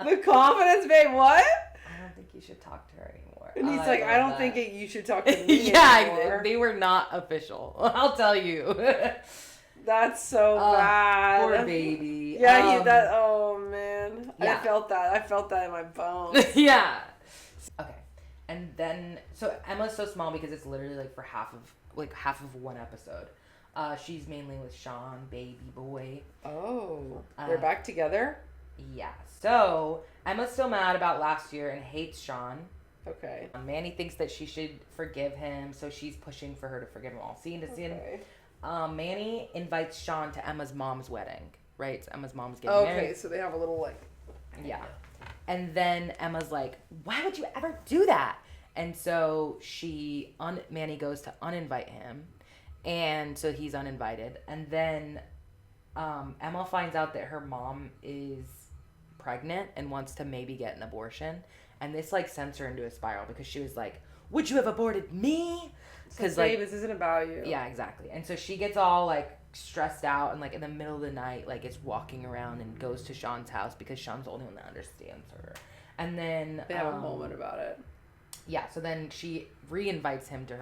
The confidence, babe, what? I don't think you should talk to her anymore. And he's like, I don't think you should talk to me yeah, anymore. They were not official. I'll tell you. That's so bad. Poor baby. Yeah, oh man. Yeah. I felt that in my bones. Yeah. Okay. And then, so Emma's so small because it's literally like for half of one episode. She's mainly with Sean, baby boy. Oh. They're back together? Yeah. So, Emma's still mad about last year and hates Sean. Okay. Manny thinks that she should forgive him, so she's pushing for her to forgive him all. Scene. Manny invites Sean to Emma's mom's wedding, right? So Emma's mom's getting married. Okay, so they have a little like... Yeah. And then Emma's like, why would you ever do that? And so Manny goes to uninvite him. And so he's uninvited. And then Emma finds out that her mom is pregnant and wants to maybe get an abortion. And this like sends her into a spiral because she was like, would you have aborted me? Because like, this isn't about you. Yeah, exactly. And so she gets all like stressed out and like in the middle of the night like is walking around and goes to Sean's house because Sean's the only one that understands her. And then they have a moment about it. Yeah, so then she re-invites him to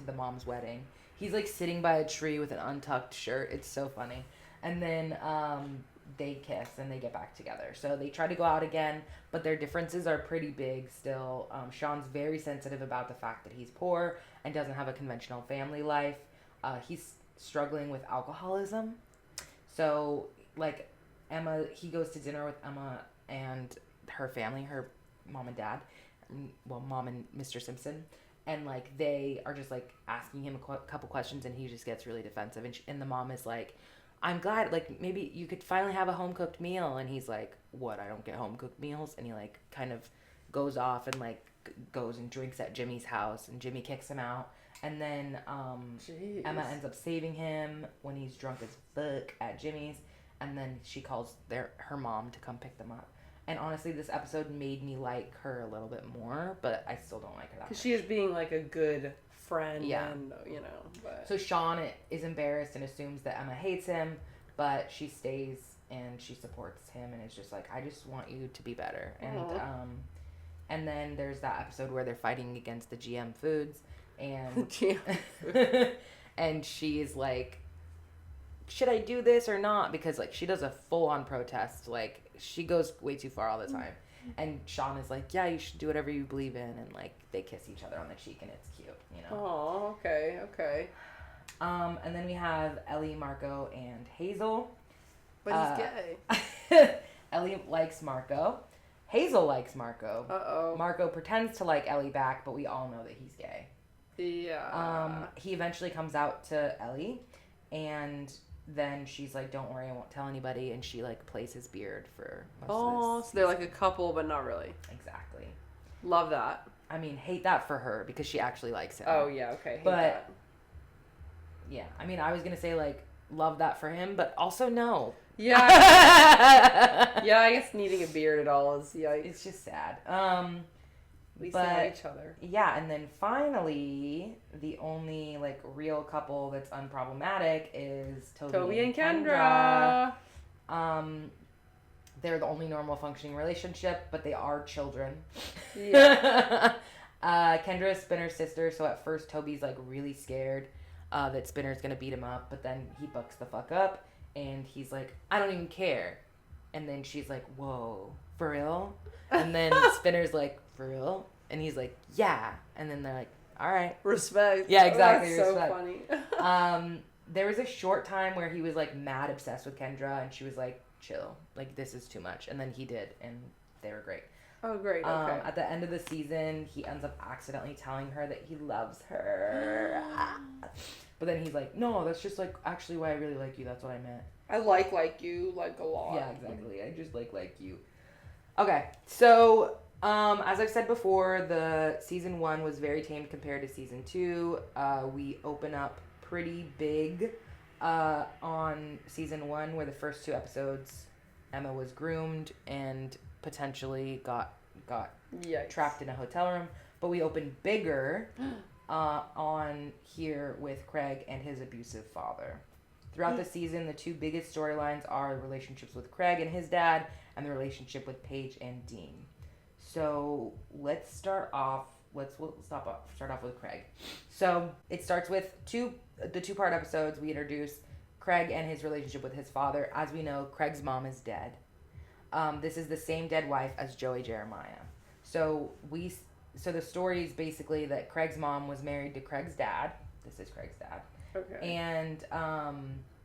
the mom's wedding. He's like sitting by a tree with an untucked shirt. It's so funny. And then they kiss and they get back together. So they try to go out again, but their differences are pretty big still. Sean's very sensitive about the fact that he's poor and doesn't have a conventional family life. He's struggling with alcoholism. So like Emma, he goes to dinner with Emma and her family, her mom and dad. Well, mom and Mr. Simpson. And like they are just like asking him a couple questions and he just gets really defensive. And the mom is like, I'm glad, like, maybe you could finally have a home-cooked meal. And he's like, what, I don't get home-cooked meals? And he, like, kind of goes off and, like, goes and drinks at Jimmy's house. And Jimmy kicks him out. And then Emma ends up saving him when he's drunk as fuck at Jimmy's. And then she calls her mom to come pick them up. And honestly, this episode made me like her a little bit more. But I still don't like her that much. Because she is being, like, a good friend. Yeah. And, you know, but... So Sean is embarrassed and assumes that Emma hates him, but she stays and she supports him and it's just like, I just want you to be better. And then there's that episode where they're fighting against the GM foods and and she's like, should I do this or not? Because like she does a full-on protest, like she goes way too far all the time. And Sean is like, yeah, you should do whatever you believe in. And, like, they kiss each other on the cheek, and it's cute, you know? Oh, okay. And then we have Ellie, Marco, and Hazel. But he's gay. Ellie likes Marco. Hazel likes Marco. Uh-oh. Marco pretends to like Ellie back, but we all know that he's gay. Yeah. He eventually comes out to Ellie, and... then she's like, don't worry, I won't tell anybody. And she, like, plays his beard for most of this. So they're like a couple, but not really. Exactly. Love that. I mean, hate that for her because she actually likes him. Oh, yeah, okay. Hate that. Yeah. I mean, I was going to say, like, love that for him, but also no. Yeah. Yeah, I guess needing a beard at all is, yikes. It's just sad. At least they like each other. Yeah, and then finally, the only like real couple that's unproblematic is Toby and Kendra. They're the only normal functioning relationship, but they are children. Yeah. Kendra is Spinner's sister, so at first Toby's like really scared that Spinner's gonna beat him up, but then he bucks the fuck up and he's like, I don't even care. And then she's like, whoa, for real? And then Spinner's like, for real? And he's like, yeah. And then they're like, all right. Respect. Yeah, exactly. That's respect. So funny. There was a short time where he was like mad obsessed with Kendra and she was like, chill. Like, this is too much. And then he did, and they were great. Oh, great. Okay. At the end of the season, he ends up accidentally telling her that he loves her. But then he's like, no, that's just like actually why I really like you. That's what I meant. I like you, like a lot. Yeah, exactly. I just like you. Okay, so as I've said before, the season 1 was very tame compared to season 2. We open up pretty big on season 1, where the first 2 episodes, Emma was groomed and potentially got trapped in a hotel room. But we open bigger on here with Craig and his abusive father. Throughout the season, the 2 biggest storylines are the relationships with Craig and his dad, and the relationship with Paige and Dean. So let's start off. We'll start off with Craig. So it starts with the 2-part episodes. We introduce Craig and his relationship with his father. As we know, Craig's mom is dead. This is the same dead wife as Joey Jeremiah. So the story is basically that Craig's mom was married to Craig's dad. This is Craig's dad. Okay. And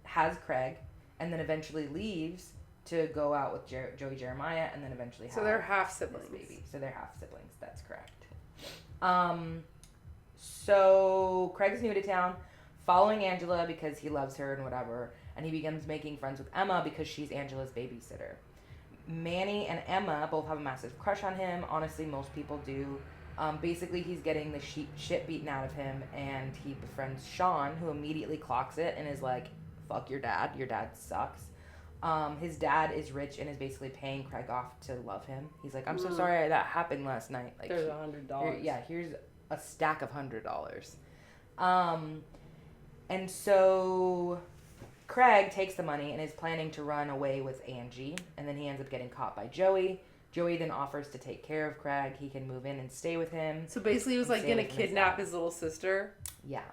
has Craig, and then eventually leaves to go out with Joey Jeremiah, and then eventually have. So they're half siblings. Baby. So they're half siblings. That's correct. So Craig's new to town, following Angela because he loves her and whatever, and he begins making friends with Emma because she's Angela's babysitter. Manny and Emma both have a massive crush on him. Honestly, most people do. Basically, he's getting the shit beaten out of him, and he befriends Sean, who immediately clocks it and is like, fuck your dad. Your dad sucks. His dad is rich and is basically paying Craig off to love him. He's like, I'm so sorry that happened last night. Like, There's $100. Yeah, here's a stack of $100. And so Craig takes the money and is planning to run away with Angie, and then he ends up getting caught by Joey. Joey then offers to take care of Craig. He can move in and stay with him. So basically, he was like gonna kidnap his little sister. Yeah.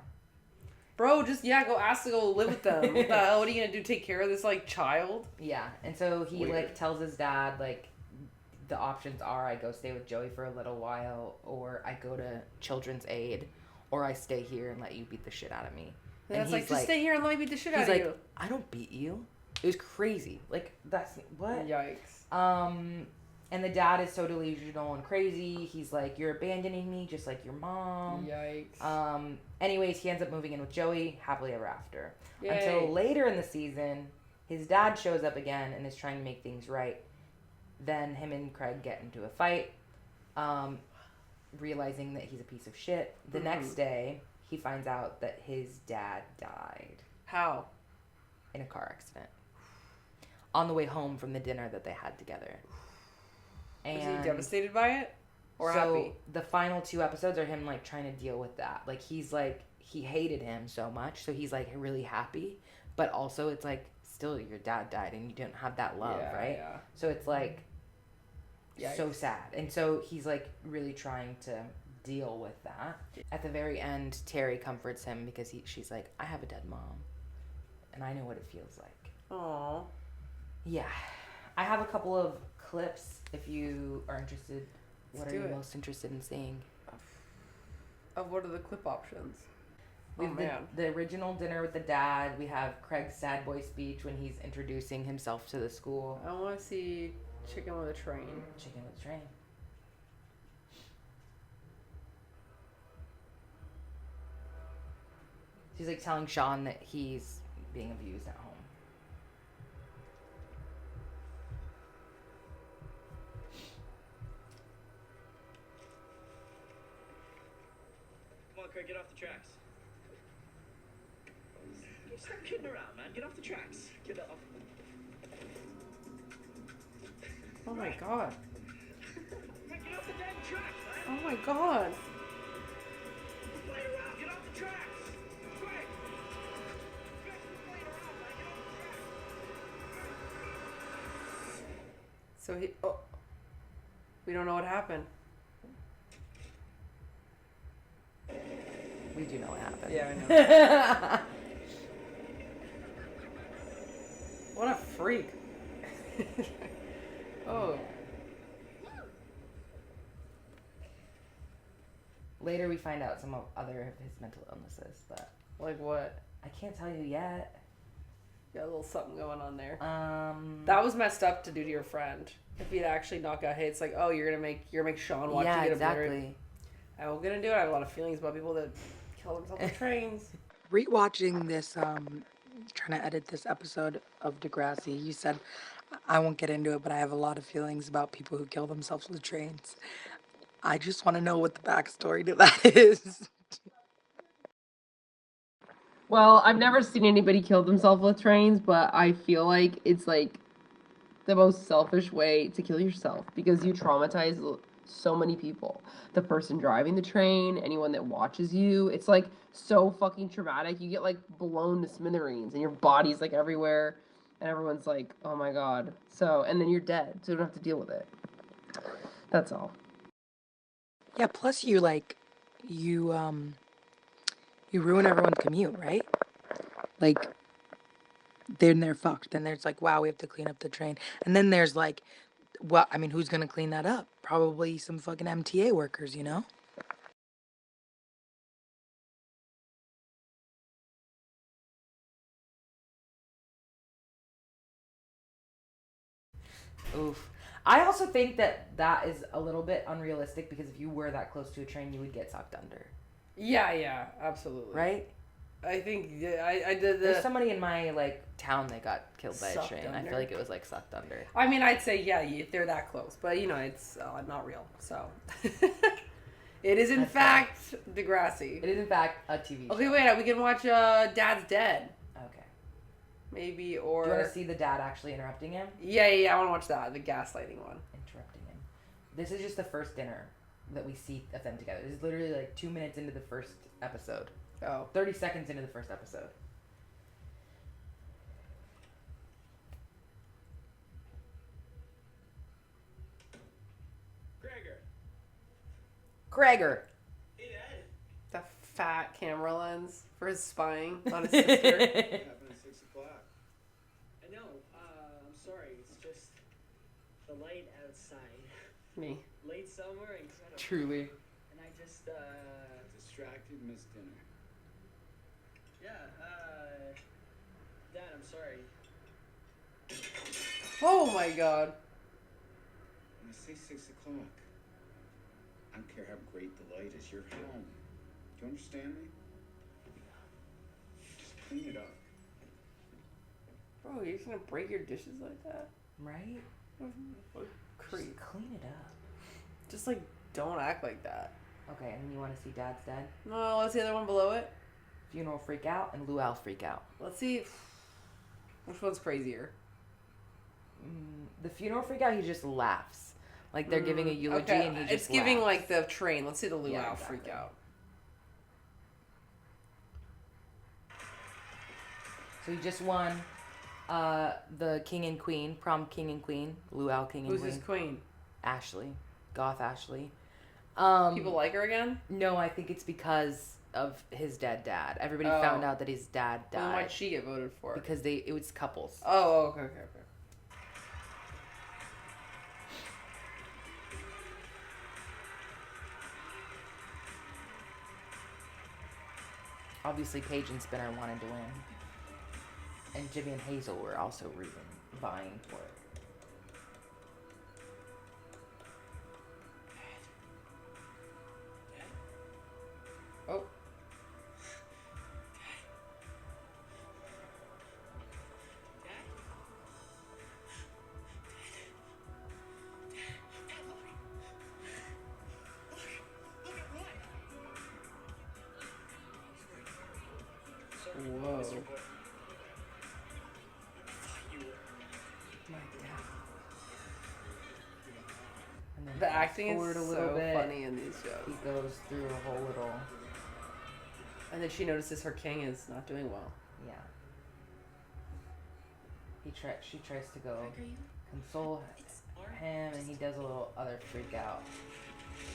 Bro, just go ask to go live with them. What the hell? What are you gonna do? Take care of this like child? Yeah, and so he Weird. like tells his dad like the options are I go stay with Joey for a little while, or I go to Children's Aid, or I stay here and let you beat the shit out of me. And that's like, just stay here and let me beat the shit out of you. I don't beat you. It was crazy. Like, that's what? Yikes. And the dad is so delusional and crazy. He's like, you're abandoning me just like your mom. Yikes. Anyways, he ends up moving in with Joey, happily ever after. Yay. Until later in the season, his dad shows up again and is trying to make things right. Then him and Craig get into a fight, realizing that he's a piece of shit. The next day, he finds out that his dad died. How? In a car accident. On the way home from the dinner that they had together. And was he devastated by it? Or so happy? The final 2 episodes are him like trying to deal with that. Like he's like, he hated him so much, so he's like really happy. But also it's like, still your dad died and you didn't have that love, right? Yeah. So it's like, Yikes. so sad. And so he's like really trying to deal with that. At the very end, Terry comforts him because she's like, I have a dead mom. And I know what it feels like. Aww. Yeah. I have a couple of clips if you are interested. What are you most interested in seeing? Of what are the clip options? We have the original dinner with the dad. We have Craig's sad boy speech when he's introducing himself to the school. I want to see Chicken with a Train. Chicken with a Train. She's like telling Sean that he's being abused at home. Come on, Craig, get off the tracks. Stop kidding around, man. Get off the tracks. Get off. Oh my god. Craig, get off the damn tracks, man. Oh my god. Play around. Get off the tracks. Craig. Craig, quit playing around, man. Get off the tracks. So we don't know what happened. We do know what happened. Yeah, I know. What a freak. Oh. Later we find out some other of his mental illnesses, but... Like what? I can't tell you yet. Got a little something going on there. That was messed up to do to your friend. If he'd actually not got hit, it's like, oh, you're gonna make Sean watch you get exactly. I'm gonna do it. I have a lot of feelings about people that kill themselves on trains. Rewatching this, trying to edit this episode of Degrassi, you said, I won't get into it, but I have a lot of feelings about people who kill themselves with trains. I just want to know what the backstory to that is. Well, I've never seen anybody kill themselves with trains, but I feel like it's like the most selfish way to kill yourself because you traumatize so many people. The person driving the train, anyone that watches you, it's like so fucking traumatic. You get like blown to smithereens and your body's like everywhere and everyone's like, oh my god. So, and then you're dead, so you don't have to deal with it. That's all. Yeah, plus you ruin everyone's commute, right? Like, then they're fucked. Then there's like, wow, we have to clean up the train. And then there's like, well, I mean, who's gonna clean that up? Probably some fucking MTA workers, you know? Oof. I also think that is a little bit unrealistic because if you were that close to a train, you would get sucked under. Yeah, absolutely. Right? I think I did. There's somebody in my like town that got killed by a Sucked train. under. I feel like it was like sucked under. I mean, I'd say if they're that close, but you know, it's not real. So It is in That's fact Degrassi. It is in fact a TV show. Okay, wait. We can watch Dad's Dead. Okay. Maybe, or... Do you want to see the dad actually interrupting him? Yeah. I want to watch that. The gaslighting one. Interrupting him. This is just the first dinner that we see of them together. This is literally like 2 minutes into the first episode. Oh. 30 seconds into the first episode. Gregor. Hey, Dad. The fat camera lens for his spying on his sister. Happened at 6 o'clock. I know. I'm sorry. It's just the light outside. Me. Late summer, incredible. Truly. And I just, Distracted, missed dinner. yeah, Dad, I'm sorry. Oh my god. When I say 6 o'clock, I don't care how great the light is. You're home. Do you understand me? Just clean it up. Bro, you're just gonna break your dishes like that? Right? Creep. Just clean it up. Just like, don't act like that. Okay, and then you want to see Dad's Dead? No, what's the other one below it? Funeral Freak Out and Luau Freak Out. Let's see. Which one's crazier? The Funeral Freak Out, he just laughs. Like they're giving a eulogy okay. and he just It's giving laughs. like the train. Let's see the Luau Yeah, exactly. Freak Out. So he just won the King and Queen, prom King and Queen, Luau King and Who's Queen. his queen? Ashley. Goth Ashley. People like her again? No, I think it's because of his dead dad. Everybody Oh. found out that his dad died. Then why'd she get voted for? Because it was couples. Oh, okay. Obviously, Paige and Spinner wanted to win. And Jimmy and Hazel were also vying for it. Oh. Whoa. And then The fast acting is forward so funny in these shows. He goes through a whole little... And then she notices her king is not doing well. Yeah. She tries to go console him, and he does a little other freak out.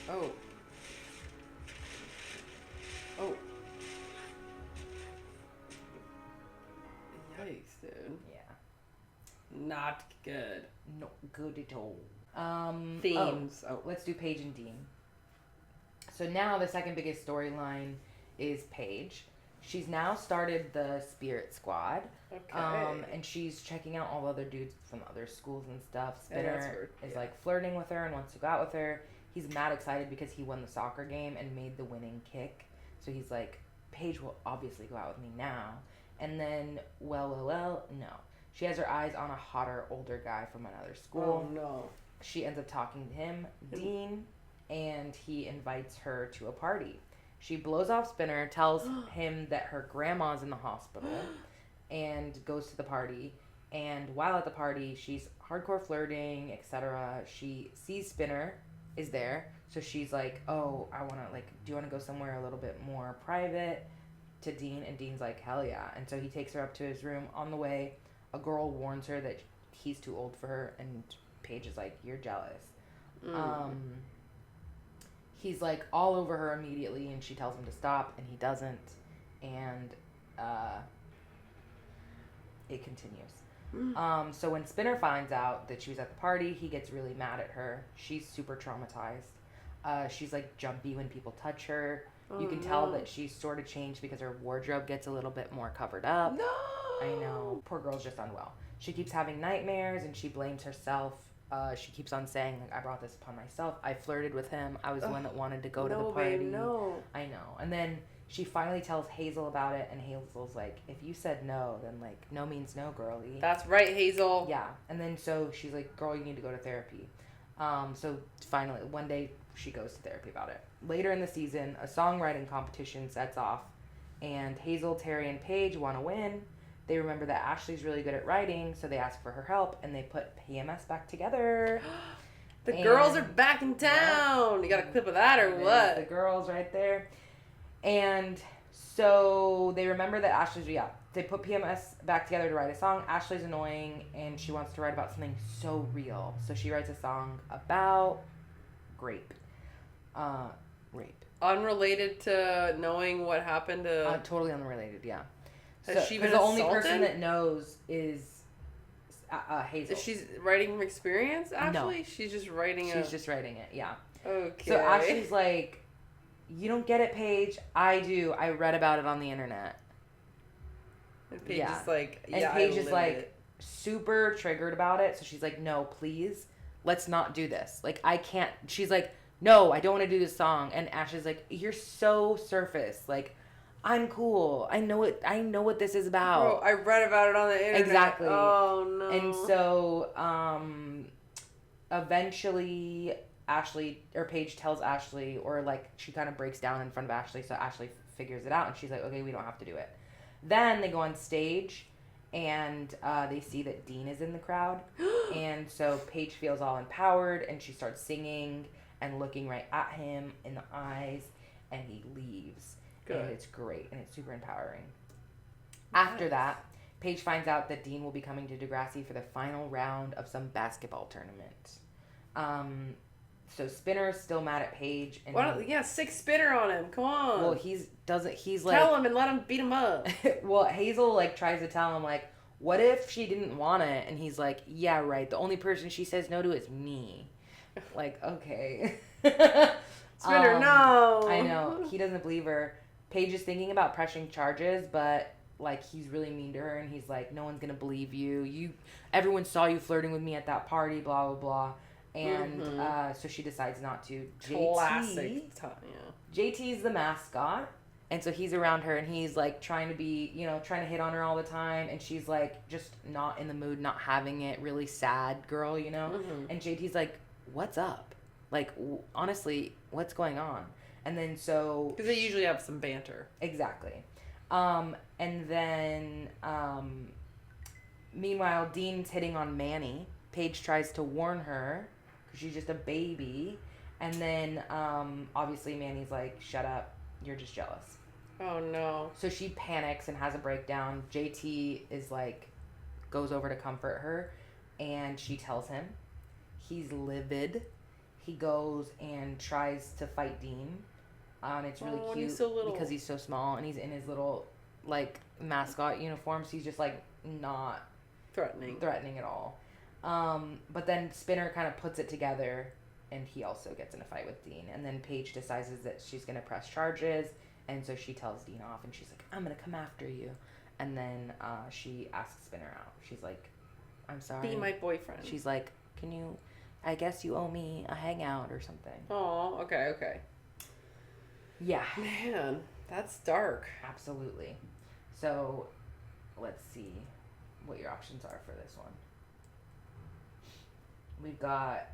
Oh. Oh. Yikes, dude. Yeah. Not good. Not good at all. Themes. Let's do Paige and Dean. So now the second biggest storyline is Paige. She's now started the Spirit Squad. Okay. And she's checking out all the other dudes from other schools and stuff. Yeah, that's Spinner weird. is like flirting with her and wants to go out with her. He's mad excited because he won the soccer game and made the winning kick. So he's like, Paige will obviously go out with me now. And then, well, no. She has her eyes on a hotter, older guy from another school. Oh, no. She ends up talking to him, Dean, and he invites her to a party. She blows off Spinner, tells him that her grandma's in the hospital, and goes to the party. And while at the party, she's hardcore flirting, etc. She sees Spinner is there, so she's like, oh, I want to, like, do you want to go somewhere a little bit more private? To Dean, and Dean's like, hell yeah. And so he takes her up to his room. On the way, a girl warns her that he's too old for her, and Paige is like, you're jealous. He's like all over her immediately, and she tells him to stop, and he doesn't, and it continues. So when Spinner finds out that she was at the party, he gets really mad at her. She's super traumatized. She's like jumpy when people touch her. You can tell that she's sort of changed because her wardrobe gets a little bit more covered up. No! I know. Poor girl's just unwell. She keeps having nightmares, and she blames herself. She keeps on saying, like, I brought this upon myself. I flirted with him. I was the one that wanted to go to the party. Babe, no. I know. And then she finally tells Hazel about it, and Hazel's like, if you said no, then, like, no means no, girlie. That's right, Hazel. Yeah. And then so she's like, girl, you need to go to therapy. So finally, one day, she goes to therapy about it. Later in the season, a songwriting competition sets off, and Hazel, Terry, and Paige want to win. They remember that Ashley's really good at writing, so they ask for her help, and they put PMS back together. The girls are back in town. You got a clip of that or what? The girls right there. And so they remember that Ashley's, they put PMS back together to write a song. Ashley's annoying, and she wants to write about something so real. So she writes a song about rape. Unrelated to knowing what happened to... Totally unrelated, yeah. Has she been the assaulted? only person that knows is Hazel. She's writing from experience, Ashley? No. She's just writing She's just writing it, yeah. Okay. So Ashley's like, you don't get it, Paige. I do. I read about it on the internet. And Paige is like, and Paige is like super triggered about it. So she's like, no, please, let's not do this. Like, I can't. She's like, no, I don't want to do this song. And Ashley's like, you're so surface. Like, I'm cool. I know what this is about. Oh, I read about it on the internet. Exactly. Oh, no. And so, eventually Ashley or Paige tells Ashley, or like she kind of breaks down in front of Ashley. So Ashley figures it out, and she's like, okay, we don't have to do it. Then they go on stage, and they see that Dean is in the crowd. And so Paige feels all empowered, and she starts singing and looking right at him in the eyes, and he leaves. Good. And it's great, and it's super empowering. After that, Paige finds out that Dean will be coming to Degrassi for the final round of some basketball tournament. So Spinner's still mad at Paige. And stick Spinner on him. Come on. Well, he's like... Tell him and let him beat him up. Well, Hazel, like, tries to tell him, like, what if she didn't want it? And he's like, yeah, right. The only person she says no to is me. Like, okay. Spinner, no. I know. He doesn't believe her. Paige is thinking about pressing charges, but, like, he's really mean to her, and he's like, no one's gonna believe you. Everyone saw you flirting with me at that party, blah, blah, blah. And so she decides not to. Classic. JT's the mascot. And so he's around her, and he's, like, trying to hit on her all the time. And she's, like, just not in the mood, not having it, really sad girl, you know? Mm-hmm. And JT's like, what's up? Like, honestly, what's going on? And then so... Because they usually have some banter. Exactly. And then, meanwhile, Dean's hitting on Manny. Paige tries to warn her, because she's just a baby. And then, obviously, Manny's like, shut up. You're just jealous. Oh, no. So she panics and has a breakdown. JT is like, goes over to comfort her, and she tells him. He's livid. He goes and tries to fight Dean. And it's really cute he's so little. because he's so small, and he's in his little, like, mascot uniform, so he's just, like, not threatening at all. But then Spinner kind of puts it together, and he also gets in a fight with Dean. And then Paige decides that she's going to press charges, and so she tells Dean off, and she's like, I'm going to come after you. And then she asks Spinner out. She's like, I'm sorry. Be my boyfriend. She's like, I guess you owe me a hangout or something. Oh, okay. Yeah. Man, that's dark. Absolutely. So, let's see what your options are for this one. We've got...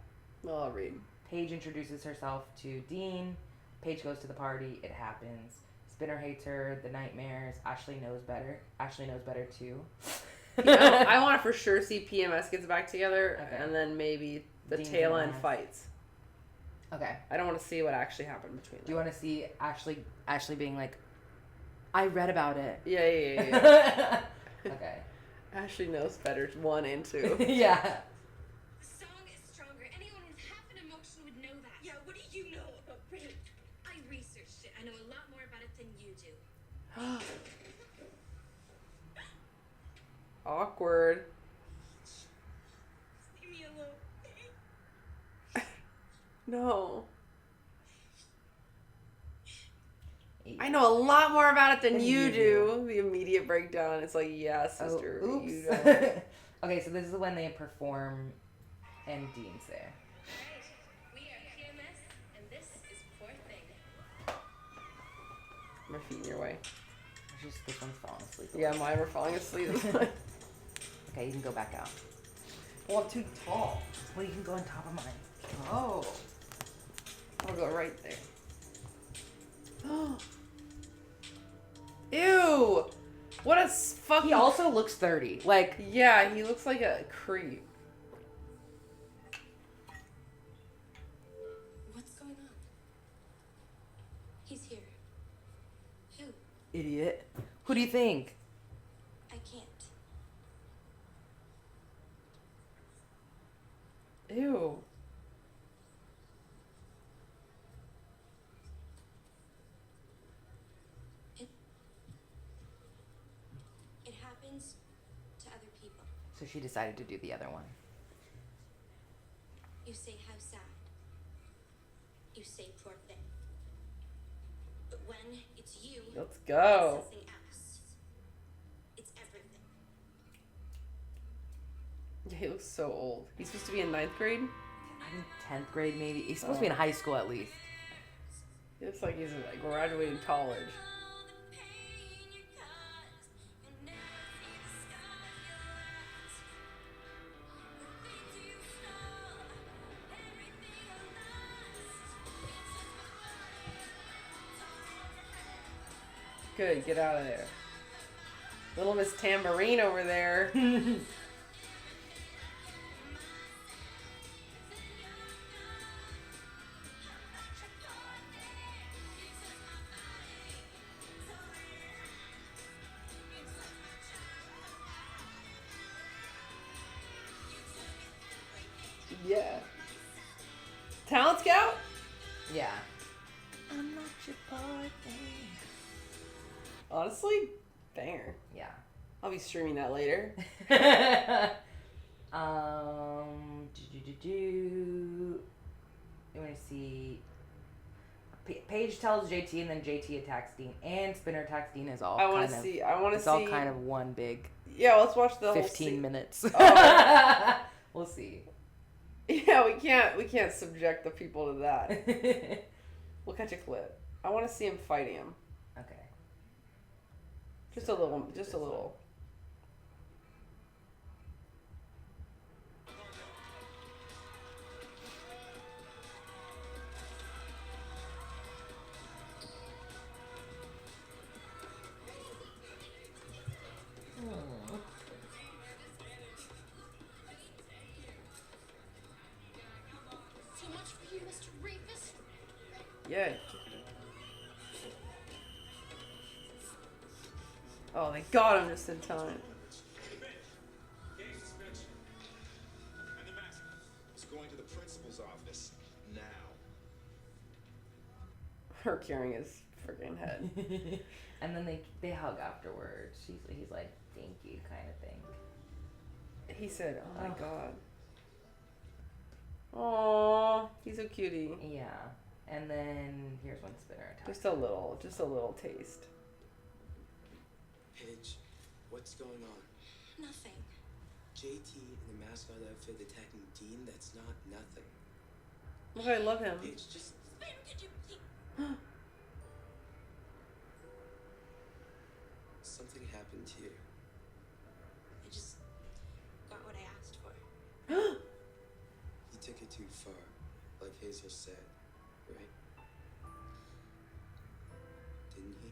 Well, I'll read. Paige introduces herself to Dean. Paige goes to the party. It happens. Spinner hates her. The nightmares. Ashley knows better. Ashley knows better, too. I want to for sure see PMS gets back together, okay. And then maybe the Dean's tail gonna end have- fights. Okay. I don't want to see what actually happened between them. Do you want to see Ashley being like, I read about it. Yeah. Okay. Ashley knows better, 1 and 2. Yeah. The song is stronger. Anyone with half an emotion would know that. Yeah, what do you know about rape? I researched it. I know a lot more about it than you do. Awkward. Leave me alone. No. I know a lot more about it than you do. The immediate breakdown. It's like, yeah, sister. Oh, oops. You don't. Okay, so this is when they perform and Dean's there. We are PMS, and this is Poor Thing. My feet in your way. Just this one's falling asleep. Yeah, mine were falling asleep. Okay, you can go back out. Well, I'm too tall. Well, you can go on top of mine. Oh. I'll go right there. Ew! What a fucking... He also looks 30. Like... Yeah, he looks like a creep. What's going on? He's here. Who? Idiot. Who do you think? I can't. Ew. It happens to other people. So she decided to do the other one. You say how sad. You say poor thing. But when it's you, Let's go. it's something else. It's everything. Yeah, he looks so old. He's supposed to be in 9th grade? I think 10th grade maybe. He's supposed to be in high school at least. He looks like he's like graduating college. Good, get out of there. Little Miss Tambourine over there. Yeah. Talent Scout? Yeah. I'm not your boyfriend. Honestly, banger. Yeah. I'll be streaming that later. You want to see? Paige tells JT, and then JT attacks Dean, and Spinner attacks Dean. Is all. I want to see. I want to It's see. all kind of one big. Yeah, let's watch the 15 minutes. Oh. We'll see. Yeah, we can't subject the people to that. We'll catch a clip. I want to see him fighting him. Okay. Just a little. Just a little. Too much for you, Mr. Rapist? Yeah. Oh, they got him just in time. It's going to the principal's office now. Her carrying his freaking head. And then they hug afterwards. He's like, thank you, kind of thing. He said, "Oh my god." Aww, he's a cutie. Yeah. And then here's when Spinner attacks. Just a little taste. Paige, what's going on? Nothing. JT in the mascot outfit attacking Dean, that's not nothing. Look, I love him. Paige, just... Spinner, could you please... Something happened to you. I just got what I asked for. You took it too far, like Hazel said, right? Didn't he?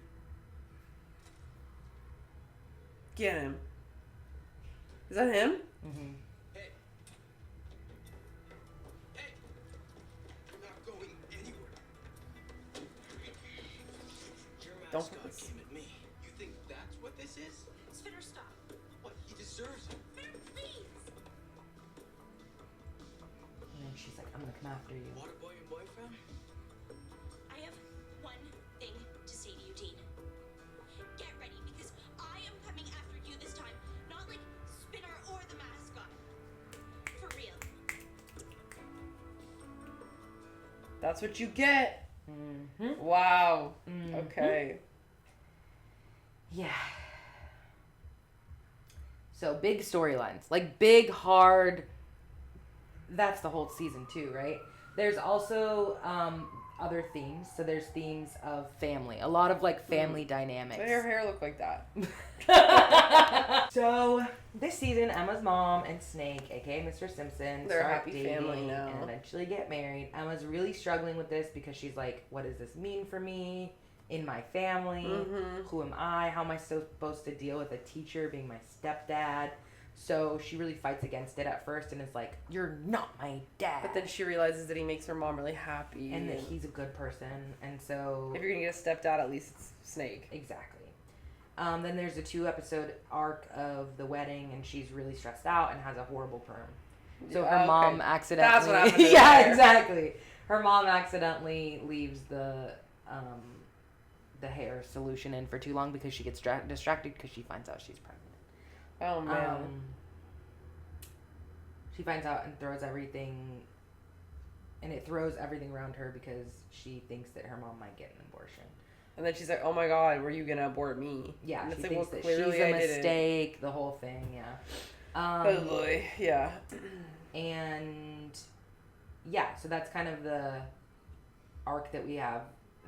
Get him. Is that him? Mm-hmm. Hey! Hey! You're not going anywhere. Your Don't mascot focus. came at me. You think that's what this is? Spinner, stop. What? He deserves it. Spinner, please. And then she's like, I'm gonna come after you. Water boy your boyfriend? I have one thing to say to you, Dean. Get ready, because I am coming after you this time. Not like Spinner or the mascot. For real. That's what you get. Mm-hmm. Wow. Mm-hmm. Okay. Yeah. So big storylines, like big, hard. That's the whole season too, right? There's also other themes. So there's themes of family, a lot of like family dynamics. Why does your hair look like that? So this season, Emma's mom and Snake, aka Mr. Simpson, They're a start happy dating family now. and eventually get married. Emma's really struggling with this because she's like, what does this mean for me in my family? Mhm. Who am I? How am I supposed to deal with a teacher being my stepdad? So she really fights against it at first and is like, you're not my dad. But then she realizes that he makes her mom really happy. And that he's a good person. And so... if you're going to get a stepdad, at least it's Snake. Exactly. Then there's a 2-episode arc of the wedding, and she's really stressed out and has a horrible perm. So her mom accidentally... That's what happened to yeah, her. exactly. Her mom accidentally leaves the hair solution in for too long because she gets distracted because she finds out she's pregnant. Oh, man. She finds out and throws everything... and it throws everything around her because she thinks that her mom might get an abortion. And then she's like, oh my God, were you going to abort me? Yeah, and she it's thinks like, that well, she's clearly a I didn't. mistake, the whole thing, yeah. Oh boy, yeah. And yeah, so that's kind of the arc that we have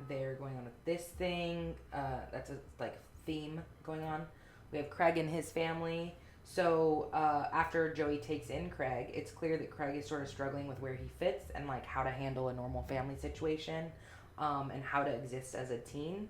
there going on with this thing. That's a like theme going on. We have Craig and his family. So after Joey takes in Craig, it's clear that Craig is sort of struggling with where he fits and like how to handle a normal family situation, and how to exist as a teen.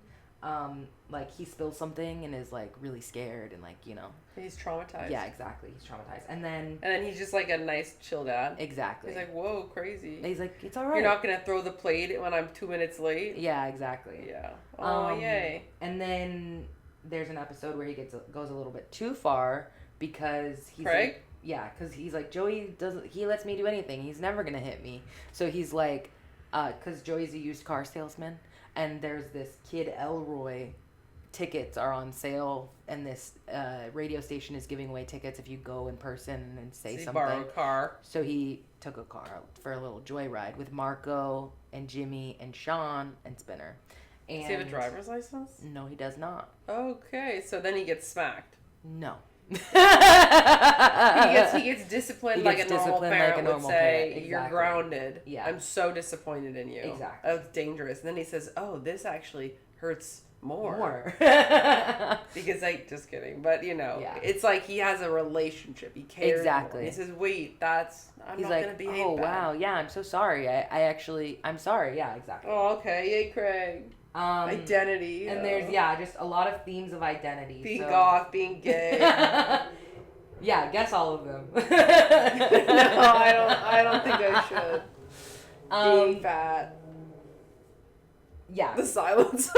Like he spills something and is like really scared and like, you know, he's traumatized. Yeah, exactly. He's traumatized. And then he's just like a nice chill dad. Exactly. He's like, whoa, crazy. He's like, it's all right. You're not gonna throw the plate when I'm 2 minutes late. Yeah, exactly. Yeah. Oh, yay. And then there's an episode where he goes a little bit too far because he's Craig? like, yeah, because he's like, Joey he lets me do anything. He's never gonna hit me. So he's like, because Joey's a used car salesman, and there's this Kid Elroy tickets are on sale, and this radio station is giving away tickets if you go in person and say something. Borrow a car. So he took a car for a little joyride with Marco and Jimmy and Sean and Spinner. And Does he have a driver's license? No, he does not. Okay, so then he gets smacked. No. he gets disciplined like a normal parent would say. Exactly. You're grounded. Yeah. I'm so disappointed in you. Exactly. That's dangerous. And then he says, oh, this actually hurts more. Because just kidding. But, you know, it's like he has a relationship. He cares. Exactly. More. He says, wait, I'm He's not like, going to behave oh, bad. wow, yeah, I'm so sorry. I'm sorry. Yeah, exactly. Oh, okay. Yay, Craig. Identity. And there's, just a lot of themes of identity. Being goth, being gay. Yeah, guess all of them. No, I don't think I should. Being fat. Yeah. The silence.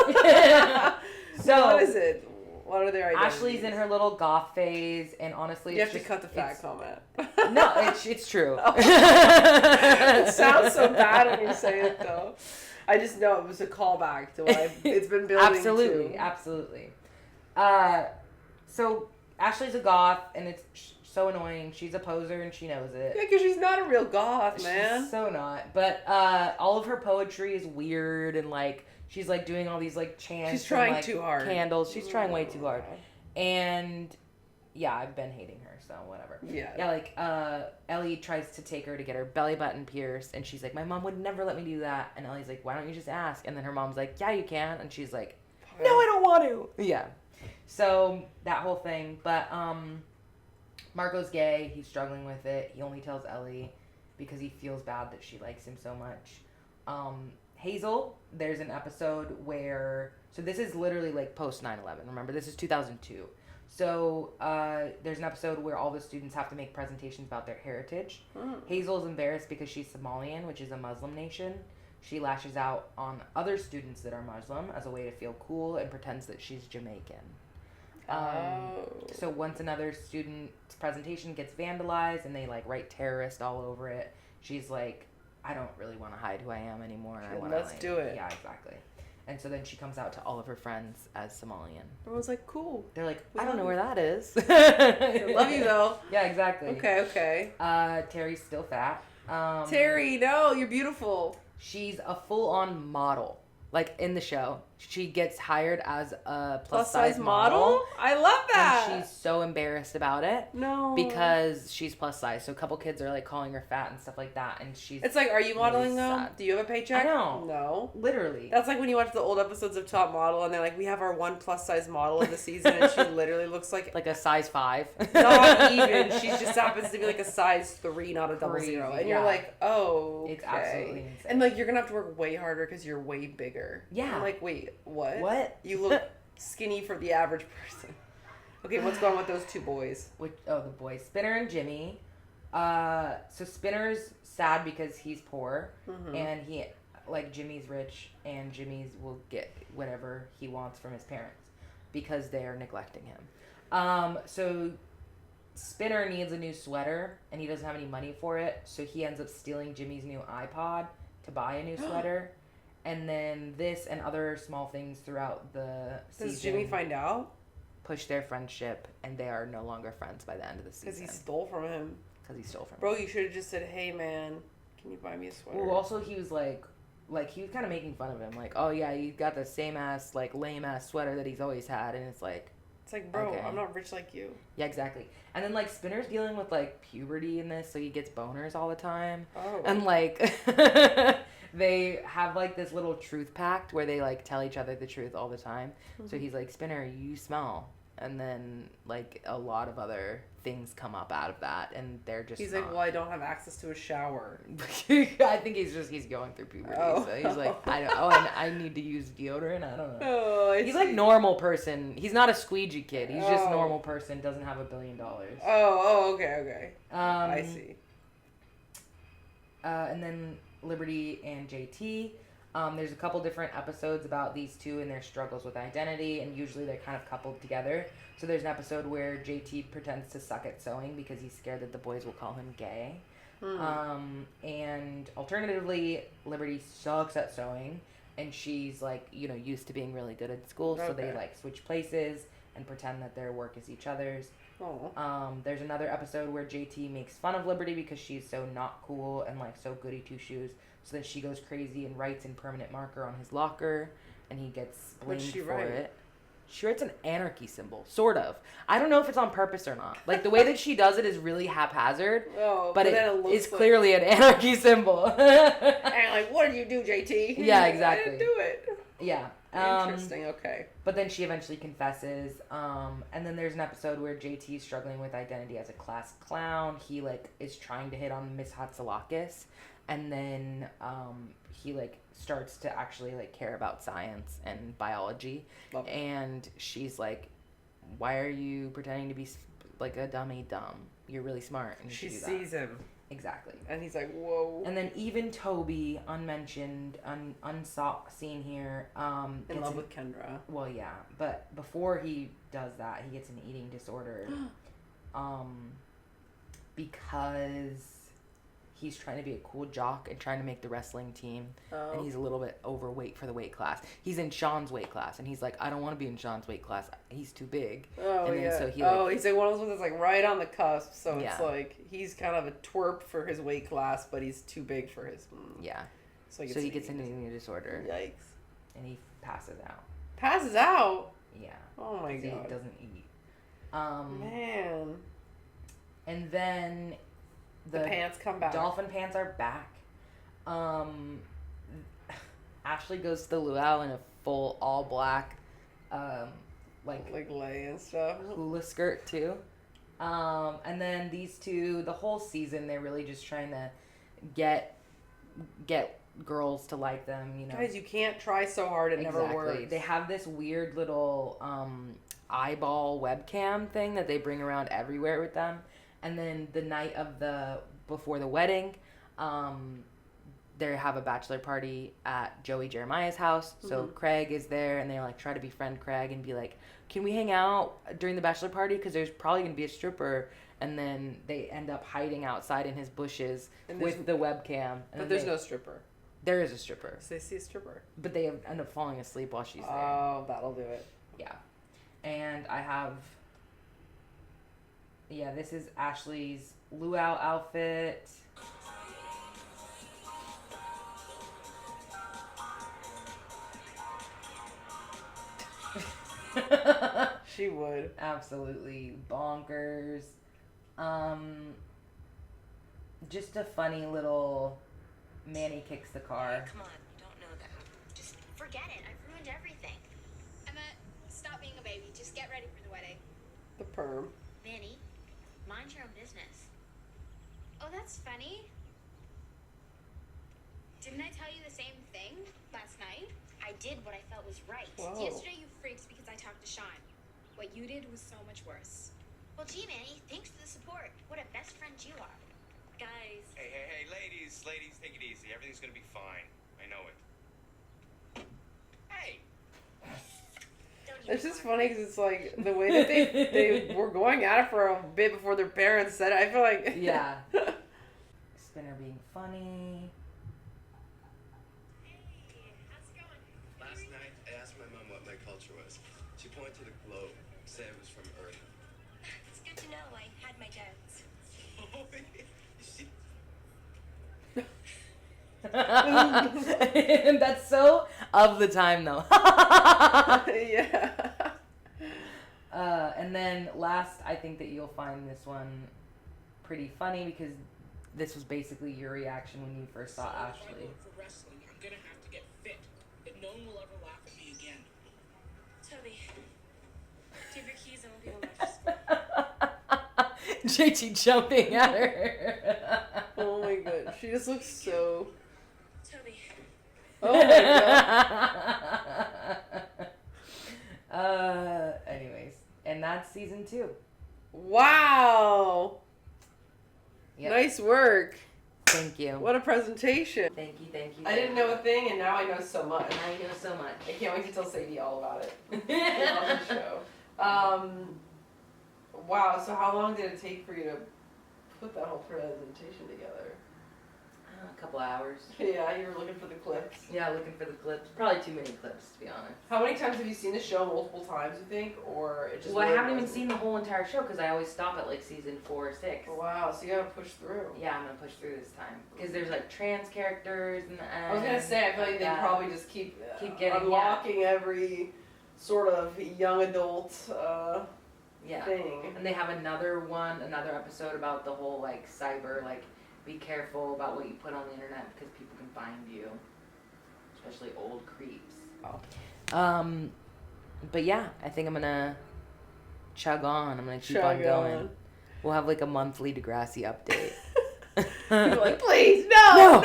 So what is it? What are their identities? Ashley's in her little goth phase, and honestly, you have to cut the fat comment. No, it's true. It sounds so bad when you say it, though. I just know it was a callback to what it's been building to. Absolutely. So Ashley's a goth, and it's so annoying. She's a poser, and she knows it. Yeah, because she's not a real goth, man. She's so not. But all of her poetry is weird, and like she's like doing all these like chants. She's trying and, like, too hard. Candles. She's trying way too hard. And yeah, I've been hating her, so whatever. Yeah. Yeah, like Ellie tries to take her to get her belly button pierced, and she's like, my mom would never let me do that. And Ellie's like, why don't you just ask? And then her mom's like, yeah, you can. And she's like, no, I don't want to. Yeah. So that whole thing. But Marco's gay. He's struggling with it. He only tells Ellie because he feels bad that she likes him so much. Hazel, there's an episode where... So this is literally like post 9/11. Remember, this is 2002. So there's an episode where all the students have to make presentations about their heritage. Hazel's embarrassed because she's Somalian, which is a Muslim nation. She lashes out on other students that are Muslim as a way to feel cool and pretends that she's Jamaican. So once another student's presentation gets vandalized and they like write terrorist all over it, she's like, I don't really want to hide who I am anymore. And I want to Let's do it. Yeah, exactly. And so then she comes out to all of her friends as Somalian. Everyone's like, cool. They're like, I don't know where that is. I love you though. Yeah, exactly. Okay. Terry's still fat. Terry, no, you're beautiful. She's a full-on model. Like in the show, she gets hired as a Plus plus-size size model. model? I love that. And she's so embarrassed about it. No. Because she's plus size. So a couple kids are like calling her fat and stuff like that. And she's It's like, are you modeling really though? sad. Do you have a paycheck? I know. No. Literally. That's like when you watch the old episodes of Top Model and they're like, we have our one plus size model of the season and she literally looks like a size 5. Not even. She just happens to be like a size 3, not a 00. And you're yeah. like, oh, It's absolutely insane. And like, you're gonna have to work way harder because you're way bigger. Yeah. I'm like, wait, what? What? You look skinny for the average person. Okay, what's going on with those two boys? The boys. Spinner and Jimmy. So Spinner's sad because he's poor. Mhm. And he, like, Jimmy's rich. And Jimmy's will get whatever he wants from his parents. Because they are neglecting him. So Spinner needs a new sweater. And he doesn't have any money for it. So he ends up stealing Jimmy's new iPod to buy a new sweater. And then this and other small things throughout the season. Does Jimmy find out? Push their friendship, and they are no longer friends by the end of the season. Because he stole from him. Because he stole from him. Bro, you should have just said, hey, man, can you buy me a sweater? Well, also, he was like he was kind of making fun of him. Like, oh, yeah, you got the same-ass, like, lame-ass sweater that he's always had. And it's like... It's like, bro, okay. I'm not rich like you. Yeah, exactly. And then, like, Spinner's dealing with, like, puberty in this, so he gets boners all the time. Oh. And, like... They have, like, this little truth pact where they, like, tell each other the truth all the time. Mm-hmm. So he's like, Spinner, you smell. And then, like, a lot of other things come up out of that. And they're just He's like, well, I don't have access to a shower. I think he's going through puberty. Oh. So he's like, I need to use deodorant. I don't know. Oh, he's like normal person. He's not a squeegee kid. He's just Oh. normal person, doesn't have $1 billion. Okay. I see. And then Liberty and JT. There's a couple different episodes about these two and their struggles with identity, and usually they're kind of coupled together. So there's an episode where JT pretends to suck at sewing because he's scared that the boys will call him gay. And alternatively, Liberty sucks at sewing, and she's like, used to being really good at school, so they like switch places and pretend that their work is each other's. There's another episode where JT makes fun of Liberty because she's so not cool and like so goody two shoes. So then she goes crazy and writes in permanent marker on his locker, and he gets blamed for it. She writes an anarchy symbol, sort of. I don't know if it's on purpose or not. Like, the way that she does it is really haphazard, but it is clearly an anarchy symbol. And like, what did you do, JT? Yeah, exactly. I didn't do it. Yeah. Interesting, okay. But then she eventually confesses. And then there's an episode where JT is struggling with identity as a class clown. He, like, is trying to hit on Miss Hatsalakis. And then he, like, starts to actually, like, care about science and biology. Love it. And she's like, why are you pretending to be, like, a dummy dumb? You're really smart. And she do that. sees him. Exactly. And he's like, whoa. And then even Toby, unmentioned, unseen here. In love with Kendra. Well, yeah. But before he does that, he gets an eating disorder. Because he's trying to be a cool jock and trying to make the wrestling team. Oh. And he's a little bit overweight for the weight class. He's in Sean's weight class. And he's like, I don't want to be in Sean's weight class. He's too big. Oh, and then yeah. So he, he's like one of those ones that's like right on the cusp. So Yeah. it's like he's kind of a twerp for his weight class, but he's too big for his. Yeah. So he gets an eating disorder. Yikes. And he passes out. Passes out? Yeah. Oh my 'cause god. He doesn't eat. Man. And then the pants come back. Dolphin pants are back. Ashley goes to the luau in a full all black, like lei and stuff. Hula skirt too. And then these two, the whole season, they're really just trying to get girls to like them. Guys, you can't try so hard; it never works. They have this weird little eyeball webcam thing that they bring around everywhere with them. And then the night of before the wedding, they have a bachelor party at Joey Jeremiah's house. So Craig is there, and they like try to befriend Craig and be like, "Can we hang out during the bachelor party? Because there's probably gonna be a stripper." And then they end up hiding outside in his bushes with the webcam. But there's no stripper. There is a stripper. So they see a stripper. But they end up falling asleep while she's there. Oh, that'll do it. Yeah. And I have. Yeah, this is Ashley's luau outfit. She would. Absolutely bonkers. Just a funny little Manny kicks the car. Come on, you don't know that. Just forget it. I've ruined everything. Emma, stop being a baby. Just get ready for the wedding. The perm. Manny, mind your own business. Oh, that's funny. Didn't I tell you the same thing last night? I did what I felt was right. Whoa. Yesterday you freaked because I talked to Sean. What you did was so much worse. Well, gee, Manny, thanks for the support. What a best friend you are. Guys. Hey, ladies, take it easy. Everything's gonna be fine. I know it. Hey! It's just funny because it's like the way that they were going at it for a bit before their parents said it. I feel like Yeah. Spinner being funny. Last night, I asked my mom what my culture was. She pointed to the globe, said it was from Earth. It's good to know. I had my doubts. That's so of the time though. Yeah. And then last, I think that you'll find this one pretty funny because this was basically your reaction when you first saw Ashley. If I look for wrestling, I'm gonna have to get fit. And no one will ever laugh at me again. Toby, do you have your keys and we'll be able to JT jumping at her. Oh my god, she just looks so. Toby. Oh my god. Anyways, and that's season 2. Wow. Yep. Nice work. Thank you. What a presentation. Thank you. I didn't know a thing, and now I know so much. Now you know so much. I can't wait to tell Sadie all about it. On the show. Wow, so how long did it take for you to put that whole presentation together? A couple hours. Yeah, you were looking for the clips. Yeah, looking for the clips. Probably too many clips, to be honest. How many times have you seen the show? Multiple times, you think? Or it just Well, I really haven't even wasn't? seen the whole entire show because I always stop at like season 4 or 6. Oh, wow, so you gotta push through. Yeah, I'm gonna push through this time because there's like trans characters in the end. I was gonna say, I feel like they that. probably just keep getting unlocking every sort of young adult thing. And they have another episode about the whole like cyber, like be careful about what you put on the internet because people can find you, especially old creeps. Oh. But yeah, I think I'm gonna chug on. I'm gonna keep Chug on going. on. We'll have like a monthly Degrassi update. You're like, please, no,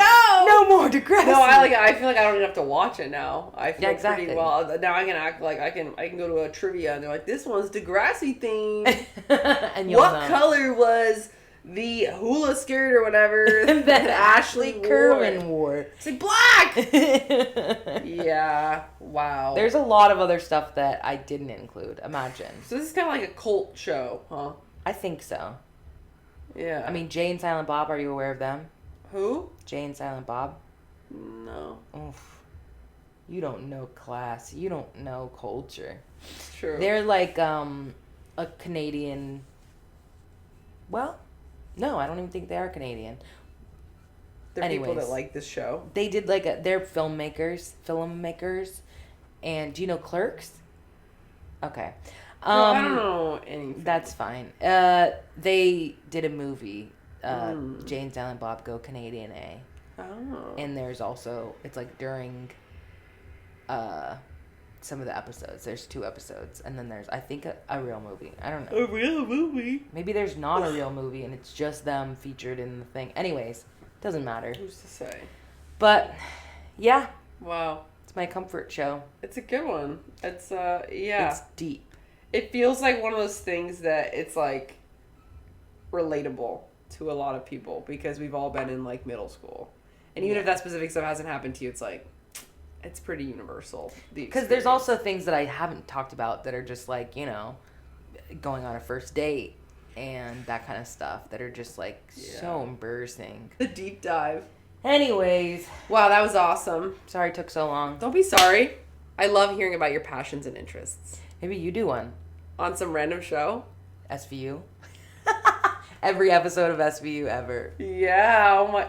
no more Degrassi. No, I feel like I don't even have to watch it now. I feel exactly. pretty well. Now I can act like I can go to a trivia and they're like, this one's Degrassi themed. And you'll what know. color was the hula skirt or whatever that Ashley Kerwin wore? It's like black. Yeah. Wow. There's a lot of other stuff that I didn't include. Imagine. So this is kind of like a cult show, huh? I think so. Yeah. I mean, Jay and Silent Bob, are you aware of them? Who? Jay and Silent Bob? No. Oof. You don't know class. You don't know culture. True. They're like a Canadian... Well, no, I don't even think they are Canadian. They're people Anyways, that like this show. They did like they're filmmakers. And do you know Clerks? Okay. No, I don't know anything. That's fine. They did a movie, Jay and Silent Bob Go Canadian A. Oh. And there's also, it's like during some of the episodes. There's 2 episodes. And then there's, I think, a real movie. I don't know. A real movie? Maybe there's not a real movie and it's just them featured in the thing. Anyways, doesn't matter. Who's to say? But, yeah. Wow. It's my comfort show. It's a good one. It's, yeah. It's deep. It feels like one of those things that it's like relatable to a lot of people because we've all been in like middle school. And even if that specific stuff hasn't happened to you, it's like, it's pretty universal. Because there's also things that I haven't talked about that are just like, you know, going on a first date and that kind of stuff that are just like so embarrassing. The deep dive. Anyways. Wow, that was awesome. Sorry it took so long. Don't be sorry. I love hearing about your passions and interests. Maybe you do one. On some random show? SVU. Every episode of SVU ever. Yeah, oh my...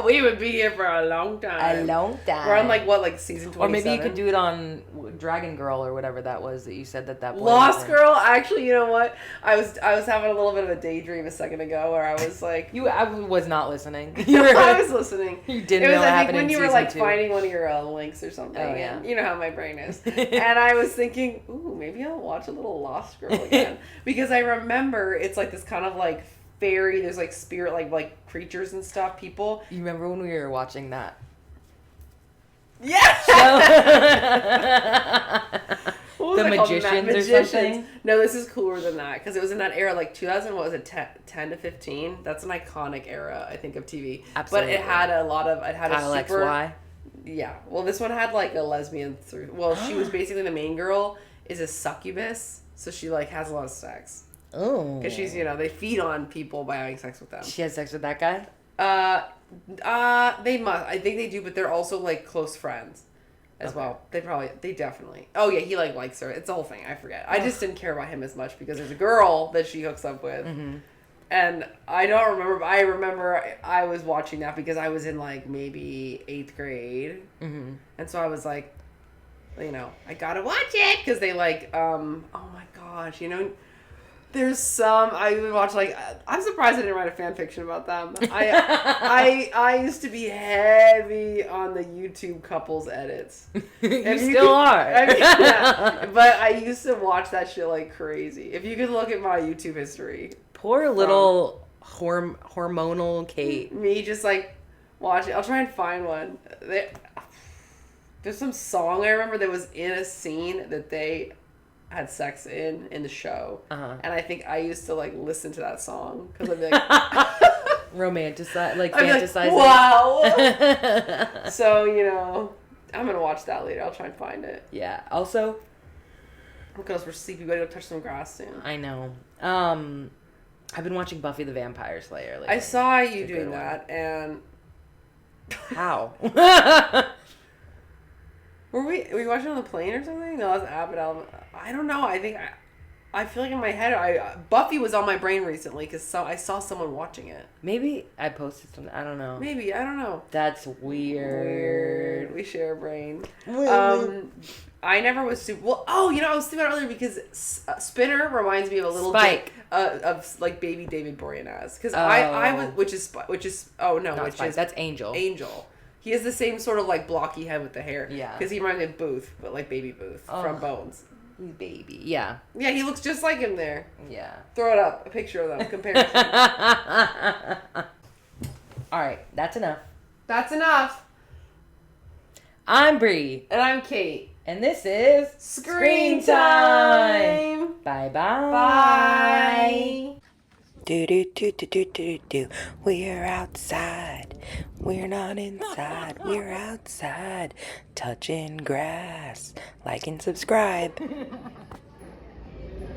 We would be here for a long time. A long time. We're on like what, like season 27? Or maybe you could do it on Dragon Girl or whatever that was that you said that boy Lost was in. Girl. Actually, you know what? I was having a little bit of a daydream a second ago where I was like, I was not listening. I was listening. You didn't it was, know what I think happened when in you were season like 2. finding one of your links or something. Oh, yeah. And you know how my brain is. And I was thinking, ooh, maybe I'll watch a little Lost Girl again because I remember it's like this kind of like fairy. There's like spirit, like creatures and stuff. People. You remember when we were watching that? Yeah. The Magicians or something? No, this is cooler than that because it was in that era, like 2000. What was it, 10 to 15? That's an iconic era, I think, of TV. Absolutely. But it had a lot of. It had Kyle a super. XY. Yeah. Well, this one had like a lesbian through. Well, she was basically the main girl. Is a succubus, so she like has a lot of sex. Oh. Because she's, they feed on people by having sex with them. She has sex with that guy? They must. I think they do, but they're also like close friends as well. They definitely. Oh yeah, he like likes her. It's the whole thing. I forget. I just didn't care about him as much because there's a girl that she hooks up with. Mm-hmm. And I don't remember, but I remember I was watching that because I was in like maybe 8th grade. Mm-hmm. And so I was like, I gotta watch it because they like, oh my gosh, there's some I would watch like I'm surprised I didn't write a fan fiction about them. I used to be heavy on the YouTube couples edits. You still are. Yeah, but I used to watch that shit like crazy. If you could look at my YouTube history. Poor little hormonal Kate. Me just like watching. I'll try and find one. There's some song I remember that was in a scene that they had sex in the show, and I think I used to like listen to that song because I'd be like fantasizing. Wow. So I'm gonna watch that later. I'll try and find it. Yeah. Also, because we're sleepy, we gotta go touch some grass soon. I know. I've been watching Buffy the Vampire Slayer lately. I saw you doing that, and how? Were we watching on the plane or something? No, that's Abbott Alabama. I don't know. I think I feel like in my head, Buffy was on my brain recently because I saw someone watching it. Maybe I posted something. I don't know. Maybe I don't know. That's weird. We share a brain. Weird. I never was super. Well, I was thinking about it earlier because Spinner reminds me of a little Spike bit of like baby David Boreanaz because I was which is that's Angel. Angel. He has the same sort of like blocky head with the hair. Yeah. Because he reminds me of Booth, but like baby Booth from Bones. He's baby. Yeah. Yeah, he looks just like him there. Yeah. Throw it up, a picture of them, comparison. All right, that's enough. That's enough. I'm Bree. And I'm Kate. And this is Screen Time. Bye-bye. Bye. Do do do do do do do. We're outside. We're not inside. We're outside. Touching grass. Like and subscribe.